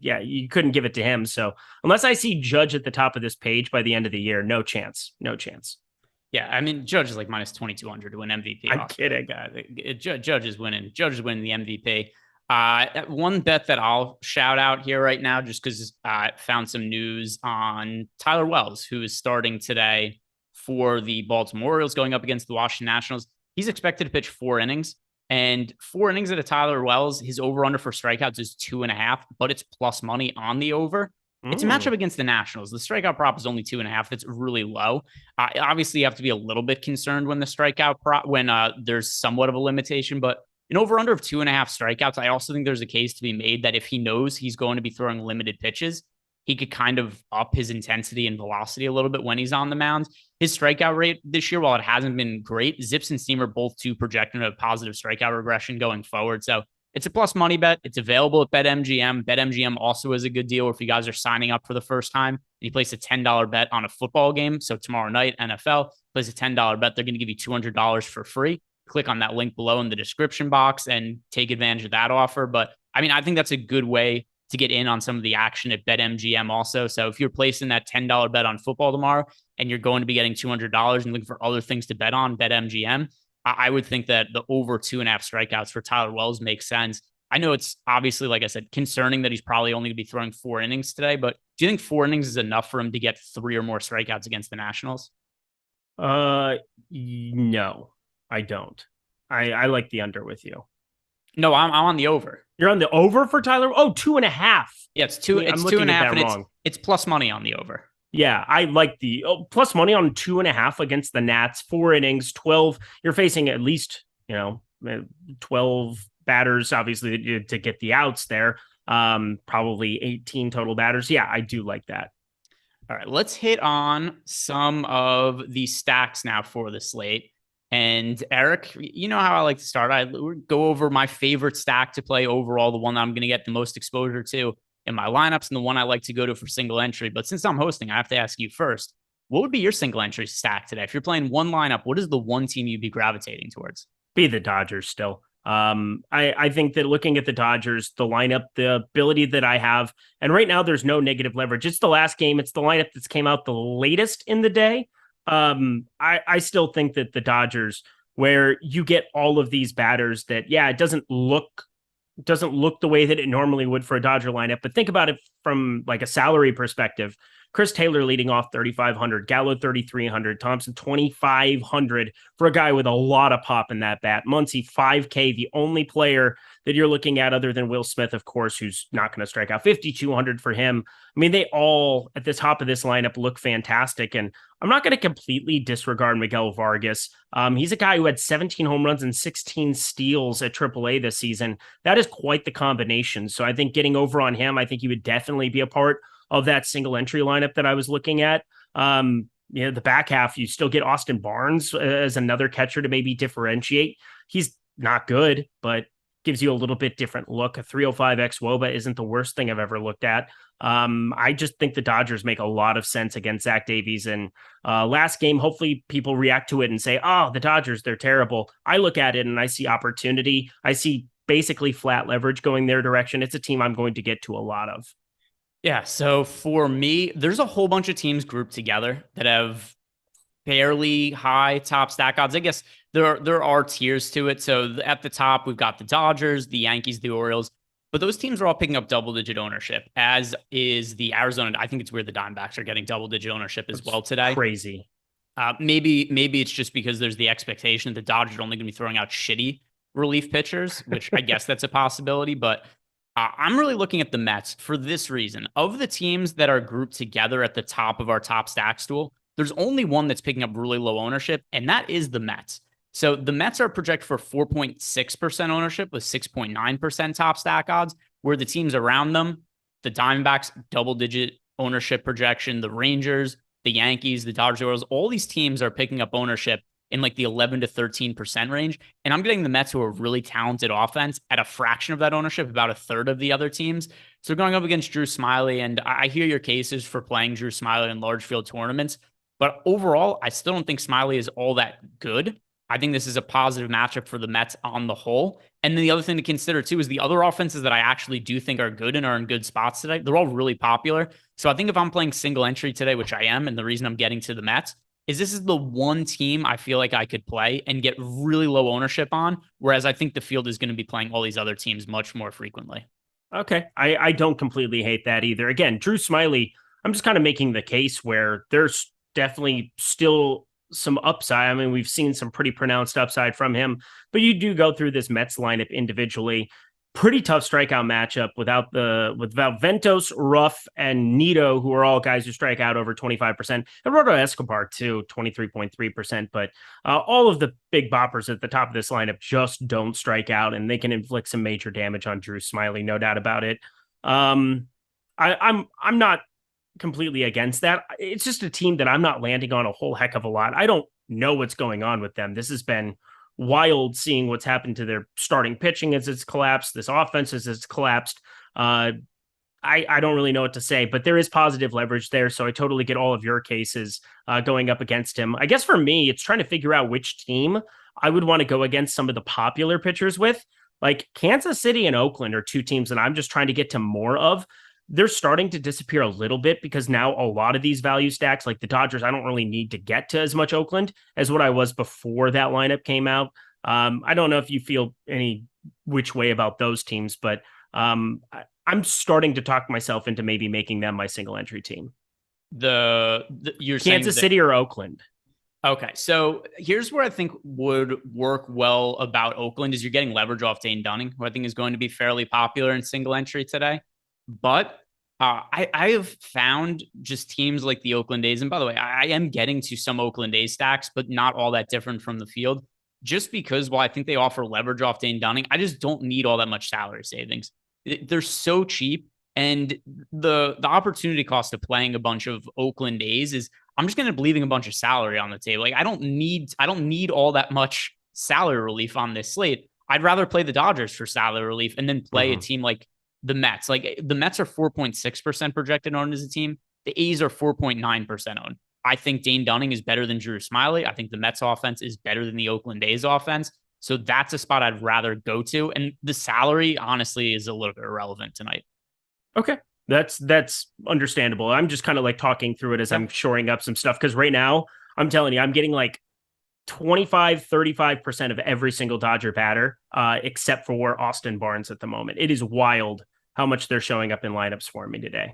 you couldn't give it to him. So unless I see Judge at the top of this page by the end of the year, no chance. Yeah, I mean, Judge is like minus 2,200 to win MVP. I'm kidding. Judge is winning. Judge is winning the MVP. One bet that I'll shout out here right now, just because I found some news on Tyler Wells, who is starting today for the Baltimore Orioles going up against the Washington Nationals. He's expected to pitch 4 innings, and 4 innings at a Tyler Wells, his over under for strikeouts is 2.5, but it's plus money on the over. It's a matchup against the Nationals. The strikeout prop is only 2.5. That's really low. Obviously, you have to be a little bit concerned when the strikeout prop, when there's somewhat of a limitation, but an over-under of 2.5 strikeouts, I also think there's a case to be made that if he knows he's going to be throwing limited pitches, he could kind of up his intensity and velocity a little bit when he's on the mound. His strikeout rate this year, while it hasn't been great, Zips and Steam are both two projecting a positive strikeout regression going forward. So it's a plus money bet. It's available at BetMGM. BetMGM also is a good deal if you guys are signing up for the first time and you place a $10 bet on a football game. So tomorrow night, NFL, place a $10 bet. They're going to give you $200 for free. Click on that link below in the description box and take advantage of that offer. But I mean, I think that's a good way to get in on some of the action at BetMGM also. So if you're placing that $10 bet on football tomorrow and you're going to be getting $200 and looking for other things to bet on, BetMGM, I would think that the over 2.5 strikeouts for Tyler Wells makes sense. I know it's obviously, like I said, concerning that he's probably only going to be throwing 4 innings today, but do you think 4 innings is enough for him to get 3 or more strikeouts against the Nationals? No, I don't. I like the under with you. No, I'm on the over. You're on the over for Tyler? Oh, 2.5. Yeah, it's 2. It's 2.5. And it's plus money on the over. Yeah, I like the plus money on 2.5 against the Nats. 4 innings, 12. You're facing at least 12 batters, obviously, to get the outs there. Probably 18 total batters. Yeah, I do like that. All right, let's hit on some of the stacks now for the slate. And Eric, you know how I like to start. I go over my favorite stack to play overall, the one that I'm going to get the most exposure to in my lineups and the one I like to go to for single entry. But since I'm hosting, I have to ask you first, what would be your single entry stack today? If you're playing one lineup, what is the one team you'd be gravitating towards? Be the Dodgers still. I think that looking at the Dodgers, the lineup, the ability that I have, and right now there's no negative leverage. It's the last game. It's the lineup that's came out the latest in the day. I still think that the Dodgers, where you get all of these batters that, it doesn't look doesn't look the way that it normally would for a Dodger lineup. But think about it from like a salary perspective. Chris Taylor leading off 3,500, Gallo 3,300, Thompson 2,500 for a guy with a lot of pop in that bat. Muncy 5K, the only player that you're looking at other than Will Smith, of course, who's not going to strike out. 5,200 for him. I mean, they all at the top of this lineup look fantastic. And I'm not going to completely disregard Miguel Vargas. He's a guy who had 17 home runs and 16 steals at AAA this season. That is quite the combination. So I think getting over on him, I think he would definitely be a part of that single entry lineup that I was looking at. The back half, you still get Austin Barnes as another catcher to maybe differentiate. He's not good, but gives you a little bit different look. A 305 xWOBA isn't the worst thing I've ever looked at. I just think the Dodgers make a lot of sense against Zach Davies. And last game, hopefully people react to it and say, oh, the Dodgers, they're terrible. I look at it and I see opportunity. I see basically flat leverage going their direction. It's a team I'm going to get to a lot of. Yeah, so for me, there's a whole bunch of teams grouped together that have fairly high top stack odds. I guess there are tiers to it. So at the top, we've got the Dodgers, the Yankees, the Orioles, but those teams are all picking up double-digit ownership, as is the Arizona. I think it's weird the Diamondbacks are getting double-digit ownership as well today. Crazy. Maybe it's just because there's the expectation that the Dodgers are only going to be throwing out shitty relief pitchers, which I guess that's a possibility, but I'm really looking at the Mets for this reason. Of the teams that are grouped together at the top of our top stack stool, there's only one that's picking up really low ownership, and that is the Mets. So the Mets are projected for 4.6% ownership with 6.9% top stack odds, where the teams around them, the Diamondbacks, double-digit ownership projection, the Rangers, the Yankees, the Dodgers, Orioles, all these teams are picking up ownership in like the 11 to 13% range. And I'm getting the Mets, who are really talented offense, at a fraction of that ownership, about a third of the other teams. So going up against Drew Smyly, and I hear your cases for playing Drew Smyly in large field tournaments, but overall, I still don't think Smyly is all that good. I think this is a positive matchup for the Mets on the whole. And then the other thing to consider too is the other offenses that I actually do think are good and are in good spots today. They're all really popular. So I think if I'm playing single entry today, which I am, and the reason I'm getting to the Mets, is this is the one team I feel like I could play and get really low ownership on, whereas I think the field is going to be playing all these other teams much more frequently. Okay. I don't completely hate that either. Again, Drew Smyly, I'm just kind of making the case where there's definitely still some upside. I mean, we've seen some pretty pronounced upside from him, but you do go through this Mets lineup individually. Pretty tough strikeout matchup without Ventos, Ruff, and Nito, who are all guys who strike out over 25%. And Roberto Escobar, too, 23.3%. But all of the big boppers at the top of this lineup just don't strike out, and they can inflict some major damage on Drew Smyly, no doubt about it. I'm not completely against that. It's just a team that I'm not landing on a whole heck of a lot. I don't know what's going on with them. This has been wild seeing what's happened to their starting pitching as it's collapsed, this offense as it's collapsed. I don't really know what to say, but there is positive leverage there. So I totally get all of your cases going up against him. I guess for me, it's trying to figure out which team I would want to go against some of the popular pitchers with. Like Kansas City and Oakland are two teams that I'm just trying to get to more of. They're starting to disappear a little bit because now a lot of these value stacks, like the Dodgers, I don't really need to get to as much Oakland as what I was before that lineup came out. I don't know if you feel any which way about those teams, but I'm starting to talk myself into maybe making them my single entry team. You're Kansas City or Oakland. Okay, so here's where I think would work well about Oakland is you're getting leverage off Dane Dunning, who I think is going to be fairly popular in single entry today. But I have found just teams like the Oakland A's, and by the way, I am getting to some Oakland A's stacks, but not all that different from the field, just because while I think they offer leverage off Dane Dunning, I just don't need all that much salary savings. They're so cheap, and the opportunity cost of playing a bunch of Oakland A's is I'm just going to be leaving a bunch of salary on the table. Like I don't need all that much salary relief on this slate. I'd rather play the Dodgers for salary relief and then play a team like the Mets. Like the Mets are 4.6% projected owned as a team. The A's are 4.9% owned. I think Dane Dunning is better than Drew Smyly. I think the Mets offense is better than the Oakland A's offense. So that's a spot I'd rather go to. And the salary, honestly, is a little bit irrelevant tonight. Okay. That's understandable. I'm just kind of like talking through it as I'm shoring up some stuff. Cause right now I'm telling you, I'm getting like 35% of every single Dodger batter, except for Austin Barnes at the moment. It is wild how much they're showing up in lineups for me today.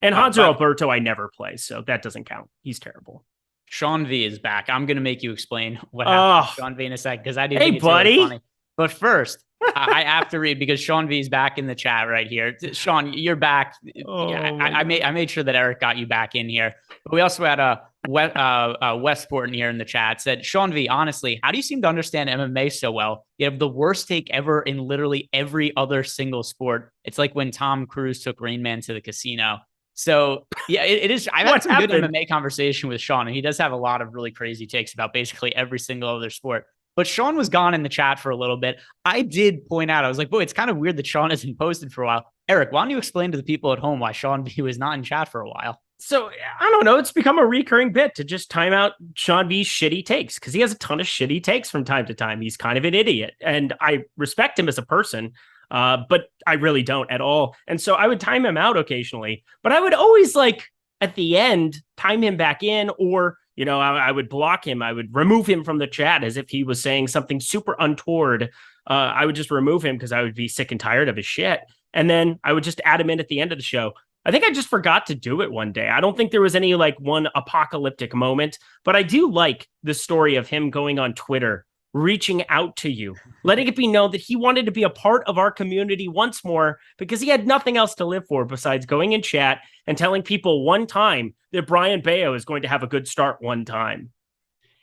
And Hanser Alberto, I never play, so that doesn't count. He's terrible. Sean V is back. I'm going to make you explain what happened to Sean V in a sec, because I didn't think it's buddy. really funny. But first, I have to read, because Sean V is back in the chat right here. Sean, you're back. I made sure that Eric got you back in here. But we also had Westport in here in the chat. Said, Sean V, honestly, how do you seem to understand MMA so well? You have the worst take ever in literally every other single sport. It's like when Tom Cruise took Rain Man to the casino. So yeah, it is. I've had some good MMA conversation with Sean, and he does have a lot of really crazy takes about basically every single other sport. But Sean was gone in the chat for a little bit. I did point out, I was like, boy, it's kind of weird that Sean hasn't posted for a while. Eric, why don't you explain to the people at home why Sean V was not in chat for a while? So I don't know. It's become a recurring bit to just time out Sean V's shitty takes, because he has a ton of shitty takes from time to time. He's kind of an idiot, and I respect him as a person. But I really don't at all. And so I would time him out occasionally, but I would always, like, at the end, time him back in, or, you know, I would block him. I would remove him from the chat as if he was saying something super untoward. I would just remove him because I would be sick and tired of his shit. And then I would just add him in at the end of the show. I think I just forgot to do it one day. I don't think there was any like one apocalyptic moment, but I do like the story of him going on Twitter, reaching out to you, letting it be known that he wanted to be a part of our community once more, because he had nothing else to live for besides going in chat and telling people one time that Brian Bayo is going to have a good start one time.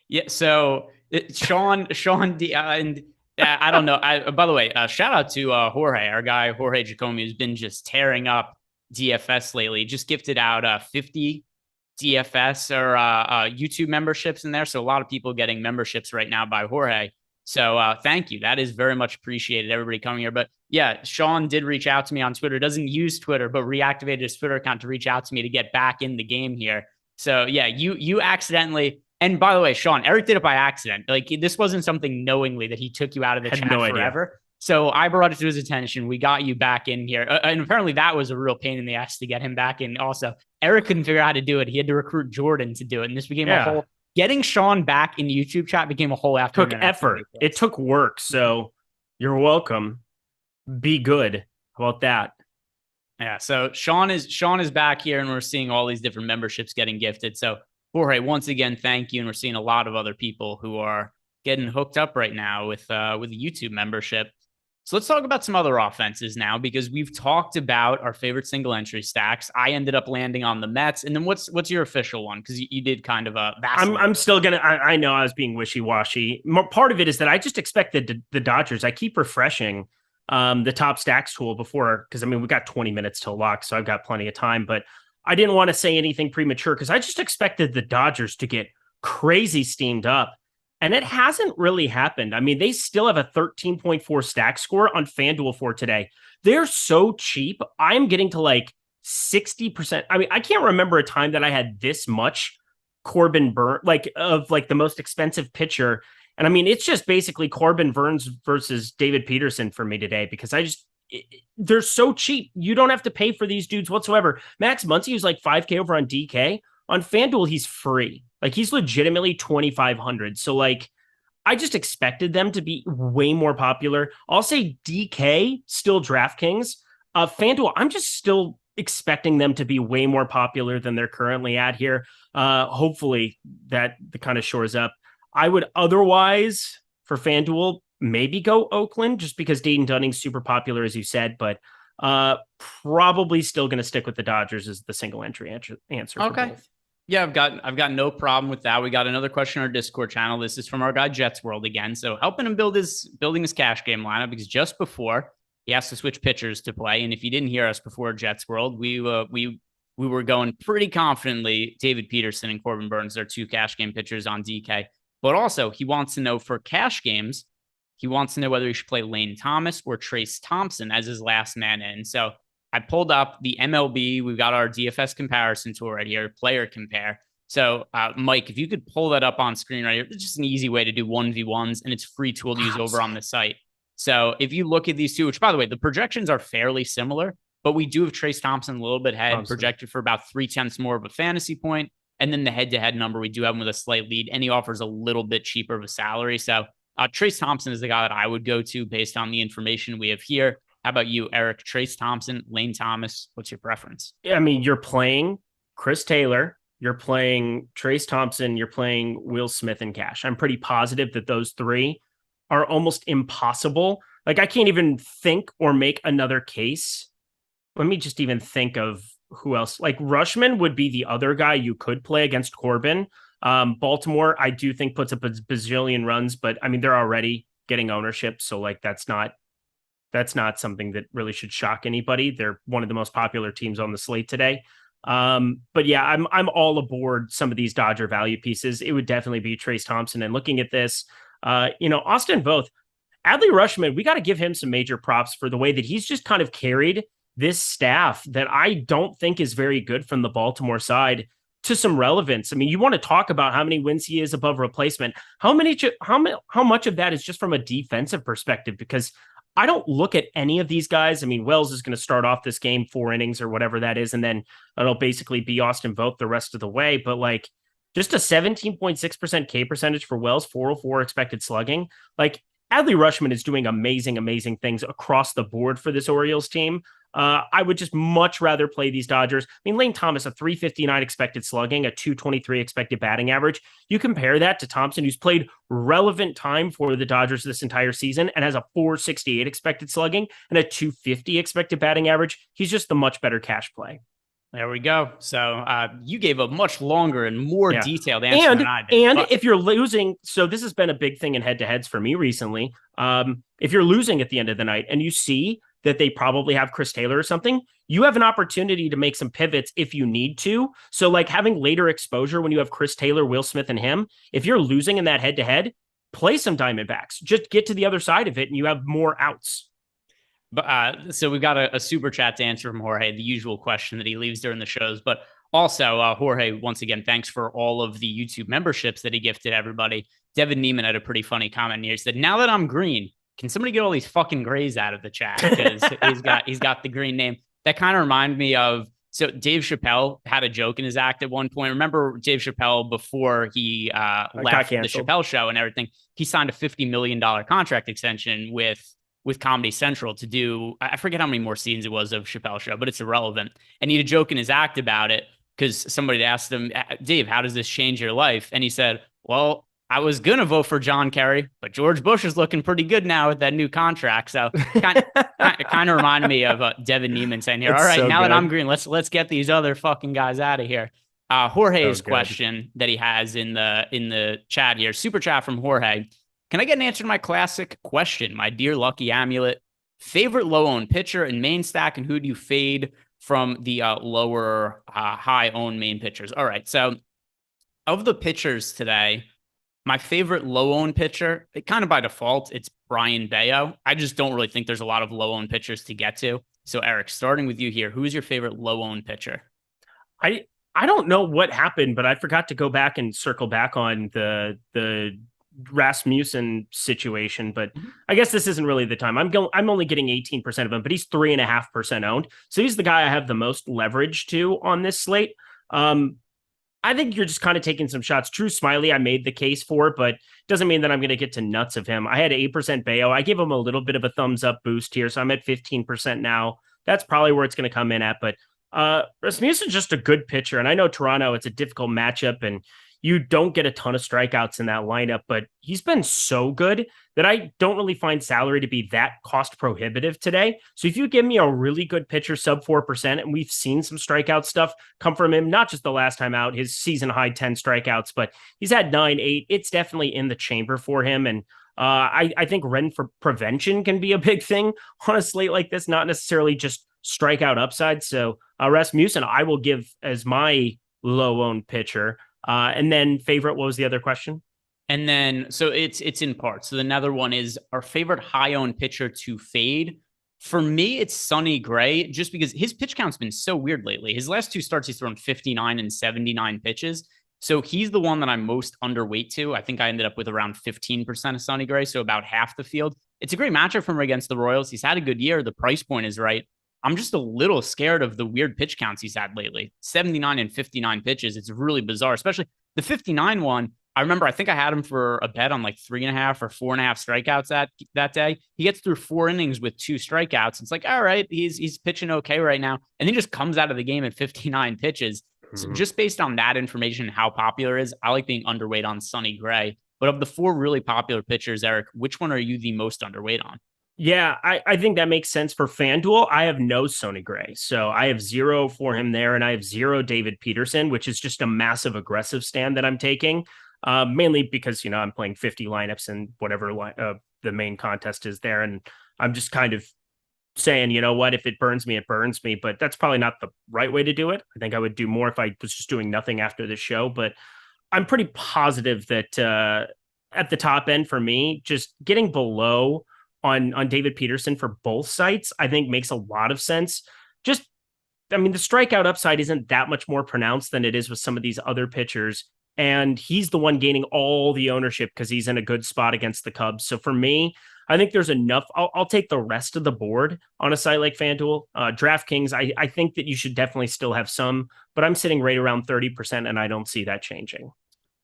Yeah. So Sean, and I don't know. By the way, shout out to Jorge, our guy, Jorge Giacomi, who's been just tearing up DFS lately. Just gifted out 50 DFS or YouTube memberships in there. So a lot of people getting memberships right now by Jorge. So thank you. That is very much appreciated, everybody coming here. But yeah, Sean did reach out to me on Twitter. Doesn't use Twitter, but reactivated his Twitter account to reach out to me to get back in the game here. So yeah, you accidentally. And by the way, Sean, Eric did it by accident. Like, this wasn't something knowingly that he took you out of the chat forever. Idea. So I brought it to his attention. We got you back in here. And apparently that was a real pain in the ass to get him back in. Also, Eric couldn't figure out how to do it. He had to recruit Jordan to do it. And this became a whole, getting Sean back in YouTube chat became a whole afternoon. Took effort. It took work. So you're welcome. Be good. How about that? Yeah. So Sean is back here, and we're seeing all these different memberships getting gifted. So Jorge, once again, thank you. And we're seeing a lot of other people who are getting hooked up right now with a YouTube membership. So let's talk about some other offenses now, because we've talked about our favorite single entry stacks. I ended up landing on the Mets. And then what's your official one? Because you did kind of a I'm still going to, I know I was being wishy-washy. Part of it is that I just expected the Dodgers. I keep refreshing the top stacks tool before, because I mean, we got 20 minutes till lock, so I've got plenty of time, but I didn't want to say anything premature because I just expected the Dodgers to get crazy steamed up. And it hasn't really happened. I mean, they still have a 13.4 stack score on FanDuel for today. They're so cheap. I'm getting to like 60%. I mean, I can't remember a time that I had this much Corbin Burns, like the most expensive pitcher. And I mean, it's just basically Corbin Burns versus David Peterson for me today, because they're so cheap. You don't have to pay for these dudes whatsoever. Max Muncy was like 5K over on DK. On FanDuel, he's free. Like, he's legitimately 2,500. So, like, I just expected them to be way more popular. I'll say DK, still DraftKings. FanDuel, I'm just still expecting them to be way more popular than they're currently at here. Hopefully that kind of shores up. I would otherwise, for FanDuel, maybe go Oakland, just because Dayton Dunning's super popular, as you said, but probably still going to stick with the Dodgers as the single entry answer. Okay. For both. Yeah, I've got no problem with that. We got another question on our Discord channel. This is from our guy Jets World again. So helping him building his cash game lineup, because just before he has to switch pitchers to play. And if you didn't hear us before Jets World, we were going pretty confidently. David Peterson and Corbin Burns are two cash game pitchers on DK. But also he wants to know for cash games, he wants to know whether he should play Lane Thomas or Trace Thompson as his last man in. So I pulled up the MLB. We've got our DFS comparison tool right here, player compare. So, Mike, if you could pull that up on screen right here, it's just an easy way to do 1v1s, and it's a free tool to use over on the site. So if you look at these two, which, by the way, the projections are fairly similar, but we do have Trace Thompson a little bit ahead, projected for about 0.3 more of a fantasy point. And then the head-to-head number, we do have him with a slight lead, and he offers a little bit cheaper of a salary. So Trayce Thompson is the guy that I would go to based on the information we have here. How about you, Eric? Trayce Thompson, Lane Thomas, what's your preference? I mean, you're playing Chris Taylor, you're playing Trayce Thompson, you're playing Will Smith in cash. I'm pretty positive that those three are almost impossible. Like, I can't even think or make another case. Let me just even think of who else. Like, Rushman would be the other guy you could play against Corbin. Baltimore, I do think, puts up a bazillion runs, but I mean, they're already getting ownership. So like, that's not something that really should shock anybody. They're one of the most popular teams on the slate today. But yeah, I'm all aboard some of these Dodger value pieces. It would definitely be Trayce Thompson. And looking at this, Austin Voth, Adley Rutschman, we got to give him some major props for the way that he's just kind of carried this staff that I don't think is very good from the Baltimore side to some relevance. I mean, you want to talk about how many wins he is above replacement. How much of that is just from a defensive perspective? Because I don't look at any of these guys. I mean, Wells is going to start off this game 4 innings or whatever that is, and then it'll basically be Austin Voth the rest of the way. But like, just a 17.6% K percentage for Wells, 404 expected slugging. Like, Adley Rutschman is doing amazing things across the board for this Orioles team. I would just much rather play these Dodgers. I mean, Lane Thomas, a 359 expected slugging, a 223 expected batting average. You compare that to Thompson, who's played relevant time for the Dodgers this entire season and has a 468 expected slugging and a 250 expected batting average. He's just the much better cash play. There we go. So you gave a much longer and more detailed answer than I did. And if you're losing, so this has been a big thing in head-to-heads for me recently. If you're losing at the end of the night and you see that they probably have Chris Taylor or something, you have an opportunity to make some pivots if you need to. So like, having later exposure when you have Chris Taylor, Will Smith, and him, if you're losing in that head-to-head, play some Diamondbacks. Just get to the other side of it and you have more outs. But so we've got a super chat to answer from Jorge, the usual question that he leaves during the shows. But also, Jorge, once again, thanks for all of the YouTube memberships that he gifted everybody. Devin Neiman had a pretty funny comment here. He said, "Now that I'm green, can somebody get all these fucking grays out of the chat?" Because he's got the green name. That kind of reminded me of, so Dave Chappelle had a joke in his act at one point. Remember Dave Chappelle before he left the Chappelle Show and everything? He signed a $50 million contract extension with Comedy Central to do, I forget how many more seasons it was of Chappelle Show, but it's irrelevant. And he had a joke in his act about it because somebody asked him, "Dave, how does this change your life?" And he said, "Well, I was going to vote for John Kerry, but George Bush is looking pretty good now with that new contract." So kind of reminded me of Devin Neiman saying here, "All right, so now that I'm green, let's get these other fucking guys out of here." Jorge's question that he has in the chat here, super chat from Jorge. "Can I get an answer to my classic question? My dear lucky amulet, favorite low-owned pitcher in main stack, and who do you fade from the lower high-owned main pitchers?" All right, so of the pitchers today, my favorite low-owned pitcher, kind of by default, it's Brian Bayo. I just don't really think there's a lot of low-owned pitchers to get to. So Eric, starting with you here, who's your favorite low-owned pitcher? I don't know what happened, but I forgot to go back and circle back on the Rasmussen situation, but I guess this isn't really the time. I'm only getting 18% of him, but he's 3.5% owned. So he's the guy I have the most leverage to on this slate. I think you're just kind of taking some shots. True Smiley, I made the case for, but doesn't mean that I'm going to get to nuts of him. I had 8% Bayo. I gave him a little bit of a thumbs up boost here, so I'm at 15% now. That's probably where it's going to come in at, but Rasmussen's just a good pitcher, and I know Toronto, it's a difficult matchup, and you don't get a ton of strikeouts in that lineup, but he's been so good that I don't really find salary to be that cost prohibitive today. So if you give me a really good pitcher, sub 4%, and we've seen some strikeout stuff come from him, not just the last time out, his season high 10 strikeouts, but he's had 9, 8. It's definitely in the chamber for him. And I think run for prevention can be a big thing on a slate like this, not necessarily just strikeout upside. So Rasmussen, I will give as my low-owned pitcher. And then favorite, what was the other question? And then, so it's in parts. So another one is our favorite high-owned pitcher to fade. For me, it's Sonny Gray, just because his pitch count's been so weird lately. His last 2 starts, he's thrown 59 and 79 pitches. So he's the one that I'm most underweight to. I think I ended up with around 15% of Sonny Gray, so about half the field. It's a great matchup for him against the Royals. He's had a good year. The price point is right. I'm just a little scared of the weird pitch counts he's had lately. 79 and 59 pitches. It's really bizarre, especially the 59 one. I remember, I think I had him for a bet on like 3.5 or 4.5 strikeouts that day. He gets through 4 innings with 2 strikeouts. It's like, all right, he's pitching okay right now. And then just comes out of the game at 59 pitches. So just based on that information, how popular it is, I like being underweight on Sonny Gray. But of the 4 really popular pitchers, Eric, which one are you the most underweight on? Yeah, I think that makes sense for FanDuel. I have no Sonny Gray. So I have 0 for him there, and I have 0 David Peterson, which is just a massive aggressive stand that I'm taking. Mainly because, I'm playing 50 lineups and whatever the main contest is there. And I'm just kind of saying, you know what, if it burns me, it burns me. But that's probably not the right way to do it. I think I would do more if I was just doing nothing after the show. But I'm pretty positive that at the top end for me, just getting below on David Peterson for both sites, I think makes a lot of sense. The strikeout upside isn't that much more pronounced than it is with some of these other pitchers. And he's the one gaining all the ownership because he's in a good spot against the Cubs. So for me, I think there's enough. I'll take the rest of the board on a site like FanDuel. DraftKings, I think that you should definitely still have some, but I'm sitting right around 30%, and I don't see that changing.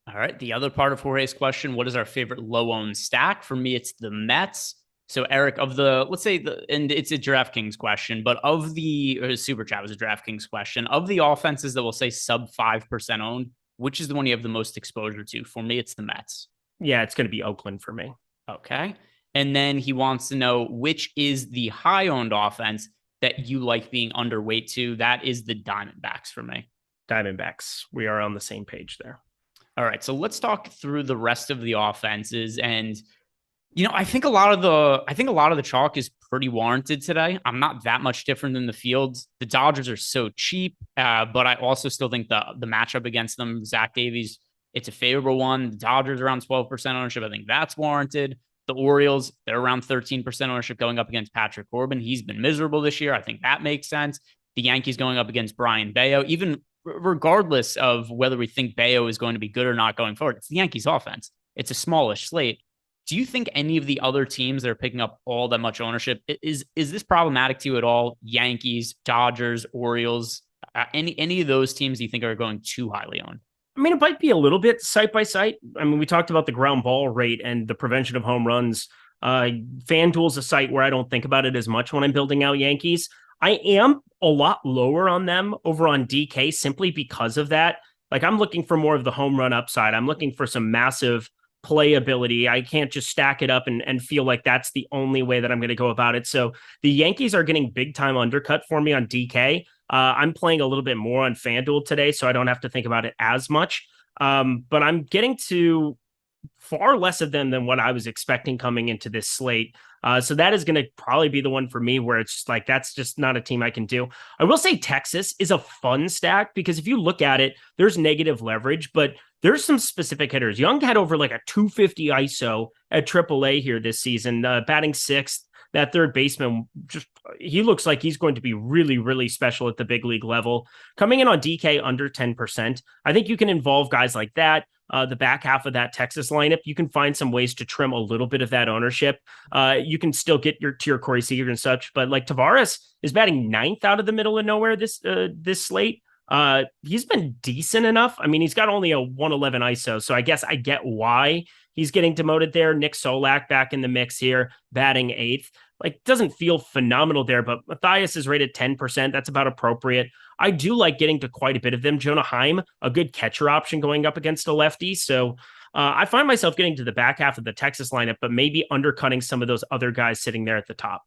All right. The other part of Jorge's question, what is our favorite low-owned stack? For me, it's the Mets. So Eric, and it's a DraftKings question, but of the Super Chat was a DraftKings question, of the offenses that will say sub 5% owned, which is the one you have the most exposure to? For me, it's the Mets. Yeah, it's going to be Oakland for me. Okay. And then he wants to know which is the high-owned offense that you like being underweight to. That is the Diamondbacks for me. Diamondbacks. We are on the same page there. All right. So let's talk through the rest of the offenses. And, I think a lot of the chalk is pretty warranted today. I'm not that much different than the fields. The Dodgers are so cheap, but I also still think the matchup against them, Zach Davies, it's a favorable one. The Dodgers around 12% ownership. I think that's warranted. The Orioles, they're around 13% ownership going up against Patrick Corbin. He's been miserable this year. I think that makes sense. The Yankees going up against Brian Bayo, even regardless of whether we think Bayo is going to be good or not going forward. It's the Yankees offense. It's a smallish slate. Do you think any of the other teams that are picking up all that much ownership, is this problematic to you at all? Yankees, Dodgers, Orioles, any of those teams do you think are going too highly owned? It might be a little bit site by site. We talked about the ground ball rate and the prevention of home runs. FanDuel's a site where I don't think about it as much when I'm building out Yankees. I am a lot lower on them over on DK simply because of that. Like, I'm looking for more of the home run upside. I'm looking for some massive playability. I can't just stack it up and feel like that's the only way that I'm going to go about it. So the Yankees are getting big time undercut for me on DK. I'm playing a little bit more on FanDuel today, so I don't have to think about it as much. But I'm getting to far less of them than what I was expecting coming into this slate. So that is going to probably be the one for me where it's just like, that's just not a team I can do. I will say Texas is a fun stack because if you look at it, there's negative leverage, but there's some specific hitters. Young had over like a 250 ISO at AAA here this season, batting 6th. That third baseman, he looks like he's going to be really, really special at the big league level. Coming in on DK under 10%. I think you can involve guys like that. The back half of that Texas lineup, you can find some ways to trim a little bit of that ownership. You can still get to your Corey Seager and such, but like Tavares is batting 9th out of the middle of nowhere this slate. He's been decent enough. He's got only a 111 ISO, so I guess I get why he's getting demoted there. Nick Solak back in the mix here, batting 8th. Like, doesn't feel phenomenal there, but Matthias is rated 10%. That's about appropriate. I do like getting to quite a bit of them. Jonah Heim, a good catcher option going up against a lefty. So I find myself getting to the back half of the Texas lineup, but maybe undercutting some of those other guys sitting there at the top.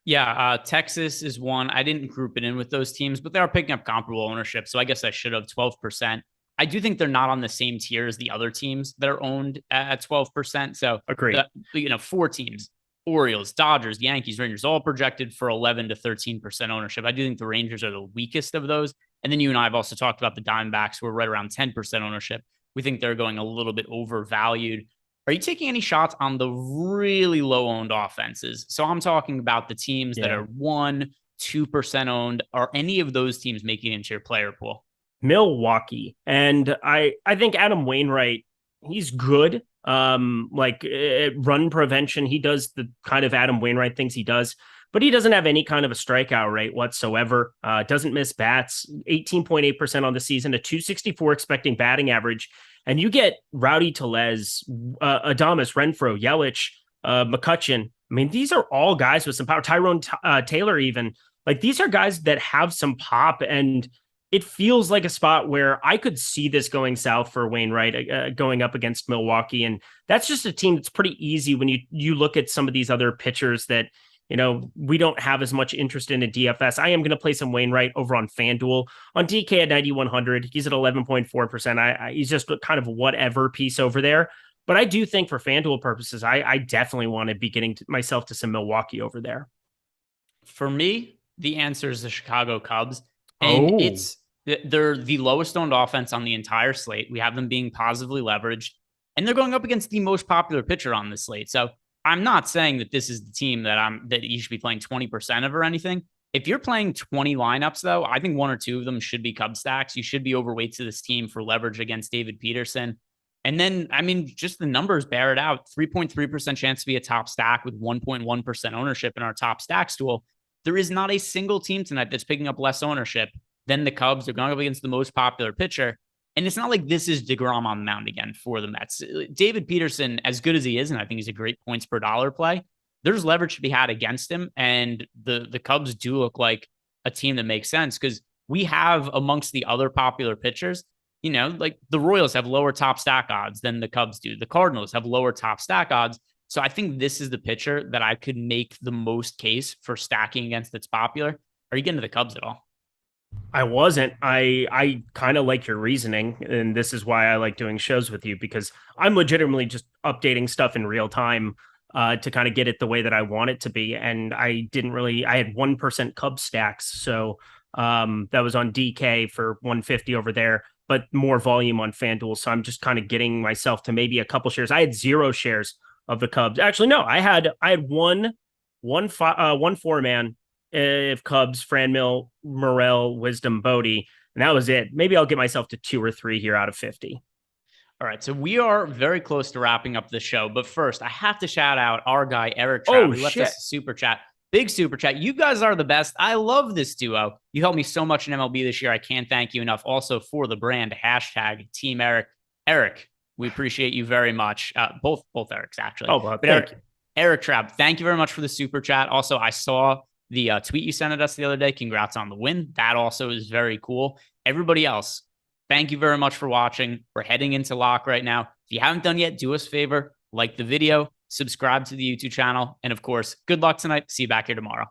Yeah, Texas is one. I didn't group it in with those teams, but they are picking up comparable ownership. So I guess I should have 12%. I do think they're not on the same tier as the other teams that are owned at 12%. So agree. 4 teams, Orioles, Dodgers, Yankees, Rangers, all projected for 11 to 13% ownership. I do think the Rangers are the weakest of those. And then you and I have also talked about the Diamondbacks, who are right around 10% ownership. We think they're going a little bit overvalued. Are you taking any shots on the really low-owned offenses? So I'm talking about the teams that are 1-2% owned. Are any of those teams making it into your player pool? Milwaukee. And I think Adam Wainwright, he's good. Run prevention. He does the kind of Adam Wainwright things he does. but he doesn't have any kind of a strikeout rate whatsoever. Doesn't miss bats, 18.8% on the season, a 264 expecting batting average. And you get Rowdy Tellez, Adames, Renfroe, Yelich, McCutchen. I mean, these are all guys with some power. Tyrone Taylor, even. Like, these are guys that have some pop, and it feels like a spot where I could see this going south for Wainwright, going up against Milwaukee. And that's just a team that's pretty easy when you look at some of these other pitchers that, we don't have as much interest in a DFS. I am going to play some Wainwright over on FanDuel. On DK at 9,100, he's at 11.4%. He's just kind of whatever piece over there. But I do think for FanDuel purposes, I definitely want to be getting myself to some Milwaukee over there. For me, the answer is the Chicago Cubs. And they're the lowest owned offense on the entire slate. We have them being positively leveraged, and they're going up against the most popular pitcher on the slate. So I'm not saying that this is the team that you should be playing 20% of or anything. If you're playing 20 lineups, though, I think one or two of them should be Cub stacks. You should be overweight to this team for leverage against David Peterson. And then, just the numbers bear it out. 3.3% chance to be a top stack with 1.1% ownership in our top stacks tool. There is not a single team tonight that's picking up less ownership than the Cubs. They're going up against the most popular pitcher. And it's not like this is DeGrom on the mound again for the Mets. David Peterson, as good as he is, and I think he's a great points per dollar play, there's leverage to be had against him. And the Cubs do look like a team that makes sense because we have amongst the other popular pitchers, like the Royals have lower top stack odds than the Cubs do. The Cardinals have lower top stack odds. So I think this is the pitcher that I could make the most case for stacking against that's popular. Are you getting to the Cubs at all? I wasn't. I kind of like your reasoning, and this is why I like doing shows with you, because I'm legitimately just updating stuff in real time to kind of get it the way that I want it to be. And I had 1% Cub stacks. So that was on DK for 150 over there, but more volume on FanDuel. So I'm just kind of getting myself to maybe a couple shares. I had 0 shares of the Cubs. Actually, no, I had one 4-man of Cubs, Franmil, Morel, Wisdom, Bodie, and that was it. Maybe I'll get myself to 2 or 3 here out of 50. All right, so we are very close to wrapping up the show, but first I have to shout out our guy Eric Trapp, who left us a super chat. Big super chat. You guys are the best. I love this duo. You helped me so much in MLB this year. I can't thank you enough. Also for the brand, # Team Eric. Eric, we appreciate you very much. Both Erics actually. Thank you. Eric Trapp, thank you very much for the super chat. Also, I saw the tweet you sent at us the other day. Congrats on the win. That also is very cool. Everybody else, thank you very much for watching. We're heading into lock right now. If you haven't done yet, do us a favor, like the video, subscribe to the YouTube channel, and of course, good luck tonight. See you back here tomorrow.